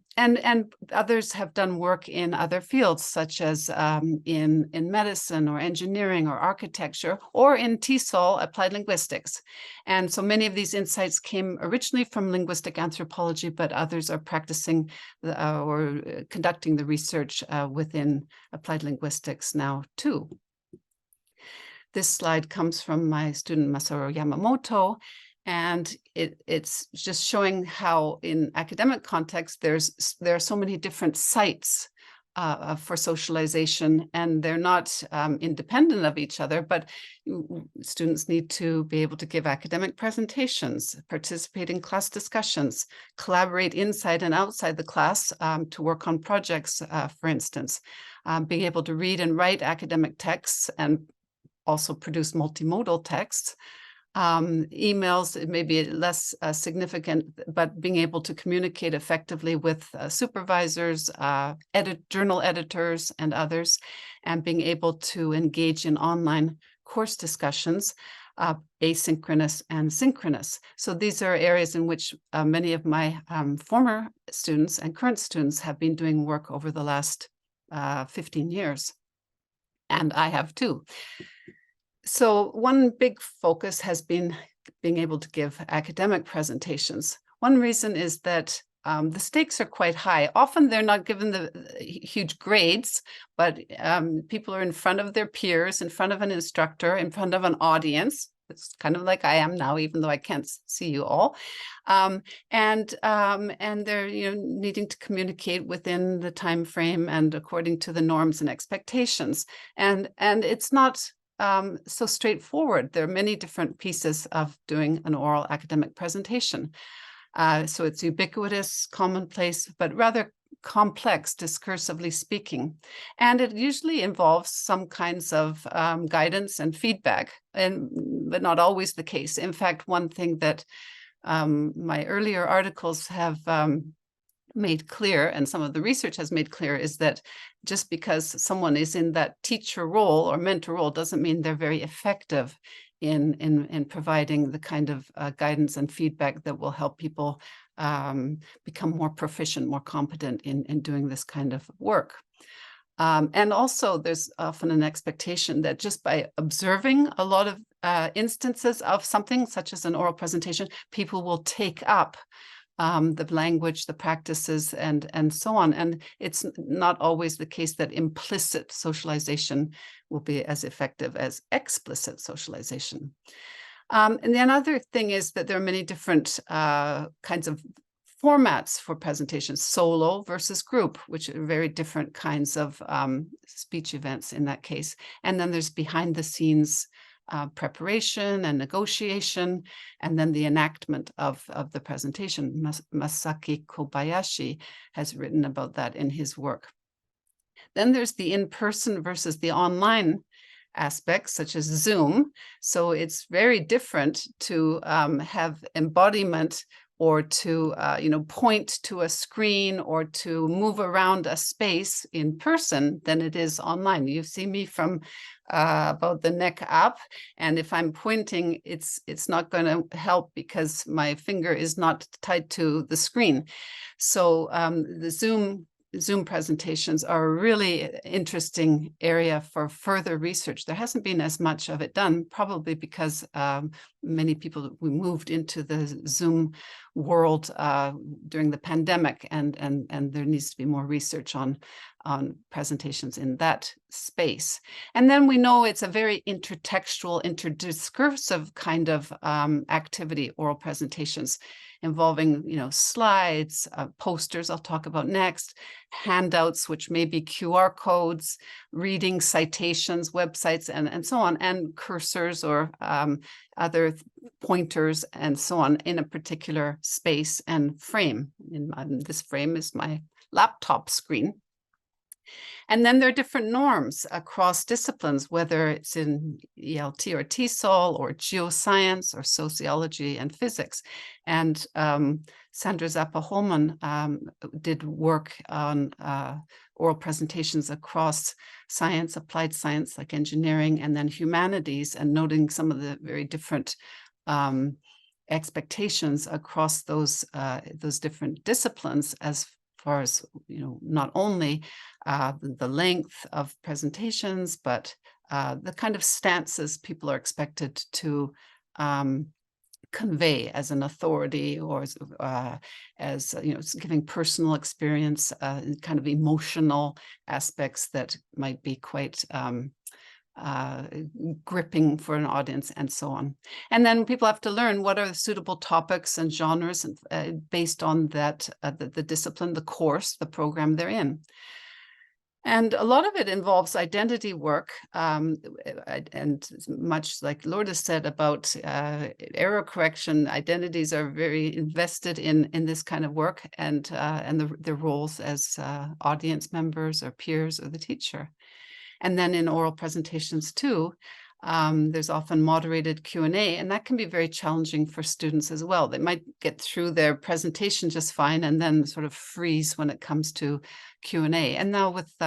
others have done work in other fields, such as in medicine or engineering or architecture, or in TESOL, applied linguistics. And so many of these insights came originally from linguistic anthropology, but others are practicing or conducting the research within applied linguistics now too. This slide comes from my student Masaru Yamamoto, and it's just showing how in academic context there are so many different sites for socialization, and they're not independent of each other, but students need to be able to give academic presentations, participate in class discussions, collaborate inside and outside the class to work on projects, for instance, being able to read and write academic texts and also produce multimodal texts. Emails, it may be less significant, but being able to communicate effectively with supervisors, journal editors, and others, and being able to engage in online course discussions, asynchronous and synchronous. So these are areas in which many of my former students and current students have been doing work over the last 15 years. And I have too. So one big focus has been being able to give academic presentations. One reason is that the stakes are quite high. Often they're not given the huge grades, but people are in front of their peers, in front of an instructor, in front of an audience. It's kind of like I am now, even though I can't see you all. And they're needing to communicate within the time frame and according to the norms and expectations. And it's not so straightforward. There are many different pieces of doing an oral academic presentation. So it's ubiquitous, commonplace, but rather complex, discursively speaking. And it usually involves some kinds of guidance and feedback, but not always the case. In fact, one thing that my earlier articles have made clear, and some of the research has made clear, is that just because someone is in that teacher role or mentor role doesn't mean they're very effective in providing the kind of guidance and feedback that will help people become more proficient, more competent in doing this kind of work. And also there's often an expectation that just by observing a lot of instances of something such as an oral presentation, people will take up the language, the practices, and so on. And it's not always the case that implicit socialization will be as effective as explicit socialization. And the other thing is that there are many different kinds of formats for presentations, solo versus group, which are very different kinds of speech events in that case. And then there's behind the scenes preparation and negotiation, and then the enactment of the presentation. Masaki Kobayashi has written about that in his work. Then there's the in-person versus the online aspects, such as Zoom. So it's very different to have embodiment or to point to a screen or to move around a space in person than it is online. You see me from about the neck up, and if I'm pointing, it's not going to help because my finger is not tied to the screen. So the Zoom presentations are a really interesting area for further research. There hasn't been as much of it done, probably because many people, we moved into the Zoom world during the pandemic, and there needs to be more research on presentations in that space. And then we know it's a very intertextual, interdiscursive kind of activity, oral presentations, involving, slides, posters I'll talk about next, handouts, which may be QR codes, reading citations, websites, and so on, and cursors or other pointers and so on in a particular space and frame. This frame is my laptop screen. And then there are different norms across disciplines, whether it's in ELT or TESOL or geoscience or sociology and physics. And Sandra Zappa-Holman did work on oral presentations across science, applied science like engineering, and then humanities, and noting some of the very different expectations across those different disciplines as far as, not only the length of presentations, but the kind of stances people are expected to convey as an authority, or as giving personal experience, kind of emotional aspects that might be quite gripping for an audience, and so on. And then people have to learn what are the suitable topics and genres based on that, the discipline, the course, the program they're in. And a lot of it involves identity work, and much like Lourdes said about error correction, identities are very invested in this kind of work, and their roles as audience members or peers or the teacher. And then in oral presentations too, there's often moderated Q&A, and that can be very challenging for students as well. They might get through their presentation just fine and then sort of freeze when it comes to Q&A. And now with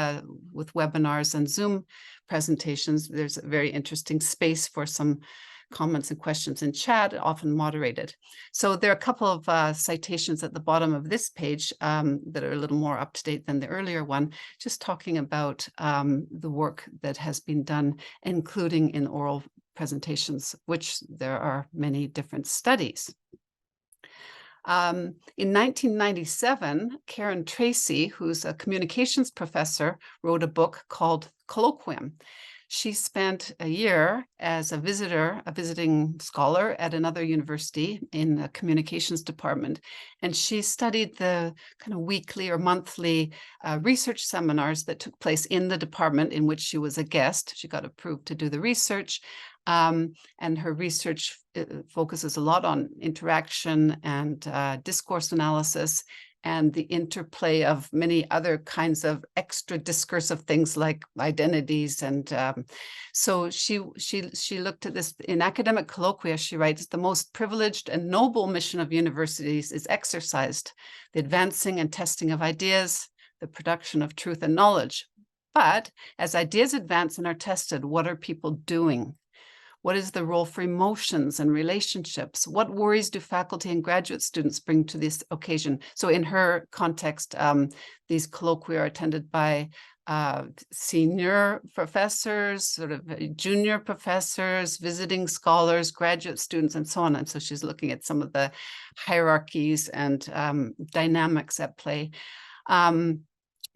webinars and Zoom presentations, there's a very interesting space for some comments and questions in chat, often moderated. So there are a couple of citations at the bottom of this page that are a little more up to date than the earlier one, just talking about the work that has been done, including in oral presentations, which there are many different studies. In 1997, Karen Tracy, who's a communications professor, wrote a book called Colloquium. She spent a year as a visiting scholar at another university in the communications department. And she studied the kind of weekly or monthly research seminars that took place in the department in which she was a guest. She got approved to do the research. And her research focuses a lot on interaction and discourse analysis, and the interplay of many other kinds of extra discursive things like identities. And so she looked at this in academic colloquia. She writes, "The most privileged and noble mission of universities is exercised, the advancing and testing of ideas, the production of truth and knowledge. But as ideas advance and are tested, what are people doing? What is the role for emotions and relationships? What worries do faculty and graduate students bring to this occasion?" So in her context, these colloquia are attended by senior professors, sort of junior professors, visiting scholars, graduate students, and so on. And so she's looking at some of the hierarchies and dynamics at play.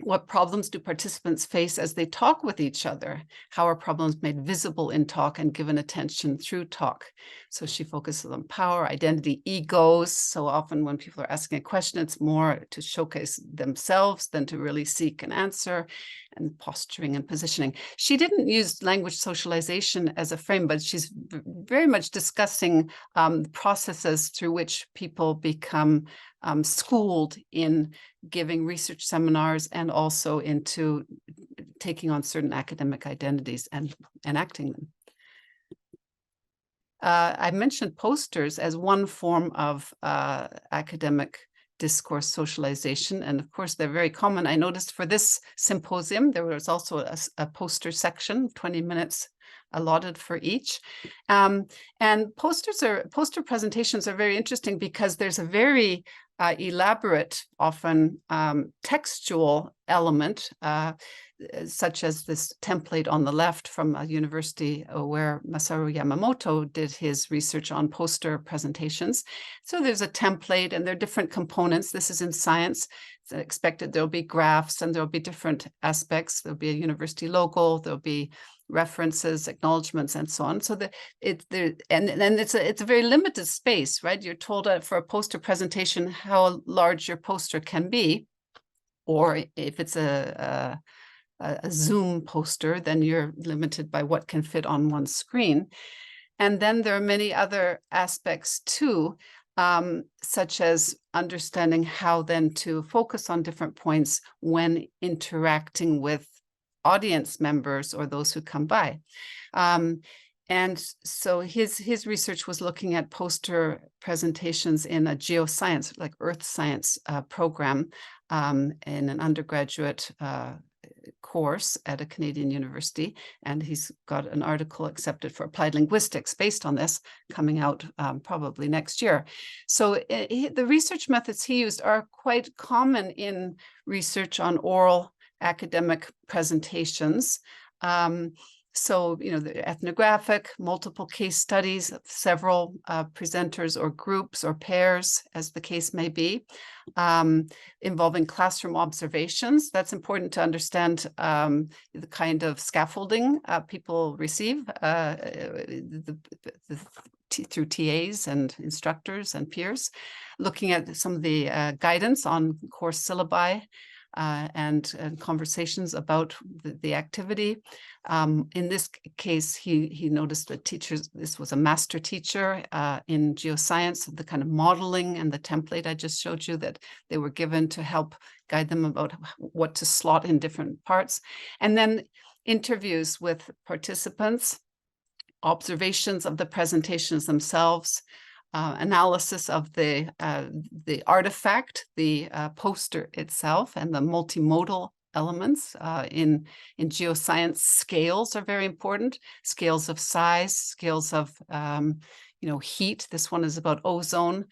What problems do participants face as they talk with each other? How are problems made visible in talk and given attention through talk? So she focuses on power, identity, egos. So often when people are asking a question, it's more to showcase themselves than to really seek an answer, and posturing and positioning. She didn't use language socialization as a frame, but she's very much discussing processes through which people become schooled in giving research seminars and also into taking on certain academic identities and enacting them. I mentioned posters as one form of academic discourse socialization, and of course they're very common. I noticed for this symposium there was also a poster section, 20 minutes allotted for each. And poster presentations are very interesting because there's a very elaborate, often textual element, such as this template on the left from a university where Masaru Yamamoto did his research on poster presentations. So there's a template and there are different components. This is in science. It's expected there'll be graphs and there'll be different aspects. There'll be a university logo, there'll be references, acknowledgements, and so on. So it's a very limited space, right? You're told for a poster presentation how large your poster can be, or if it's a Zoom poster, then you're limited by what can fit on one screen. And then there are many other aspects too, such as understanding how then to focus on different points when interacting with audience members or those who come by. And so his research was looking at poster presentations in a geoscience, like earth science program in an undergraduate course at a Canadian university. And he's got an article accepted for applied linguistics based on this coming out probably next year. So the research methods he used are quite common in research on oral academic presentations. So, you know, the ethnographic, multiple case studies of several presenters or groups or pairs, as the case may be, involving classroom observations. That's important to understand the kind of scaffolding people receive through TAs and instructors and peers, looking at some of the guidance on course syllabi, and conversations about the activity. In this case, he noticed that teachers, this was a master teacher in geoscience, the kind of modeling and the template I just showed you that they were given to help guide them about what to slot in different parts. And then interviews with participants, observations of the presentations themselves, analysis of the artifact, the poster itself, and the multimodal elements. In geoscience, scales are very important. Scales of size, scales of heat. This one is about ozone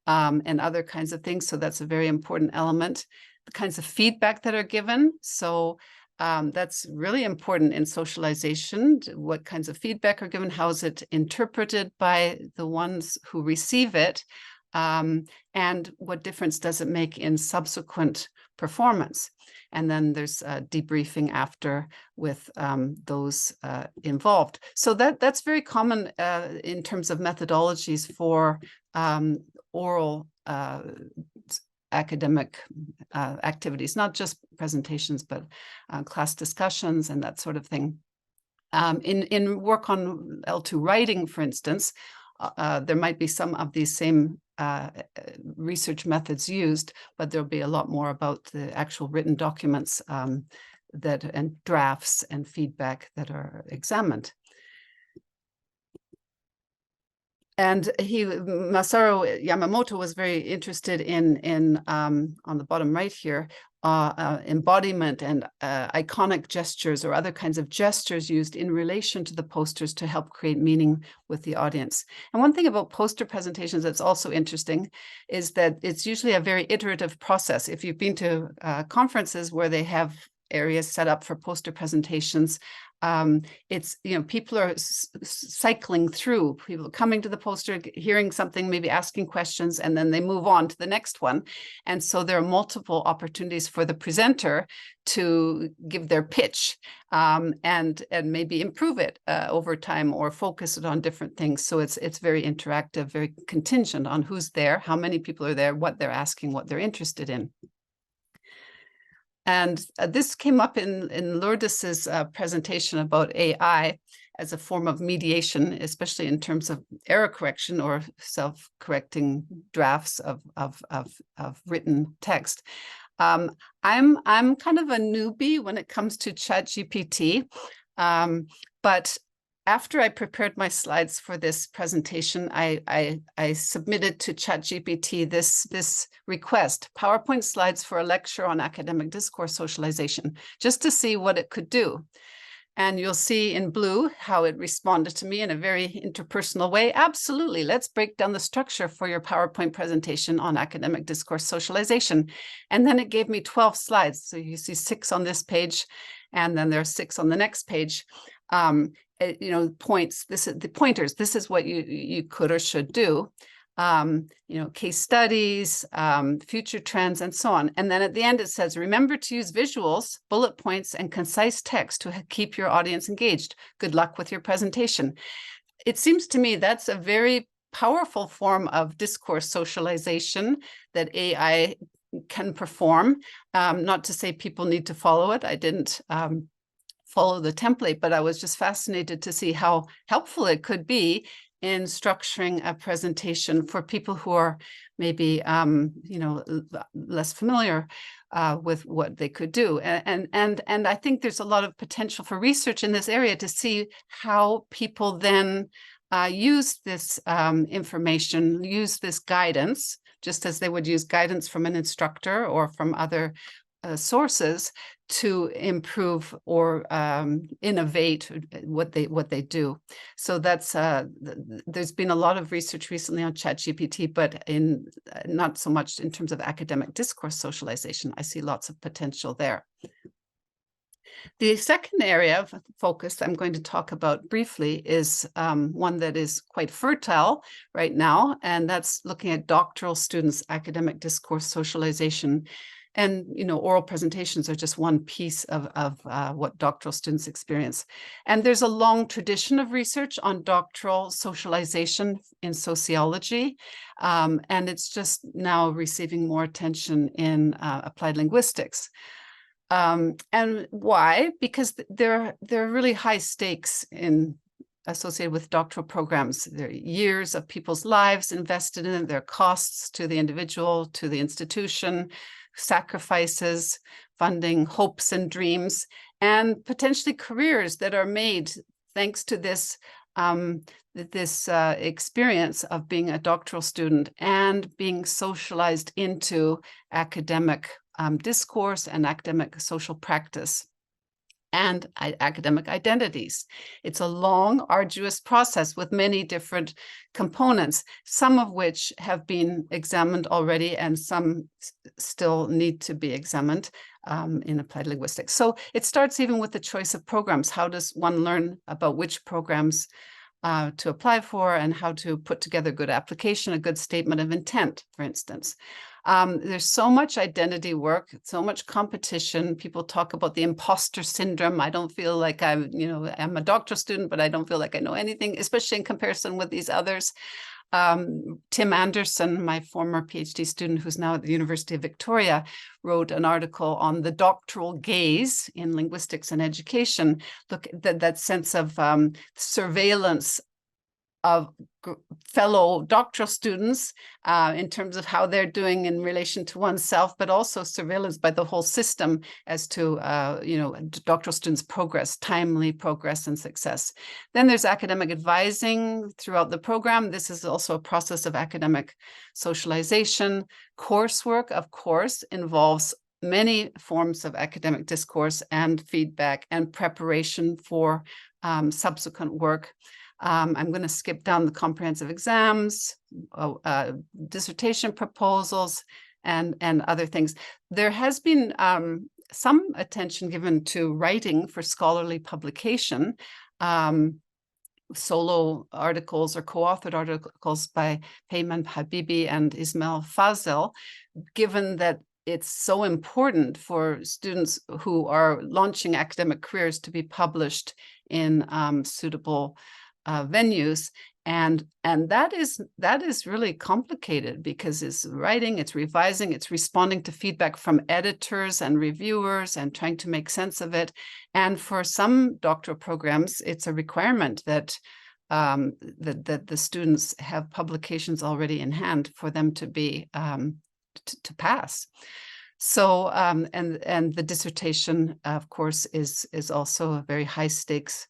and other kinds of things. So that's a very important element. The kinds of feedback that are given. So that's really important in socialization. What kinds of feedback are given? How is it interpreted by the ones who receive it? And what difference does it make in subsequent performance? And then there's debriefing after with those involved. So that's very common in terms of methodologies for oral academic activities, not just presentations, but class discussions and that sort of thing. In work on L2 writing, for instance, there might be some of these same research methods used, but there'll be a lot more about the actual written documents and drafts and feedback that are examined. And Masaru Yamamoto was very interested in on the bottom right here, embodiment and iconic gestures or other kinds of gestures used in relation to the posters to help create meaning with the audience. And one thing about poster presentations that's also interesting is that it's usually a very iterative process. If you've been to conferences where they have areas set up for poster presentations, it's, people are cycling through, people coming to the poster, hearing something, maybe asking questions, and then they move on to the next one. And so there are multiple opportunities for the presenter to give their pitch and maybe improve it over time or focus it on different things. So it's very interactive, very contingent on who's there, how many people are there, what they're asking, what they're interested in. And this came up in Lourdes's presentation about AI as a form of mediation, especially in terms of error correction or self-correcting drafts of written text. I'm kind of a newbie when it comes to ChatGPT, but after I prepared my slides for this presentation, I submitted to ChatGPT this request, PowerPoint slides for a lecture on academic discourse socialization, just to see what it could do. And you'll see in blue how it responded to me in a very interpersonal way. Absolutely, let's break down the structure for your PowerPoint presentation on academic discourse socialization. And then it gave me 12 slides. So you see 6 on this page, and then there are 6 on the next page. Points, this is the pointers, this is what you could or should do, case studies, future trends, and so on. And then at the end, it says, remember to use visuals, bullet points, and concise text to keep your audience engaged. Good luck with your presentation. It seems to me that's a very powerful form of discourse socialization that AI can perform. Not to say people need to follow it. I didn't follow the template, but I was just fascinated to see how helpful it could be in structuring a presentation for people who are maybe, less familiar with what they could do. And I think there's a lot of potential for research in this area to see how people then use this information, use this guidance, just as they would use guidance from an instructor or from other sources to improve or innovate what they do. So that's there's been a lot of research recently on ChatGPT, but in not so much in terms of academic discourse socialization. I see lots of potential there. The second area of focus I'm going to talk about briefly is one that is quite fertile right now, and that's looking at doctoral students' academic discourse socialization. And oral presentations are just one piece of what doctoral students experience. And there's a long tradition of research on doctoral socialization in sociology, and it's just now receiving more attention in applied linguistics. And why? Because there are really high stakes associated with doctoral programs. There are years of people's lives invested in it. There are costs to the individual, to the institution, sacrifices, funding, hopes and dreams, and potentially careers that are made thanks to this experience of being a doctoral student and being socialized into academic discourse and academic social practice and academic identities. It's a long, arduous process with many different components, some of which have been examined already and some still need to be examined in applied linguistics. So it starts even with the choice of programs. How does one learn about which programs to apply for and how to put together good application, a good statement of intent, for instance. There's so much identity work, so much competition. People talk about the imposter syndrome. I don't feel like I'm a doctoral student, but I don't feel like I know anything, especially in comparison with these others. Tim Anderson, my former PhD student who's now at the University of Victoria, wrote an article on the doctoral gaze in linguistics and education. Look at that sense of surveillance of fellow doctoral students in terms of how they're doing in relation to oneself, but also surveillance by the whole system as to doctoral students' progress, timely progress and success. Then there's academic advising throughout the program. This is also a process of academic socialization. Coursework, of course, involves many forms of academic discourse and feedback and preparation for subsequent work. I'm going to skip down the comprehensive exams, dissertation proposals, and other things. There has been some attention given to writing for scholarly publication, solo articles or co-authored articles by Peyman Habibi and Ismail Fazel, given that it's so important for students who are launching academic careers to be published in suitable venues, and that is really complicated because it's writing, it's revising, it's responding to feedback from editors and reviewers and trying to make sense of it. And for some doctoral programs, it's a requirement that that the students have publications already in hand for them to be to pass. So and the dissertation, of course, is also a very high stakes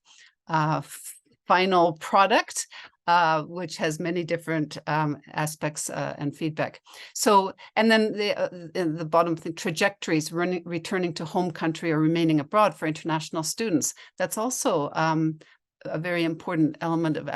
final product, which has many different aspects and feedback. So, and then the bottom thing, trajectories, returning to home country or remaining abroad for international students. That's also a very important element of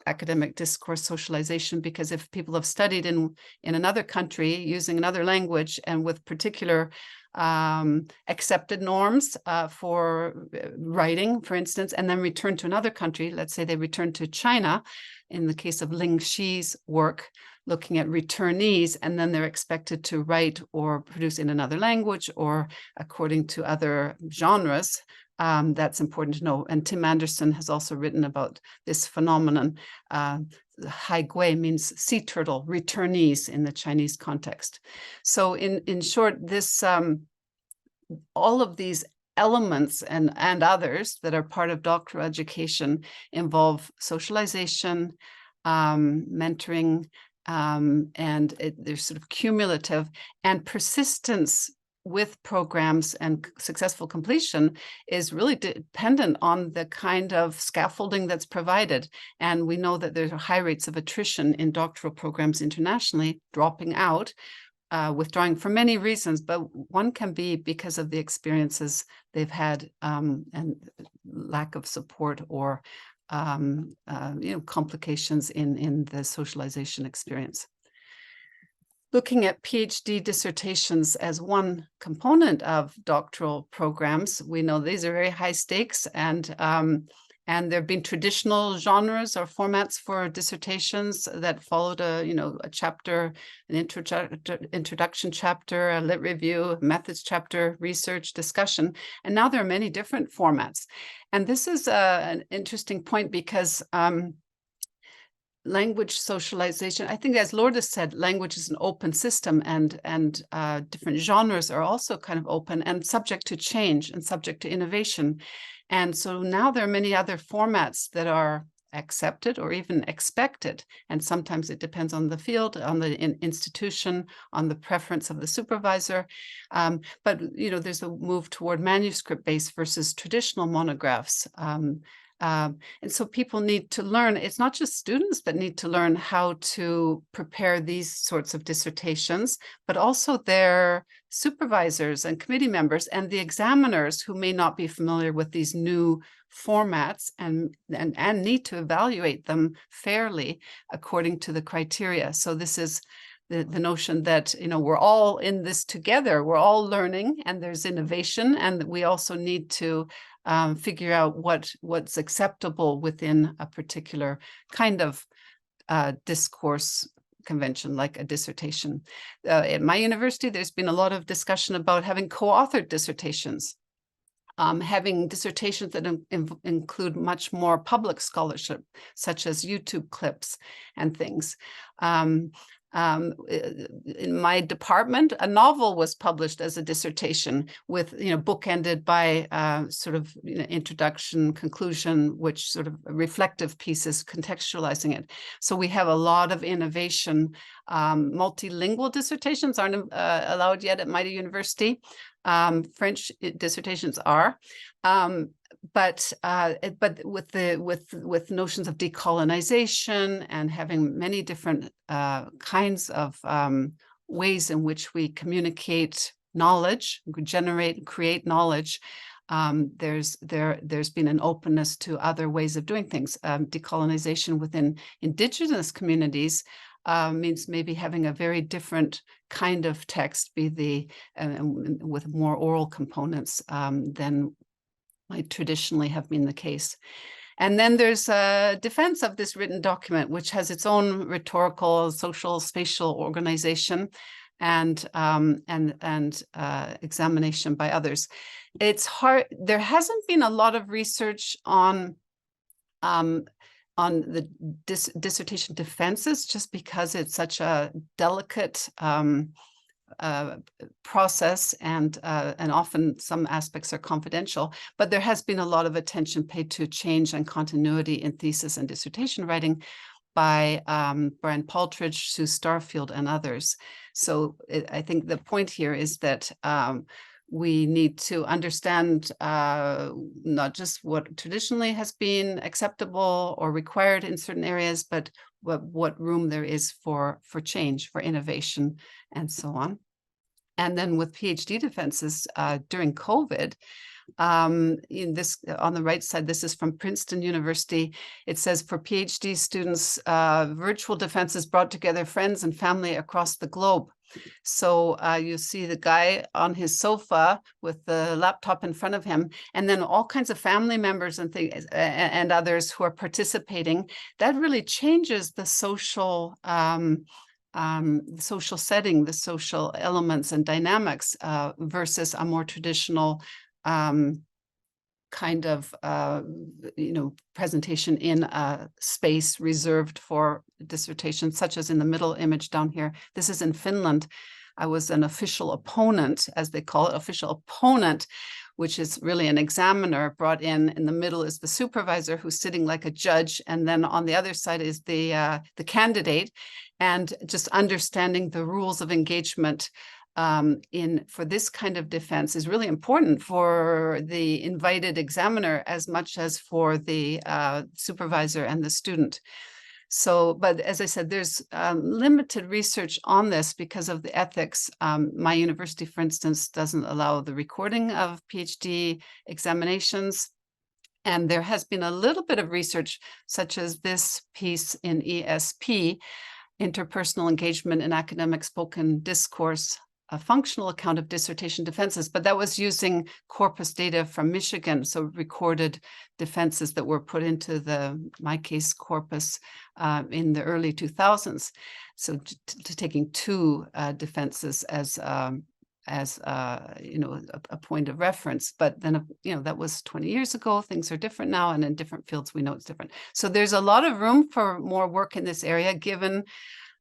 academic discourse socialization, because if people have studied in another country using another language and with particular accepted norms for writing, for instance, and then return to another country. Let's say they return to China, in the case of Ling Xi's work, looking at returnees, and then they're expected to write or produce in another language or according to other genres. That's important to know. And Tim Anderson has also written about this phenomenon. Hai Gui means sea turtle, returnees in the Chinese context. So in short, this all of these elements and others that are part of doctoral education involve socialization, mentoring, and they're sort of cumulative, and persistence with programs and successful completion is really dependent on the kind of scaffolding that's provided. And we know that there are high rates of attrition in doctoral programs internationally, dropping out, withdrawing for many reasons, but one can be because of the experiences they've had and lack of support or complications in the socialization experience. Looking at PhD dissertations as one component of doctoral programs, we know these are very high stakes, and And there have been traditional genres or formats for dissertations that followed a chapter, an introduction chapter, a lit review, a methods chapter, research, discussion. And now there are many different formats. And this is an interesting point because language socialization, I think, as Lourdes said, language is an open system, and different genres are also kind of open and subject to change and subject to innovation. And so now there are many other formats that are accepted or even expected. And sometimes it depends on the field, on the institution, on the preference of the supervisor. But, there's a move toward manuscript-based versus traditional monographs. And so people need to learn, it's not just students that need to learn how to prepare these sorts of dissertations, but also their supervisors and committee members and the examiners who may not be familiar with these new formats and need to evaluate them fairly according to the criteria. So this is the notion that, we're all in this together, we're all learning, and there's innovation, and we also need to figure out what's acceptable within a particular kind of discourse convention, like a dissertation. At my university, there's been a lot of discussion about having co-authored dissertations, having dissertations that include much more public scholarship, such as YouTube clips and things. In my department, a novel was published as a dissertation with, bookended by introduction, conclusion, which sort of reflective pieces contextualizing it. So we have a lot of innovation. Multilingual dissertations aren't allowed yet at my university. French dissertations are. But with notions of decolonization and having many different kinds of ways in which we communicate knowledge, generate, create knowledge, there's been an openness to other ways of doing things. Decolonization within indigenous communities means maybe having a very different kind of text, with more oral components than might traditionally have been the case. And then there's a defense of this written document, which has its own rhetorical, social, spatial organization and examination by others. It's hard. There hasn't been a lot of research on the dissertation defenses, just because it's such a delicate process, and often some aspects are confidential. But there has been a lot of attention paid to change and continuity in thesis and dissertation writing by Brian Paltridge, Sue Starfield, and others. So I think the point here is that we need to understand not just what traditionally has been acceptable or required in certain areas, but what room there is for change, for innovation, and so on. And then with PhD defenses during COVID, in this, on the right side, this is from Princeton University. It says, for PhD students, virtual defenses brought together friends and family across the globe. So you see the guy on his sofa with the laptop in front of him, and then all kinds of family members and things and others who are participating. That really changes the social setting, the social elements and dynamics versus a more traditional kind of presentation in a space reserved for dissertations, such as in the middle image down here. This is in Finland. I was an official opponent, as they call it, official opponent, which is really an examiner brought in. In the middle is the supervisor, who's sitting like a judge, and then on the other side is the candidate, and just understanding the rules of engagement for this kind of defense is really important for the invited examiner as much as for the supervisor and the student. So, but as I said, there's limited research on this because of the ethics. My university, for instance, doesn't allow the recording of PhD examinations. And there has been a little bit of research, such as this piece in ESP, Interpersonal Engagement in Academic Spoken Discourse, a functional account of dissertation defenses, but that was using corpus data from Michigan, so recorded defenses that were put into the MyCase corpus in the early 2000s. So taking two defenses as a point of reference, but then that was 20 years ago. Things are different now, and in different fields we know it's different. So there's a lot of room for more work in this area, given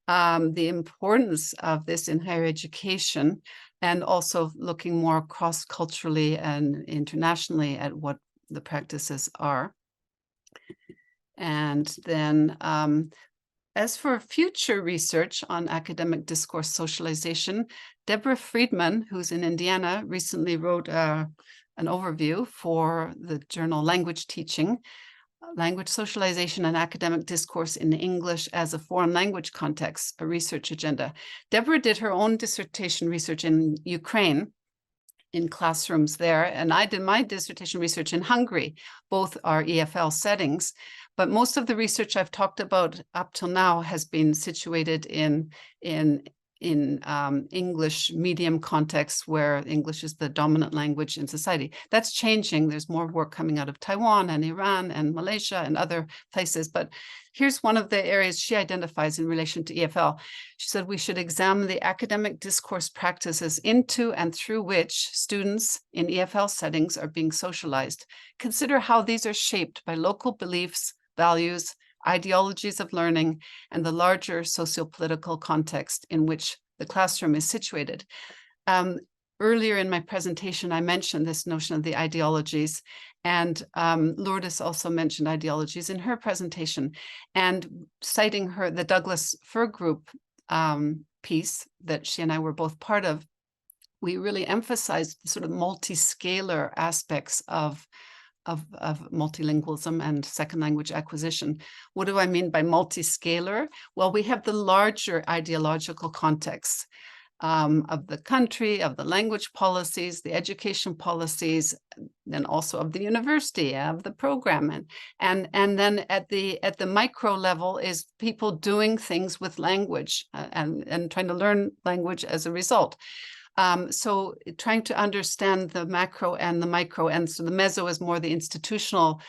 the importance of this in higher education, and also looking more cross-culturally and internationally at what the practices are. And then as for future research on academic discourse socialization, Deborah Friedman, who's in Indiana, recently wrote an overview for the journal Language Teaching, Language Socialization and Academic Discourse in English as a Foreign Language Context, a research agenda. Deborah did her own dissertation research in Ukraine, in classrooms there, and I did my dissertation research in Hungary. Both are EFL settings, but most of the research I've talked about up till now has been situated in English medium contexts where English is the dominant language in society. That's changing. There's more work coming out of Taiwan and Iran and Malaysia and other places. But here's one of the areas she identifies in relation to EFL. She said we should examine the academic discourse practices into and through which students in EFL settings are being socialized. Consider how these are shaped by local beliefs, values, ideologies of learning, and the larger socio-political context in which the classroom is situated. Earlier in my presentation, I mentioned this notion of the ideologies, and Lourdes also mentioned ideologies in her presentation, and citing the Douglas Fir Group piece that she and I were both part of, we really emphasized the sort of multi-scalar aspects of multilingualism and second language acquisition. What do I mean by multi-scalar? Well, we have the larger ideological context of the country, of the language policies, the education policies, then also of the university, of the program, and then at the micro level is people doing things with language and trying to learn language as a result. So trying to understand the macro and the micro, and so the meso is more the institutional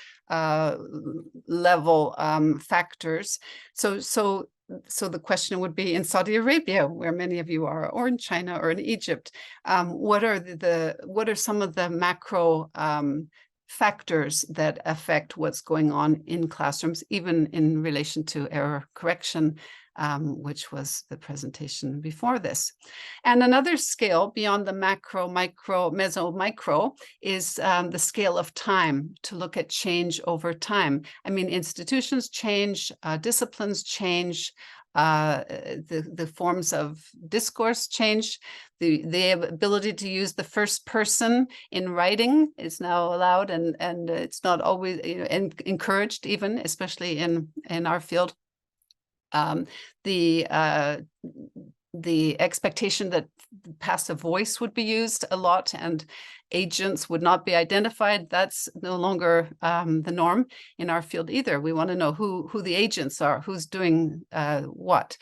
level factors. So the question would be, in Saudi Arabia, where many of you are, or in China, or in Egypt, what are some of the macro factors that affect what's going on in classrooms, even in relation to error correction, which was the presentation before this. And another scale beyond the macro, micro, meso, micro is the scale of time, to look at change over time. I mean, institutions change, disciplines change, the forms of discourse change, the ability to use the first person in writing is now allowed, and it's not always encouraged, even, especially in our field. The expectation that passive voice would be used a lot and agents would not be identified, that's no longer the norm in our field either. We want to know who the agents are, who's doing what.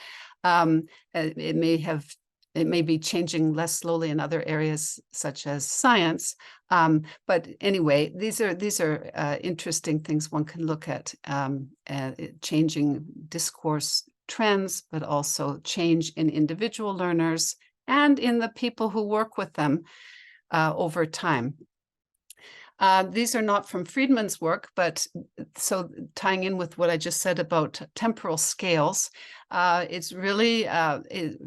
It may be changing less slowly in other areas such as science, but anyway, these are interesting things one can look at, changing discourse trends, but also change in individual learners and in the people who work with them over time. These are not from Friedman's work, but so tying in with what I just said about temporal scales, it's really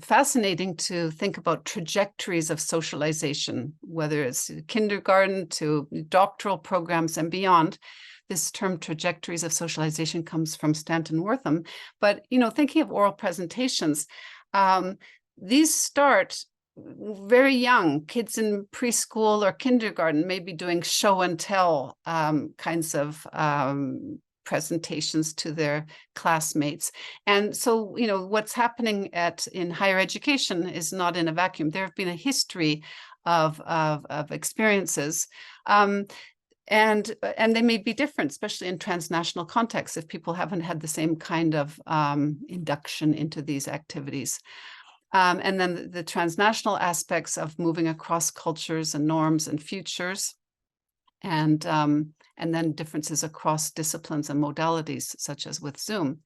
fascinating to think about trajectories of socialization, whether it's kindergarten to doctoral programs and beyond. This term trajectories of socialization comes from Stanton Wortham, but thinking of oral presentations, these start very young. Kids in preschool or kindergarten may be doing show and tell kinds of presentations to their classmates. And so, what's happening in higher education is not in a vacuum. There have been a history of experiences. And they may be different, especially in transnational contexts, if people haven't had the same kind of induction into these activities. And then the transnational aspects of moving across cultures and norms and futures, and then differences across disciplines and modalities, such as with Zoom.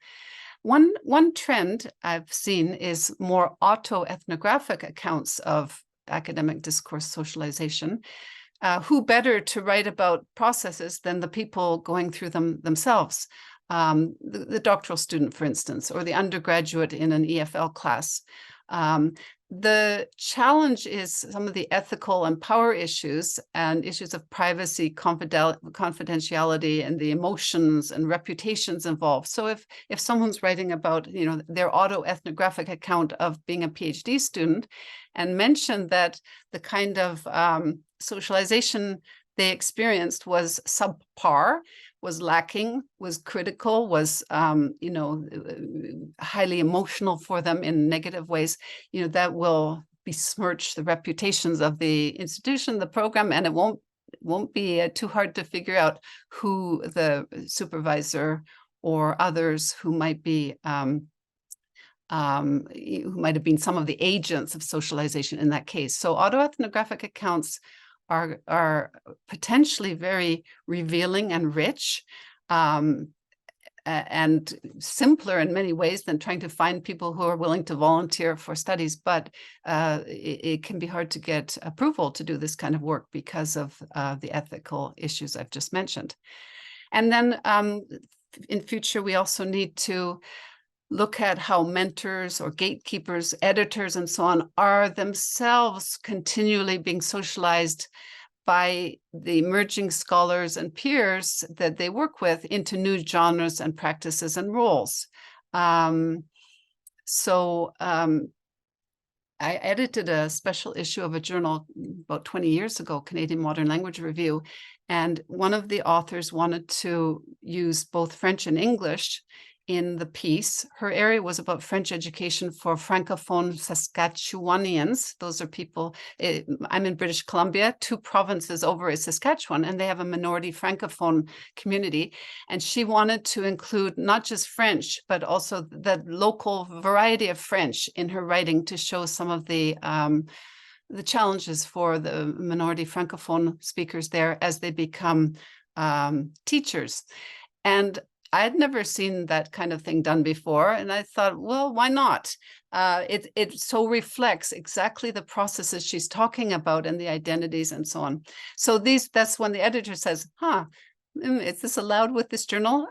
One trend I've seen is more auto-ethnographic accounts of academic discourse socialization. Who better to write about processes than the people going through them themselves? The doctoral student, for instance, or the undergraduate in an EFL class. The challenge is some of the ethical and power issues and issues of privacy, confidentiality, and the emotions and reputations involved. So if someone's writing about, you know, their auto-ethnographic account of being a PhD student and mention that the kind of socialization they experienced was subpar, was lacking, was critical, was you know, highly emotional for them in negative ways, you know, that will besmirch the reputations of the institution, the program, and it won't be too hard to figure out who the supervisor or others who might be who might have been some of the agents of socialization in that case. So autoethnographic accounts are potentially very revealing and rich, and simpler in many ways than trying to find people who are willing to volunteer for studies. But it can be hard to get approval to do this kind of work because of the ethical issues I've just mentioned. And then in future, we also need to look at how mentors or gatekeepers, editors, and so on are themselves continually being socialized by the emerging scholars and peers that they work with into new genres and practices and roles. I edited a special issue of a journal about 20 years ago, Canadian Modern Language Review, and one of the authors wanted to use both French and English in the piece. Her area was about French education for Francophone Saskatchewanians. Those are people, I'm in British Columbia, 2 provinces over is Saskatchewan, and they have a minority Francophone community. And she wanted to include not just French, but also the local variety of French in her writing to show some of the challenges for the minority Francophone speakers there as they become teachers. And I had never seen that kind of thing done before, and I thought, well, why not? It so reflects exactly the processes she's talking about and the identities and so on. So that's when the editor says, is this allowed with this journal?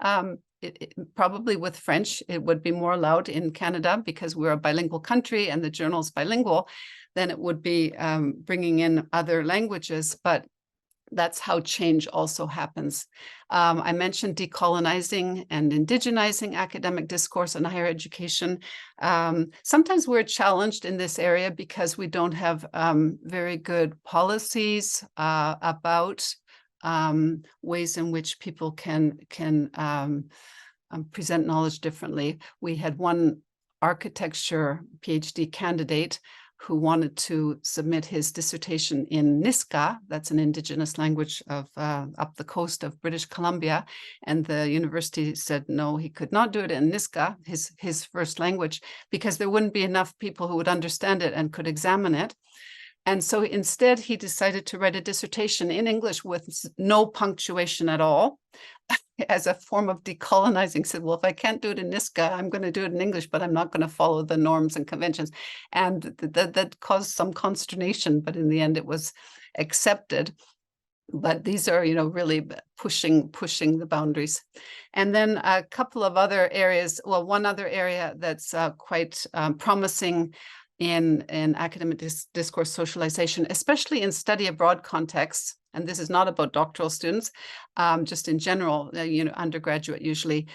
Probably with French, it would be more allowed in Canada because we're a bilingual country and the journal's bilingual. Then it would be bringing in other languages, but that's how change also happens. I mentioned decolonizing and indigenizing academic discourse in higher education. Sometimes we're challenged in this area because we don't have very good policies about ways in which people can present knowledge differently. We had one architecture PhD candidate who wanted to submit his dissertation in Niska, that's an indigenous language of up the coast of British Columbia, and the university said no, he could not do it in Niska, his first language, because there wouldn't be enough people who would understand it and could examine it. And so instead, he decided to write a dissertation in English with no punctuation at all, as a form of decolonizing. He said, well, if I can't do it in Niska, I'm going to do it in English, but I'm not going to follow the norms and conventions. And that caused some consternation, but in the end, it was accepted. But these are, really pushing the boundaries. And then a couple of other areas. Well, one other area that's quite promising in academic discourse socialization, especially in study abroad contexts, and this is not about doctoral students, just in general, undergraduate usually,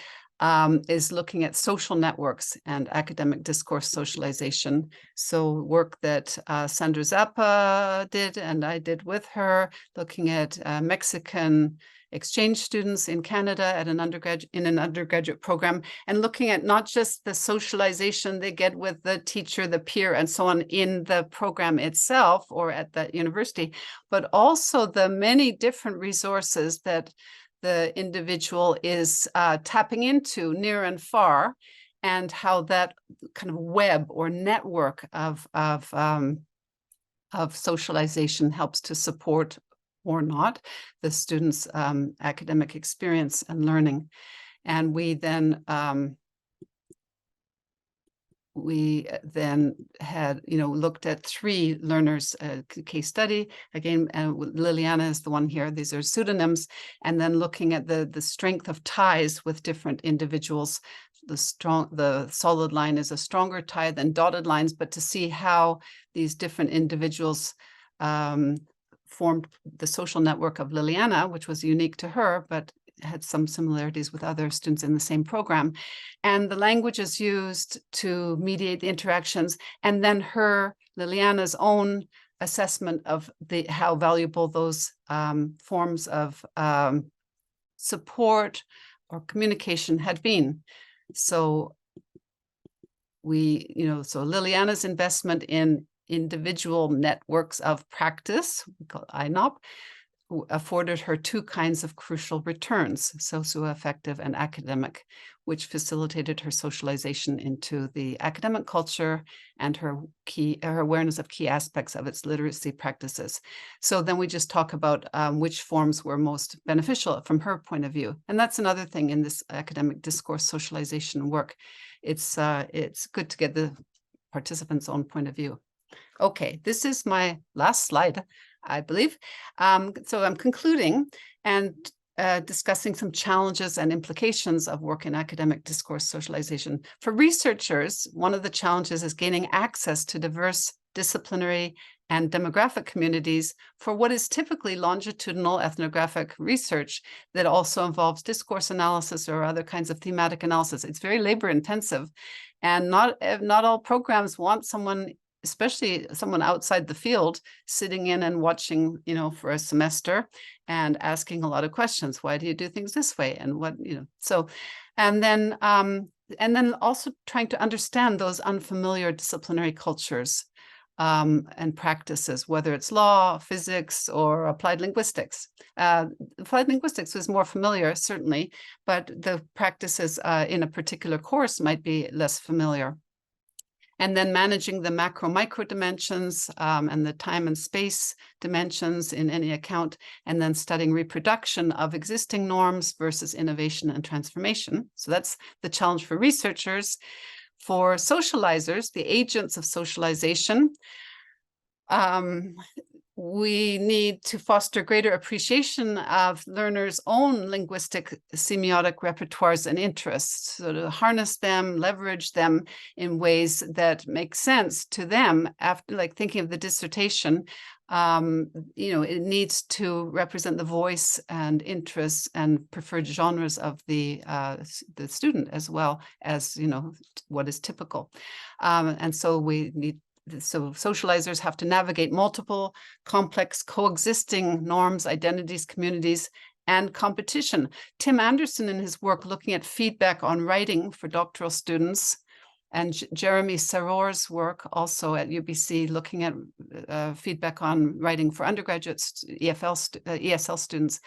is looking at social networks and academic discourse socialization. So work that Sandra Zappa did and I did with her, looking at Mexican exchange students in Canada at an undergraduate program, and looking at not just the socialization they get with the teacher, the peer, and so on in the program itself or at that university, but also the many different resources that the individual is tapping into near and far, and how that kind of web or network of socialization helps to support or not the students' academic experience and learning. And we then had, looked at 3 learners case study. Again, Liliana is the one here. These are pseudonyms. And then looking at the strength of ties with different individuals. The solid line is a stronger tie than dotted lines, but to see how these different individuals formed the social network of Liliana, which was unique to her, but had some similarities with other students in the same program, and the languages used to mediate the interactions, and then Liliana's own assessment of how valuable those forms of support or communication had been. So so Liliana's investment in individual networks of practice, we call it INOP, afforded her 2 kinds of crucial returns, socioaffective and academic, which facilitated her socialization into the academic culture and her awareness of key aspects of its literacy practices. So then we just talk about which forms were most beneficial from her point of view. And that's another thing in this academic discourse socialization work. It's good to get the participants' own point of view. Okay, this is my last slide, I believe. So I'm concluding and discussing some challenges and implications of work in academic discourse socialization. For researchers, one of the challenges is gaining access to diverse disciplinary and demographic communities for what is typically longitudinal ethnographic research that also involves discourse analysis or other kinds of thematic analysis. It's very labor intensive, and not all programs want someone, especially someone outside the field, sitting in and watching, for a semester and asking a lot of questions. Why do you do things this way? And what, so, and then also trying to understand those unfamiliar disciplinary cultures and practices, whether it's law, physics, or applied linguistics. Applied linguistics was more familiar, certainly, but the practices in a particular course might be less familiar. And then managing the macro-micro dimensions and the time and space dimensions in any account, and then studying reproduction of existing norms versus innovation and transformation. So that's the challenge for researchers. For socializers, the agents of socialization, we need to foster greater appreciation of learners' own linguistic semiotic repertoires and interests, so to harness them, leverage them in ways that make sense to them. After, like, thinking of the dissertation, it needs to represent the voice and interests and preferred genres of the student, as well as, what is typical. And so socializers have to navigate multiple complex coexisting norms, identities, communities, and competition. Tim Anderson, in his work looking at feedback on writing for doctoral students, and Jeremy Saror's work also at UBC looking at feedback on writing for undergraduates, ESL students,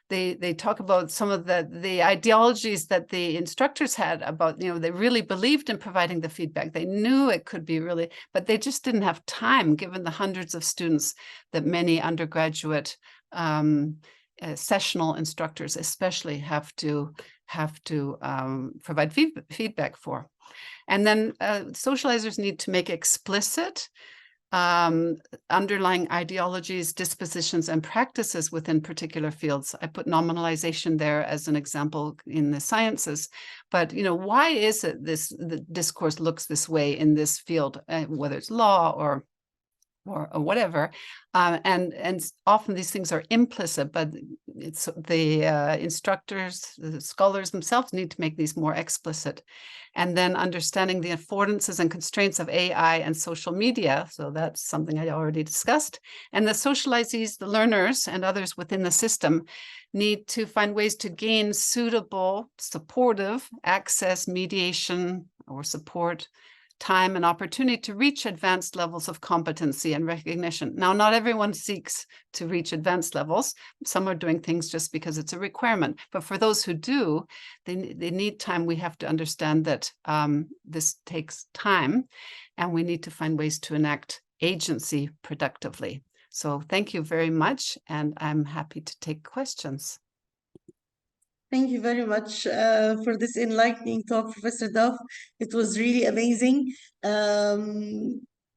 they talk about some of the ideologies that the instructors had about, they really believed in providing the feedback. They knew it could be really, but they just didn't have time, given the hundreds of students that many undergraduate sessional instructors especially have to provide feedback for. And then socializers need to make explicit underlying ideologies, dispositions, and practices within particular fields. I put nominalization there as an example in the sciences, but why is it the discourse looks this way in this field, whether it's law or whatever, and often these things are implicit, but it's the instructors, the scholars themselves need to make these more explicit. And then understanding the affordances and constraints of AI and social media, so that's something I already discussed. And the socializees, the learners, and others within the system need to find ways to gain suitable, supportive access, mediation, or support time and opportunity to reach advanced levels of competency and recognition. Now, not everyone seeks to reach advanced levels. Some are doing things just because it's a requirement. But for those who do, they need time. We have to understand that this takes time, and we need to find ways to enact agency productively. So thank you very much, and I'm happy to take questions. Thank you very much for this enlightening talk, Professor Duff. It was really amazing. I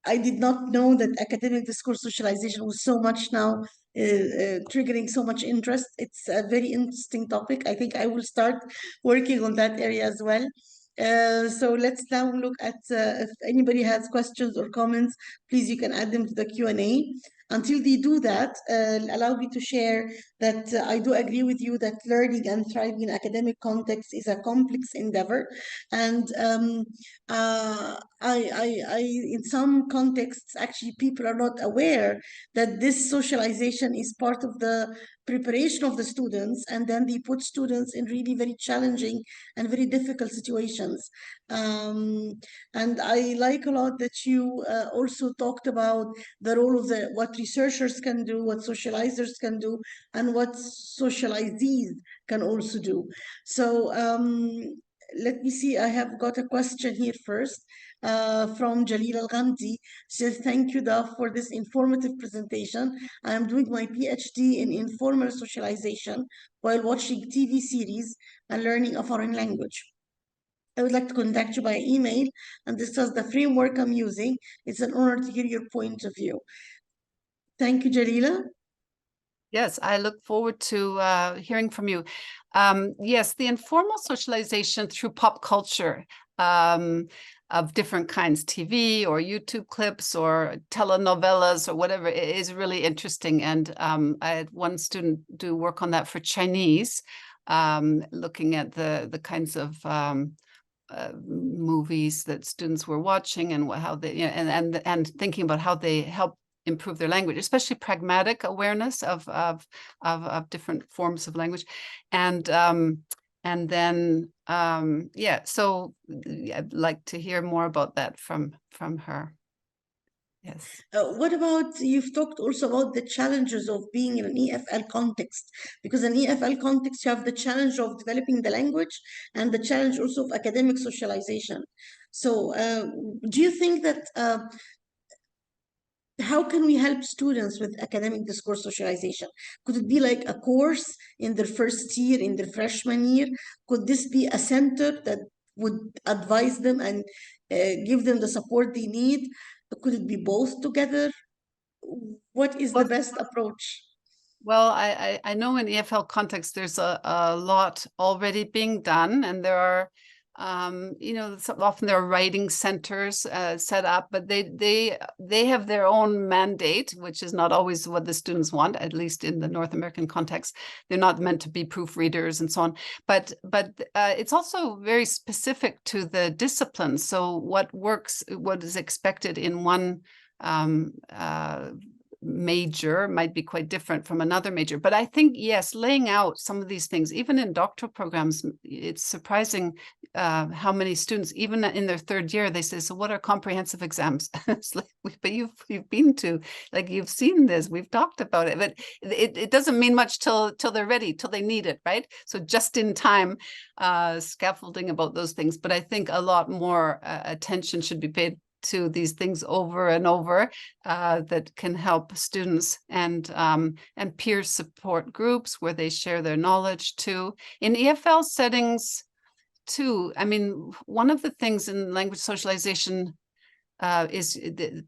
did not know that academic discourse socialization was so much now triggering so much interest. It's a very interesting topic. I think I will start working on that area as well. So let's now look at if anybody has questions or comments, please, you can add them to the Q&A. Until they do that, allow me to share that I do agree with you that learning and thriving in academic context is a complex endeavor. And in some contexts, actually, people are not aware that this socialization is part of the preparation of the students, and then they put students in really very challenging and very difficult situations. And I like a lot that you also talked about the role of what researchers can do, what socializers can do, and what socializees can also do. So let me see, I have got a question here first from Jalil Al-Ghamdi. She says, thank you, Duff, for this informative presentation. I am doing my PhD in informal socialization while watching TV series and learning a foreign language. I would like to contact you by email and discuss the framework I'm using. It's an honor to hear your point of view. Thank you, Jalila. Yes, I look forward to hearing from you. Yes, the informal socialization through pop culture of different kinds, TV or YouTube clips or telenovelas or whatever, is really interesting. And I had one student do work on that for Chinese, looking at the kinds of movies that students were watching and how they, you know, and thinking about how they help improve their language, especially pragmatic awareness of different forms of language. And then yeah, so I'd like to hear more about that from her. Yes. What about, you've talked also about the challenges of being in an EFL context, because in EFL context, you have the challenge of developing the language and the challenge also of academic socialization. So do you think that, how can we help students with academic discourse socialization? Could it be like a course in their first year, in their freshman year? Could this be a center that would advise them and give them the support they need? Could it be both together? What is the best approach? Well, I know in EFL context, there's a lot already being done, and there are, you know, often there are writing centers set up, but they have their own mandate, which is not always what the students want, at least in the North American context. They're not meant to be proofreaders and so on, but it's also very specific to the discipline. So what works, what is expected in one major might be quite different from another major. But I think, yes, laying out some of these things, even in doctoral programs, it's surprising how many students, even in their third year, they say, so what are comprehensive exams? It's like, but you've been to, like, you've seen this, we've talked about it, but it doesn't mean much till they're ready, till they need it, right? So just in time scaffolding about those things. But I think a lot more attention should be paid to these things over and over that can help students, and peer support groups where they share their knowledge too. In EFL settings too, I mean, one of the things in language socialization is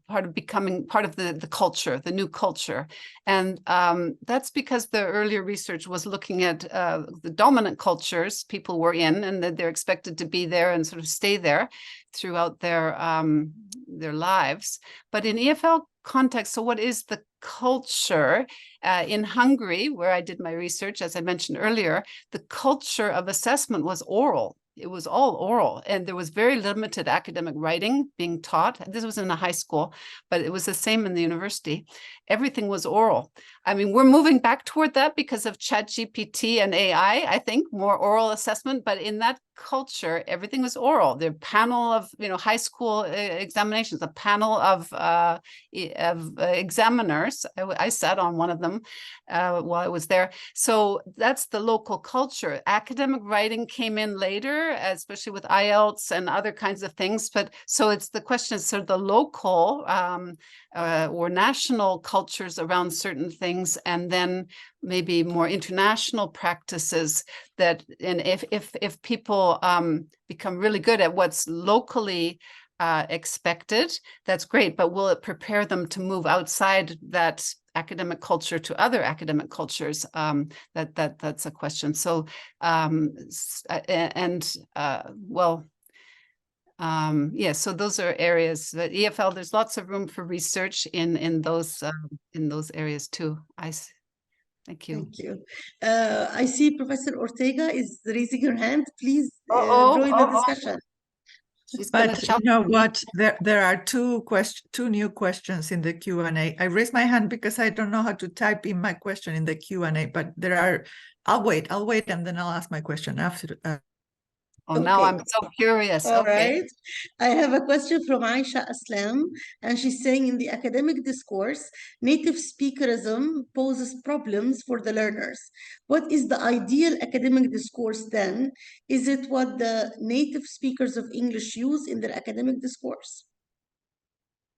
part of becoming part of the culture, the new culture. And that's because the earlier research was looking at the dominant cultures people were in, and that they're expected to be there and sort of stay there throughout their lives. But in EFL context, so what is the culture? In Hungary, where I did my research, as I mentioned earlier, the culture of assessment was oral. it was all oral, and there was very limited academic writing being taught. This was in the high school, but it was the same in the university. Everything was oral. I mean, we're moving back toward that because of ChatGPT and AI, I think, more oral assessment, but in that culture, everything was oral. The panel of, high school examinations, a panel of examiners. I sat on one of them while I was there. So that's the local culture. Academic writing came in later, especially with IELTS and other kinds of things. But so it's the question is sort of the local or national cultures around certain things, and then maybe more international practices that, and if people become really good at what's locally expected, that's great, but will it prepare them to move outside that academic culture to other academic cultures? That's a question. So yeah, so those are areas that EFL, there's lots of room for research in those areas too. Thank you. Thank you. I see Professor Ortega is raising her hand. Please join the discussion. But you know what? There are two new questions in the Q&A. I raised my hand because I don't know how to type in my question in the Q&A, but there are. I'll wait, and then I'll ask my question after. Oh, okay. Now I'm so curious. All right. I have a question from Aisha Aslam, and she's saying, in the academic discourse, native speakerism poses problems for the learners. What is the ideal academic discourse then? Is it what the native speakers of English use in their academic discourse?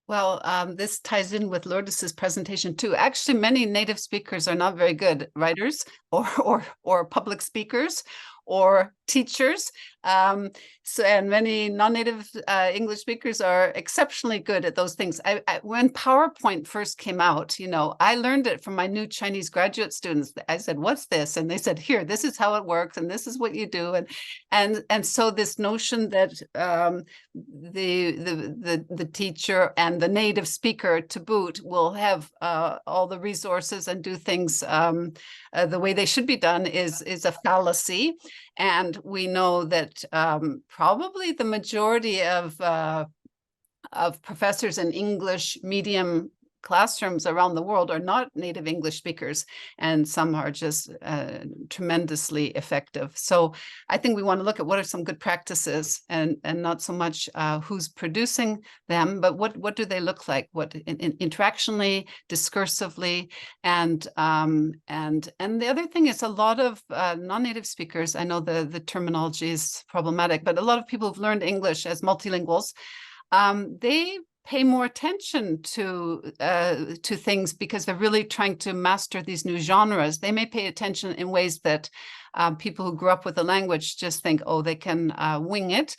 Well, this ties in with Lourdes's presentation too. Actually, many native speakers are not very good writers or public speakers or teachers. And many non-native English speakers are exceptionally good at those things. When PowerPoint first came out, I learned it from my new Chinese graduate students. I said, "What's this?" And they said, "Here, this is how it works, and this is what you do." And so this notion that the teacher and the native speaker to boot will have all the resources and do things the way they should be done is a fallacy. And we know that probably the majority of professors in English medium classrooms around the world are not native English speakers, and some are just tremendously effective. So I think we want to look at what are some good practices, and not so much who's producing them, but what do they look like, what interactionally, discursively, and the other thing is a lot of non-native speakers. I know the terminology is problematic, but a lot of people who've learned English as multilinguals, they pay more attention to things because they're really trying to master these new genres. They may pay attention in ways that people who grew up with the language just think, oh, they can wing it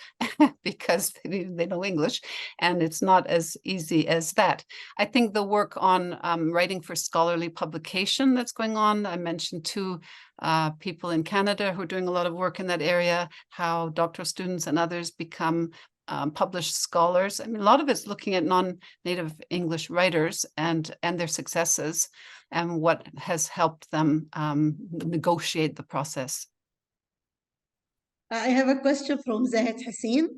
because they know English, and it's not as easy as that. I think the work on writing for scholarly publication that's going on, I mentioned two people in Canada who are doing a lot of work in that area, how doctoral students and others become published scholars. I mean, a lot of it's looking at non-native English writers and their successes and what has helped them negotiate the process. I have a question from Zahid Hussein.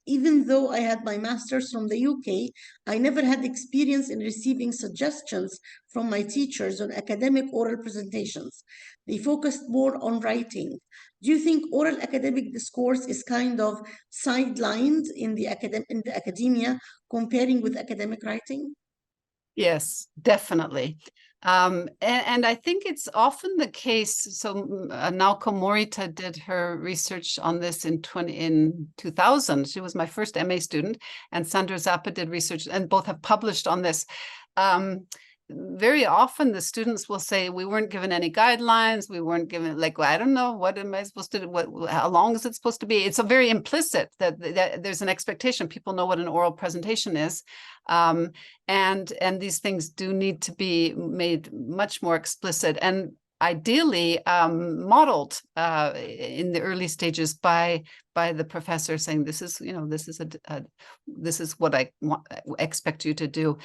Even though I had my master's from the UK, I never had experience in receiving suggestions from my teachers on academic oral presentations. They focused more on writing. Do you think oral academic discourse is kind of sidelined in the academia comparing with academic writing? Yes, definitely. And I think it's often the case. So Naoko Morita did her research on this in 2000. She was my first MA student, and Sandra Zappa did research, and both have published on this. Very often the students will say, we weren't given any guidelines, we weren't given, like, well, I don't know, what am I supposed to do, how long is it supposed to be? It's a very implicit that there's an expectation. People know what an oral presentation is. And these things do need to be made much more explicit and ideally modeled in the early stages by by the professor saying, this is, this is what I expect you to do.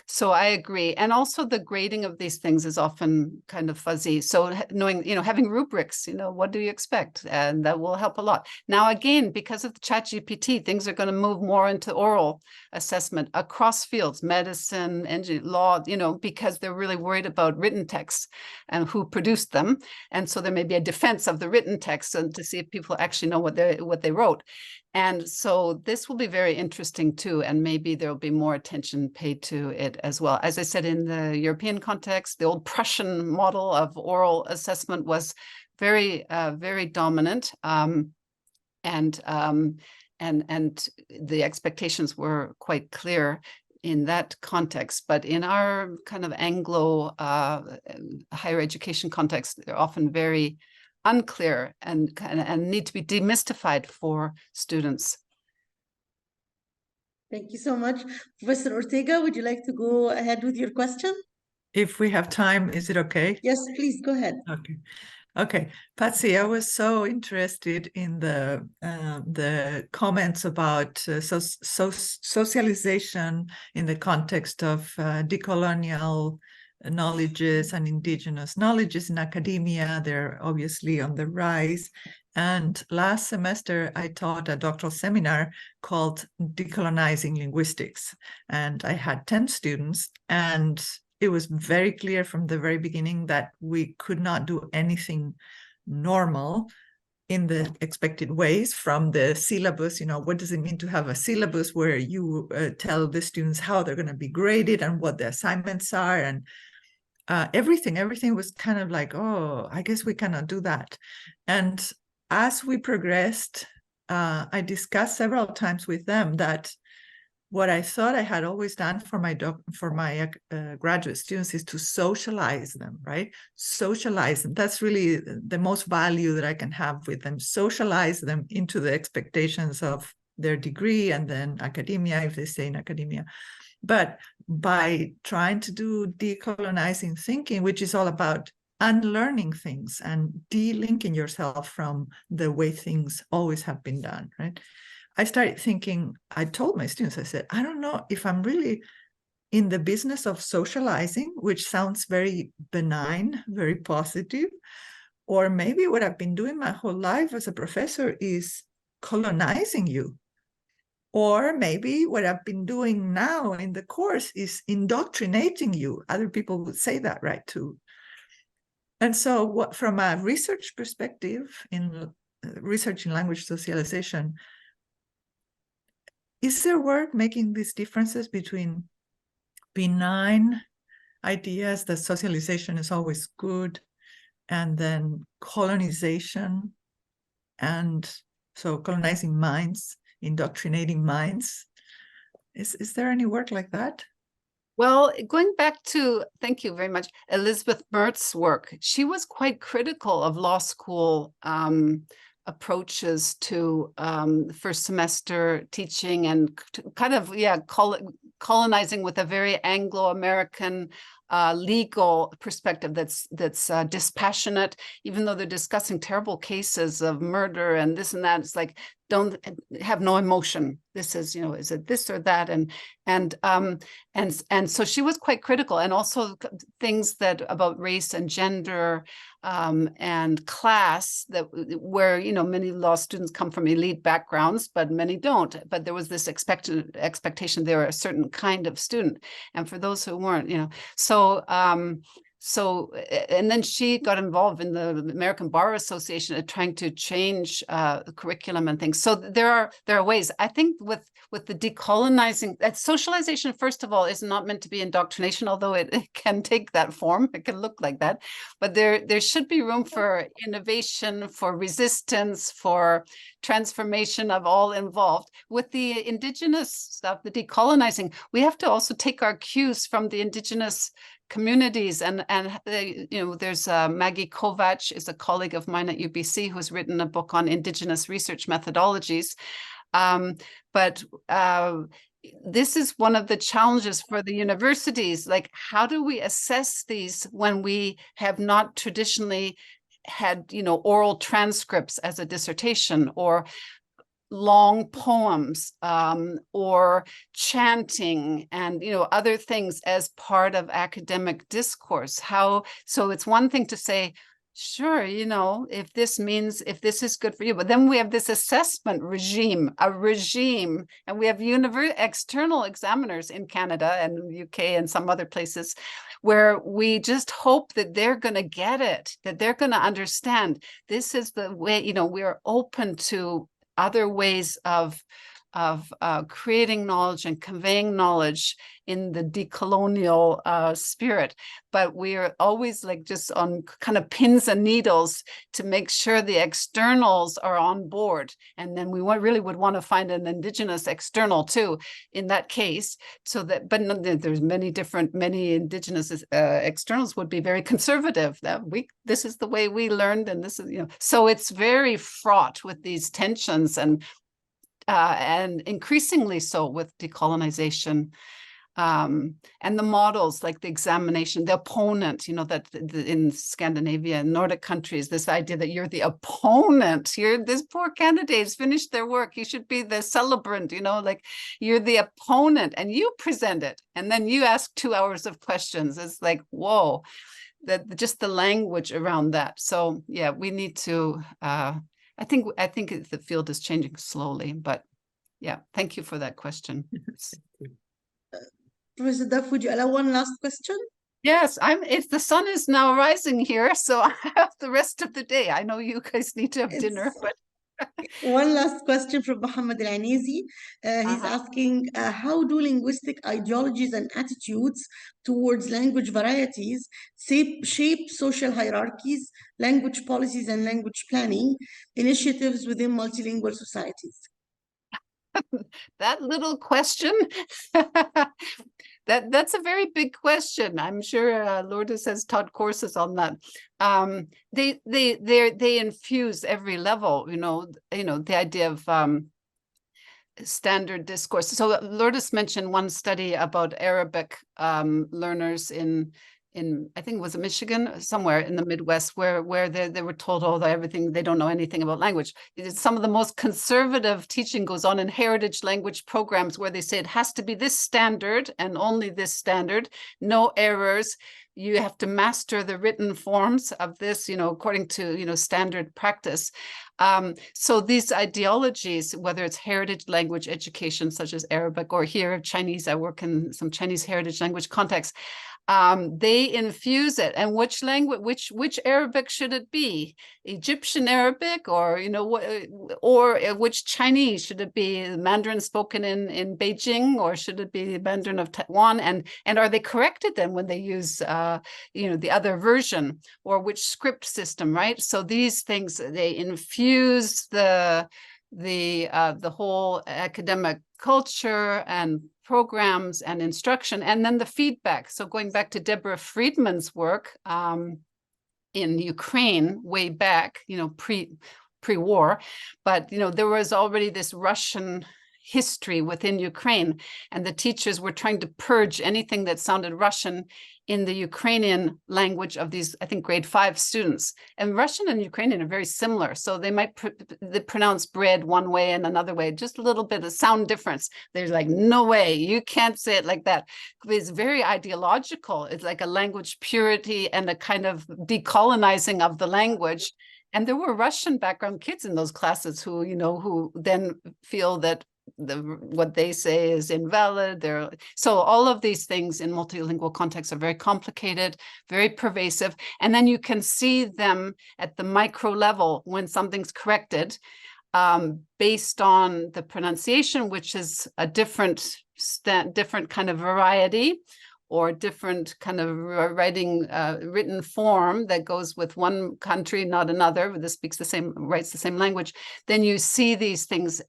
So I agree. And also the grading of these things is often kind of fuzzy. So knowing, having rubrics, what do you expect? And that will help a lot. Now, again, because of the ChatGPT, things are going to move more into oral assessment across fields, medicine, engineering, law, because they're really worried about written texts and who produced them. And so there may be a defense of the written text and to see if people actually know what they wrote. And so this will be very interesting too, and maybe there will be more attention paid to it as well. As I said, in the European context, the old Prussian model of oral assessment was very, very dominant, and the expectations were quite clear in that context. But in our kind of Anglo higher education context, they're often very unclear and need to be demystified for students. Thank you so much. Professor Ortega, would you like to go ahead with your question? If we have time, is it okay? Yes, please go ahead. Okay, Patsy, I was so interested in the comments about socialization in the context of decolonial knowledges and indigenous knowledges in academia. They're obviously on the rise. And last semester, I taught a doctoral seminar called Decolonizing Linguistics. And I had 10 students, and it was very clear from the very beginning that we could not do anything normal in the expected ways from the syllabus. What does it mean to have a syllabus where you tell the students how they're going to be graded and what the assignments are, and everything was kind of like, oh, I guess we cannot do that. And as we progressed, I discussed several times with them that what I thought I had always done for my graduate students is to socialize them, right? Socialize them. That's really the most value that I can have with them. Socialize them into the expectations of their degree and then academia, if they stay in academia. But by trying to do decolonizing thinking, which is all about unlearning things and delinking yourself from the way things always have been done, right? I started thinking, I told my students, I said, I don't know if I'm really in the business of socializing, which sounds very benign, very positive, or maybe what I've been doing my whole life as a professor is colonizing you. Or maybe what I've been doing now in the course is indoctrinating you. Other people would say that, right, too. And so from a research perspective, in research in language socialization, is there work making these differences between benign ideas that socialization is always good, and then colonization, and so colonizing minds, indoctrinating minds? Is there any work like that? Well, going back to, thank you very much, Elizabeth Mertz's work, she was quite critical of law school approaches to first semester teaching and kind of, colonizing with a very Anglo-American legal perspective that's dispassionate, even though they're discussing terrible cases of murder and this and that. It's like, don't have no emotion. This is, is it this or that? And so she was quite critical, and also things that about race and gender and class, that where many law students come from elite backgrounds, but many don't. But there was this expectation they were a certain kind of student, and for those who weren't, So, and then she got involved in the American Bar Association at trying to change the curriculum and things. So there are ways. I think with the decolonizing, that socialization, first of all, is not meant to be indoctrination, although it can take that form. It can look like that. But there should be room for innovation, for resistance, for transformation of all involved. With the indigenous stuff, the decolonizing, we have to also take our cues from the indigenous communities, and there's Maggie Kovacs is a colleague of mine at UBC who's written a book on indigenous research methodologies. But this is one of the challenges for the universities. Like, how do we assess these when we have not traditionally had, you know, oral transcripts as a dissertation, or long poems, or chanting, and, you know, other things as part of academic discourse. So it's one thing to say, sure, you know, if this is good for you, but then we have this assessment regime, and we have external examiners in Canada and the UK and some other places, where we just hope that they're going to get it, that they're going to understand. This is the way, you know, we're open to other ways of creating knowledge and conveying knowledge in the decolonial spirit, but we're always like just on kind of pins and needles to make sure the externals are on board. And then we really would want to find an Indigenous external too in that case, so that, but there's many Indigenous externals would be very conservative. That this is the way we learned, and this is, you know, so it's very fraught with these tensions, and increasingly so with decolonization, and the models, like the examination, the opponent, you know, that in Scandinavia and Nordic countries, this idea that you're the opponent, this poor candidate's finished their work, you should be the celebrant, you know, like you're the opponent and you present it, and then you ask 2 hours of questions. It's like, whoa, that just the language around that. So yeah, we need to I think the field is changing slowly, but yeah, thank you for that question. Professor Duff, would you allow one last question? Yes, the sun is now rising here, so I have the rest of the day. I know you guys need to have dinner, but one last question from Mohammed Al-Anizi. He's asking, how do linguistic ideologies and attitudes towards language varieties shape social hierarchies, language policies, and language planning initiatives within multilingual societies? That little question, that's a very big question. I'm sure Lourdes has taught courses on that. They infuse every level, you know, the idea of standard discourse. So Lourdes mentioned one study about Arabic learners in I think it was Michigan, somewhere in the Midwest, where they were told, oh, everything, they don't know anything about language. Some of the most conservative teaching goes on in heritage language programs, where they say it has to be this standard and only this standard, no errors. You have to master the written forms of this, you know, according to, you know, standard practice. So these ideologies, whether it's heritage language education, such as Arabic, or here Chinese, I work in some Chinese heritage language contexts, they infuse it. And which language, which Arabic should it be? Egyptian Arabic, or, you know, or which Chinese should it be? Mandarin spoken in Beijing, or should it be Mandarin of Taiwan? And are they corrected then when they use, you know, the other version, or which script system, right? So these things, they infuse the whole academic culture and programs and instruction, and then the feedback. So going back to Deborah Friedman's work in Ukraine way back, you know, pre-war, but, you know, there was already this Russian history within Ukraine, and the teachers were trying to purge anything that sounded Russian in the Ukrainian language of these, I think, grade 5 students. And Russian and Ukrainian are very similar. So they might they pronounce bread one way and another way, just a little bit of sound difference. They're like, no way, you can't say it like that. It's very ideological. It's like a language purity and a kind of decolonizing of the language. And there were Russian background kids in those classes who, you know, who then feel that what they say is invalid. So all of these things in multilingual contexts are very complicated, very pervasive. And then you can see them at the micro level when something's corrected based on the pronunciation, which is a different kind of variety, or different kind of written form that goes with one country, not another. This writes the same language. Then you see these things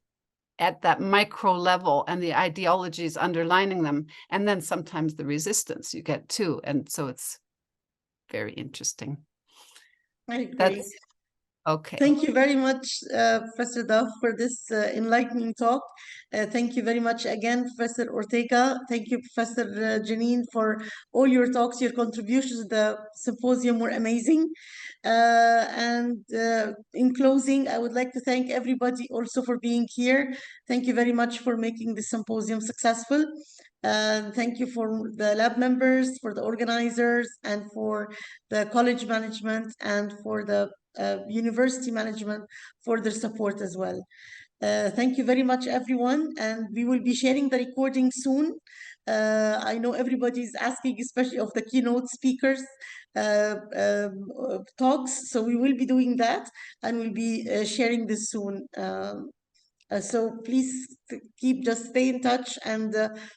at that micro level, and the ideologies underlining them, and then sometimes the resistance you get too. And so it's very interesting. I agree. Okay. Thank you very much, Professor Duff, for this enlightening talk. Thank you very much again, Professor Ortega. Thank you, Professor Janine, for all your talks. Your contributions to the symposium were amazing. In closing, I would like to thank everybody also for being here. Thank you very much for making the symposium successful. Thank you for the lab members, for the organizers, and for the college management, and for the university management for their support as well. Thank you very much, everyone, and we will be sharing the recording soon. I know everybody's asking, especially of the keynote speakers talks, so we will be doing that, and we'll be sharing this soon. So please just stay in touch, and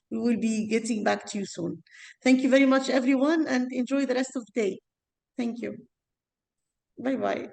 we will be getting back to you soon. Thank you very much, everyone, and enjoy the rest of the day. Thank you. Bye-bye.